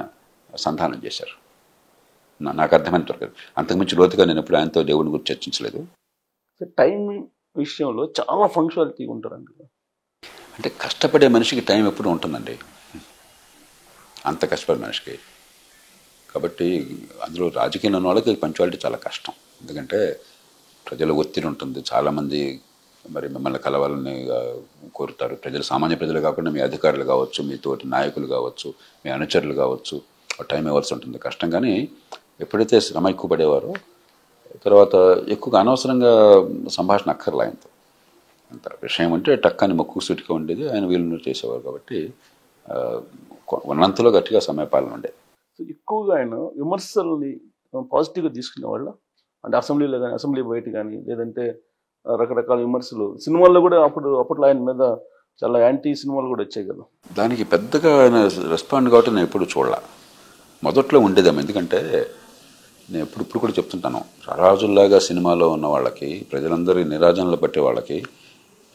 సంధానం చేశారు. నాకు అర్థమైన దొరకదు. అంతకుమించి లోతుగా నేను ఎప్పుడు ఆయనతో దేవుని గురించి చర్చించలేదు. టైం విషయంలో చాలా ఫంక్షనాలిటీ ఉంటారండి. అంటే కష్టపడే మనిషికి టైం ఎప్పుడు ఉంటుందండి. అంత కష్టపడి మనిషికి. కాబట్టి అందులో రాజకీయంలో ఉన్న వాళ్ళకి పంచువాలిటీ చాలా కష్టం. ఎందుకంటే ప్రజల ఒత్తిడి ఉంటుంది. చాలామంది మరి మిమ్మల్ని కలవాలని కోరుతారు. ప్రజలు సామాన్య ప్రజలు కాకుండా మీ అధికారులు కావచ్చు, మీ తోటి నాయకులు కావచ్చు, మీ అనుచరులు కావచ్చు, టైం ఇవ్వాల్సి ఉంటుంది. కష్టం. కానీ ఎప్పుడైతే శ్రమ ఎక్కువ పడేవారో తర్వాత ఎక్కువగా అనవసరంగా సంభాషణ అక్కర్లా ఆయనతో. అంత విషయం అంటే టక్కని మొక్కు సూటిగా ఉండేది. ఆయన వీళ్ళు చేసేవారు. కాబట్టి ఉన్నంతలో గట్టిగా సమయపాలన ఉండేది. సో ఎక్కువగా ఆయన విమర్శల్ని పాజిటివ్గా తీసుకునే వాళ్ళ, అంటే అసెంబ్లీలో కానీ, అసెంబ్లీ బయట కానీ, లేదంటే రకరకాల విమర్శలు సినిమాల్లో కూడా అప్పట్లో ఆయన మీద చాలా యాంటీ సినిమాలు కూడా వచ్చాయి కదా. దానికి పెద్దగా ఆయన రెస్పాండ్ కాబట్టి నేను ఎప్పుడు చూడాల. మొదట్లో ఉండేదేమో. ఎందుకంటే నేను ఇప్పుడు కూడా చెప్తుంటాను, రాజుల్లాగా సినిమాలో ఉన్న వాళ్ళకి, ప్రజలందరి నిరాజనలు పట్టే వాళ్ళకి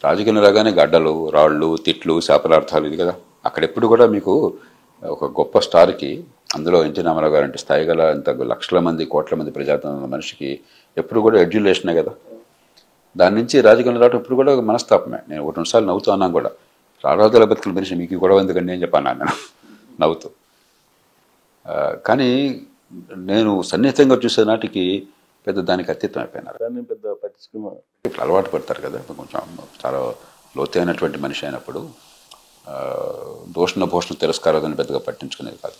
రాజకీయం రాగానే గడ్డలు, రాళ్ళు, తిట్లు, శాపనార్థాలు ఇది కదా. అక్కడెప్పుడు కూడా మీకు ఒక గొప్ప స్టార్కి, అందులో ఎన్టీ రామారావు గారు అంటే స్థాయి గల ఇంత లక్షల మంది, కోట్ల మంది ప్రజాతంత్ర మనిషికి ఎప్పుడు కూడా ఎడ్యులేషనే కదా. దాని నుంచి రాజకీయంలో రావడం ఇప్పుడు కూడా మనస్తాపమే. నేను 1-2 సార్లు నవ్వుతూ అన్నాను కూడా, రారాజుల బతుకుల మనిషి మీకు గొడవ ఎందుకండి అని చెప్పాను నేను నవ్వుతూ. కానీ నేను సన్నిహితంగా చూసే నాటికి పెద్ద దానికి అతీతం అయిపోయినారు. దాన్ని పెద్ద పట్టించుకున్న ఇప్పుడు అలవాటు పడతారు కదా. కొంచెం చాలా లోతైనటువంటి మనిషి అయినప్పుడు భూషణ తిరస్కారాన్ని పెద్దగా పట్టించుకునేది కాదు.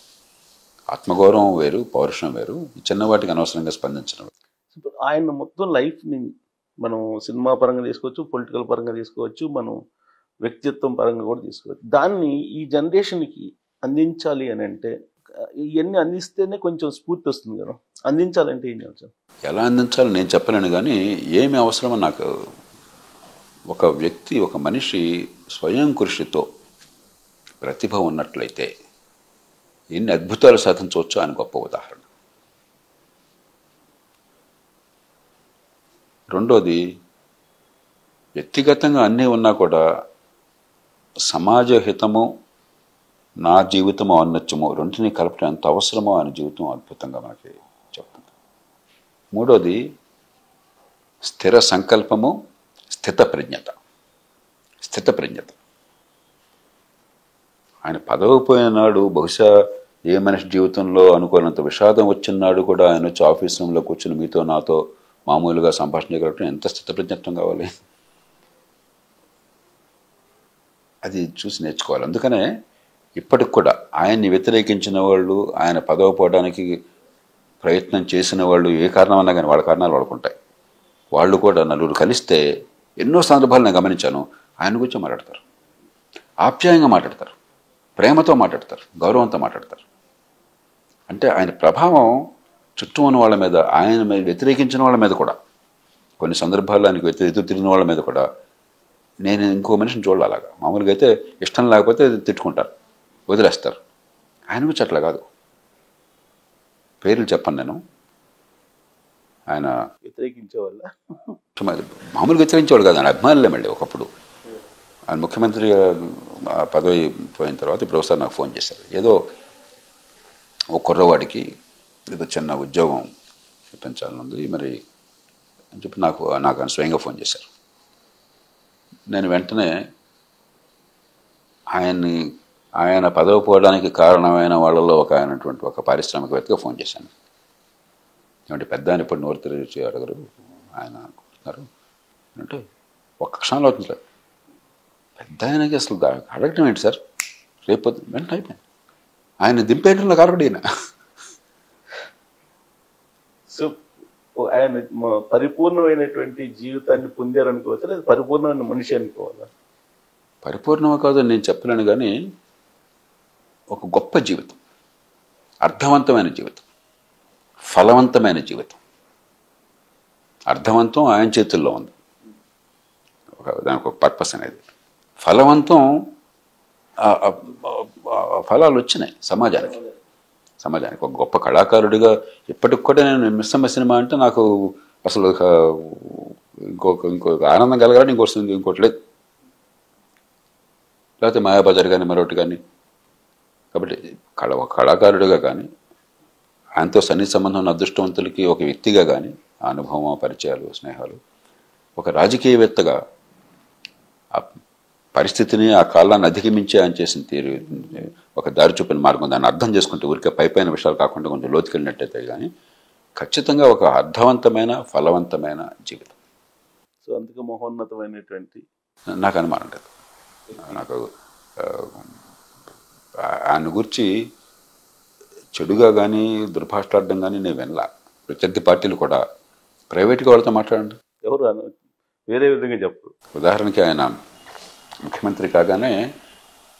ఆత్మగౌరవం వేరు, పౌరుషం వేరు. చిన్నవాటికి అనవసరంగా స్పందించడం. ఆయన మొత్తం లైఫ్ని మనం సినిమా పరంగా తీసుకోవచ్చు, పొలిటికల్ పరంగా తీసుకోవచ్చు, మనం వ్యక్తిత్వం పరంగా కూడా తీసుకోవచ్చు. దాన్ని ఈ జనరేషన్కి అందించాలి అని అంటే ఇవన్నీ అందిస్తేనే కొంచెం స్ఫూర్తి వస్తుంది కదా. అందించాలంటే ఏం చేయాలి? ఎలా అందించాలో నేను చెప్పలేను. కానీ ఏమి అవసరమో నాకు, ఒక వ్యక్తి, ఒక మనిషి స్వయం కృషితో ప్రతిభ ఉన్నట్లయితే ఎన్ని అద్భుతాలు సాధించవచ్చో ఆయన గొప్ప ఉదాహరణ. రెండోది, వ్యక్తిగతంగా అన్నీ ఉన్నా కూడా సమాజ హితము, నా జీవితము ఔన్నత్యము రెంటిని కలపడం ఎంత అవసరమో ఆయన జీవితం అద్భుతంగా మనకి చెప్తుంది. మూడోది, స్థిర సంకల్పము, స్థితప్రజ్ఞత. ఆయన పదవి పోయినాడు, బహుశా ఏ మనిషి జీవితంలో అనుకోనంత విషాదం వచ్చినాడు కూడా ఆయన వచ్చి ఆఫీస్ రూమ్లో కూర్చుని మీతో నాతో మామూలుగా సంభాషణ చేయగలగడం ఎంత స్థితప్రజ్ఞత్వం కావాలి. అది చూసి నేర్చుకోవాలి. అందుకనే ఇప్పటికి కూడా ఆయన్ని వ్యతిరేకించిన వాళ్ళు, ఆయన పదవి పోవడానికి ప్రయత్నం చేసిన వాళ్ళు ఏ కారణమన్నా కానీ వాళ్ళ కారణాలు వాడుకుంటాయి. వాళ్ళు కూడా నలుగురు కలిస్తే ఎన్నో సందర్భాలు నేను గమనించాను, ఆయన గురించి మాట్లాడతారు, ఆప్యాయంగా మాట్లాడతారు, ప్రేమతో మాట్లాడతారు, గౌరవంతో మాట్లాడతారు. అంటే ఆయన ప్రభావం చుట్టూ ఉన్న వాళ్ళ మీద, ఆయన మీద వ్యతిరేకించిన వాళ్ళ మీద కూడా, కొన్ని సందర్భాల్లో ఆయనకు ఎదురు తిరిగిన వాళ్ళ మీద కూడా నేను ఇంకో మనిషిని చూడాలి. అలాగా మామూలుగా అయితే ఇష్టం లేకపోతే తిట్టుకుంటారు, వదిలేస్తారు. ఆయన గురించి అట్లా కాదు. పేర్లు చెప్పను నేను. ఆయన వ్యతిరేకించేవాళ్ళ మామూలుగా వ్యతిరేకించేవాళ్ళు కాదు, ఆయన అభిమానులే. మళ్ళీ ఒకప్పుడు ఆయన ముఖ్యమంత్రి పదవి పోయిన తర్వాత ఇప్పుడు ఒకసారి నాకు ఫోన్ చేశారు. ఏదో ఒక కుర్రవాడికి ఏదో చిన్న ఉద్యోగం ఇప్పించాలనుంది మరి అని చెప్పి నాకు ఆయన స్వయంగా ఫోన్ చేశారు. నేను వెంటనే ఆయన పదవి పోవడానికి కారణమైన వాళ్ళలో ఒక పారిశ్రామికవేత్తగా ఫోన్ చేశాను. ఏమంటే పెద్ద ఆయన ఇప్పుడు నోరు తెరిచి అడగరు, ఆయన అనుకుంటున్నారు అంటే ఒక్క క్షణంలో అవుతుంది సార్. పెద్ద ఆయనకి అసలు అడగటం ఏంటి సార్, రేపు వెంటనే అయిపోయింది. ఆయన దింపేయడంలో కారకుడు ఈయన. సో ఆయన పరిపూర్ణమైనటువంటి జీవితాన్ని పొందారనుకోవచ్చా, లేదా పరిపూర్ణమైన మనిషి అనుకోవాలా? పరిపూర్ణమో కాదు నేను చెప్పలేను, కానీ ఒక గొప్ప జీవితం, అర్థవంతమైన జీవితం, ఫలవంతమైన జీవితం. అర్థవంతం ఆయన చేతుల్లో ఉంది, దానికి ఒక పర్పస్ అనేది. ఫలవంతం, ఫలాలు వచ్చినాయి సమాజానికి. ఒక గొప్ప కళాకారుడిగా ఇప్పటికి కూడా నేను మిస్సమ్మ సినిమా అంటే నాకు అసలు ఇంకొక ఆనందం కలగాలని ఇంకోటి లేదు. లేకపోతే మాయాబజార్ కానీ మరొకటి కానీ. కాబట్టి కళాకారుడిగా కానీ, ఆయనతో సన్నిహిత సంబంధం ఉన్న అదృష్టవంతులకి ఒక వ్యక్తిగా కానీ అనుభవం, పరిచయాలు, స్నేహాలు, ఒక రాజకీయవేత్తగా ఆ పరిస్థితిని, ఆ కాలాన్ని అధిగమించి ఆయన చేసిన తీరు, ఒక దారి చూపిన మార్గం, దాన్ని అర్థం చేసుకుంటే ఊరికే పైపైన విషయాలు కాకుండా కొంచెం లోతుకెళ్ళినట్టయితే కానీ ఖచ్చితంగా ఒక అర్థవంతమైన ఫలవంతమైన జీవితం. సో అందుకే మహోన్నతమైనటువంటి నాకు అనుమానం లేదు. నాకు ఆయన గురించి చెడుగా కానీ దుర్భాషలాడడం కానీ నేను వినలా. ప్రత్యర్థి పార్టీలు కూడా ప్రైవేట్గా వాళ్ళతో మాట్లాడండి, ఎవరు వేరే విధంగా చెప్పరు. ఉదాహరణకి ఆయన ముఖ్యమంత్రి కాగానే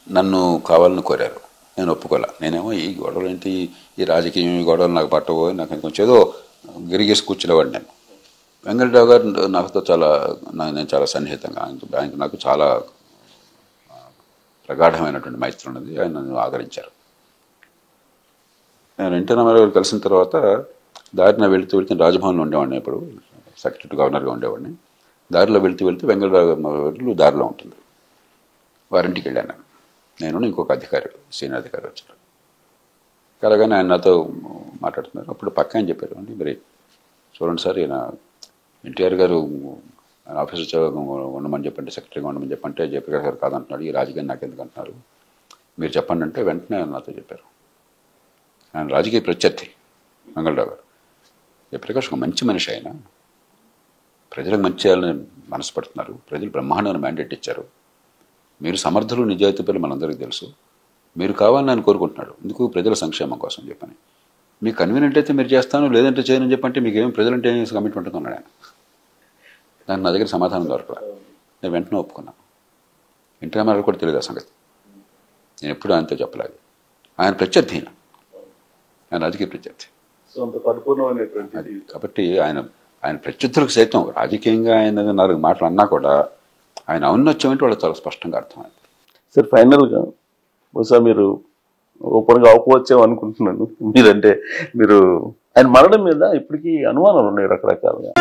నన్ను కావాలని కోరారు, నేను ఒప్పుకోలే. నేనేమో ఈ గొడవలు ఏంటి, ఈ రాజకీయం ఈ గొడవలు నాకు పట్టవో, నాకు కొంచెం ఏదో గిరిగేసి కూర్చునేవాడు నేను. వెంకటరావు గారు నాతో నేను చాలా సన్నిహితంగా, ఆయనకు నాకు చాలా ప్రగాఢమైనటువంటి మైత్రి ఉన్నది. ఆయన నన్ను ఆదరించారు. నేను ఎన్టీ రామారావు గారు కలిసిన తర్వాత దారిన వెళుతూ రాజభవన్లో ఉండేవాడిని, ఇప్పుడు సెక్రటరీ గవర్నర్గా ఉండేవాడిని. దారిలో వెళుతూ వెళుతూ దారిలో ఉంటుంది, వారింటికి వెళ్ళాను నేను ఇంకొక అధికారి, సీనియర్ అధికారి వచ్చారు. కలగానే ఆయన నాతో మాట్లాడుతున్నారు. అప్పుడు పక్క ఆయన చెప్పారు, అండి మరి చూడండి సార్, ఈయన ఎన్టీఆర్ గారు ఆయన ఆఫీసర్ ఉండమని చెప్పండి, సెక్రటరీగా ఉండమని చెప్పంటే జయప్రకాష్ గారు కాదంటున్నాడు, ఈ రాజకీయం నాకు ఎందుకు అంటున్నారు, మీరు చెప్పండి అంటే వెంటనే ఆయన నాతో చెప్పారు. ఆయన రాజకీయ ప్రత్యర్థి మంగళరావు గారు. జయప్రకాష్ ఒక మంచి మనిషి, ఆయన ప్రజలకు మంచి చేయాలని మనసుపడుతున్నారు, ప్రజలు బ్రహ్మాండమైన మ్యాండేట్ ఇచ్చారు, మీరు సమర్థులు నిజాయితీ పేరు మనందరికీ తెలుసు, మీరు కావాలని ఆయన కోరుకుంటున్నాడు, ఎందుకు ప్రజల సంక్షేమం కోసం చెప్పని. మీకు కన్వీనియంట్ అయితే మీరు చేస్తాను, లేదంటే చేయనని చెప్పంటే మీకు ఏం ప్రజలంటే కమిట్మెంట్ ఉంటున్నాడు ఆయన. దానికి నా దగ్గర సమాధానం దొరకలా. నేను వెంటనే ఒప్పుకున్నాను. ఎన్టీ రామారావు కూడా తెలియదు ఆ సంగతి, నేను ఎప్పుడూ ఆయనతో చెప్పలేదు. ఆయన ప్రత్యర్థి, ఆయన రాజకీయ ప్రత్యర్థి. అది కాబట్టి ఆయన ప్రత్యర్థులకు సైతం రాజకీయంగా ఆయన 4 మాటలు అన్నా కూడా ఆయన ఔన్నత్యం వాళ్ళకి చాలా స్పష్టంగా అర్థమైంది. సార్ ఫైనల్గా బహుశా మీరు ఓపెన్గా అవ్వవచ్చేమో అనుకుంటున్నాను. మీరు ఆయన మరణం మీద ఇప్పటికీ అనుమానాలు ఉన్నాయి రకరకాలుగా.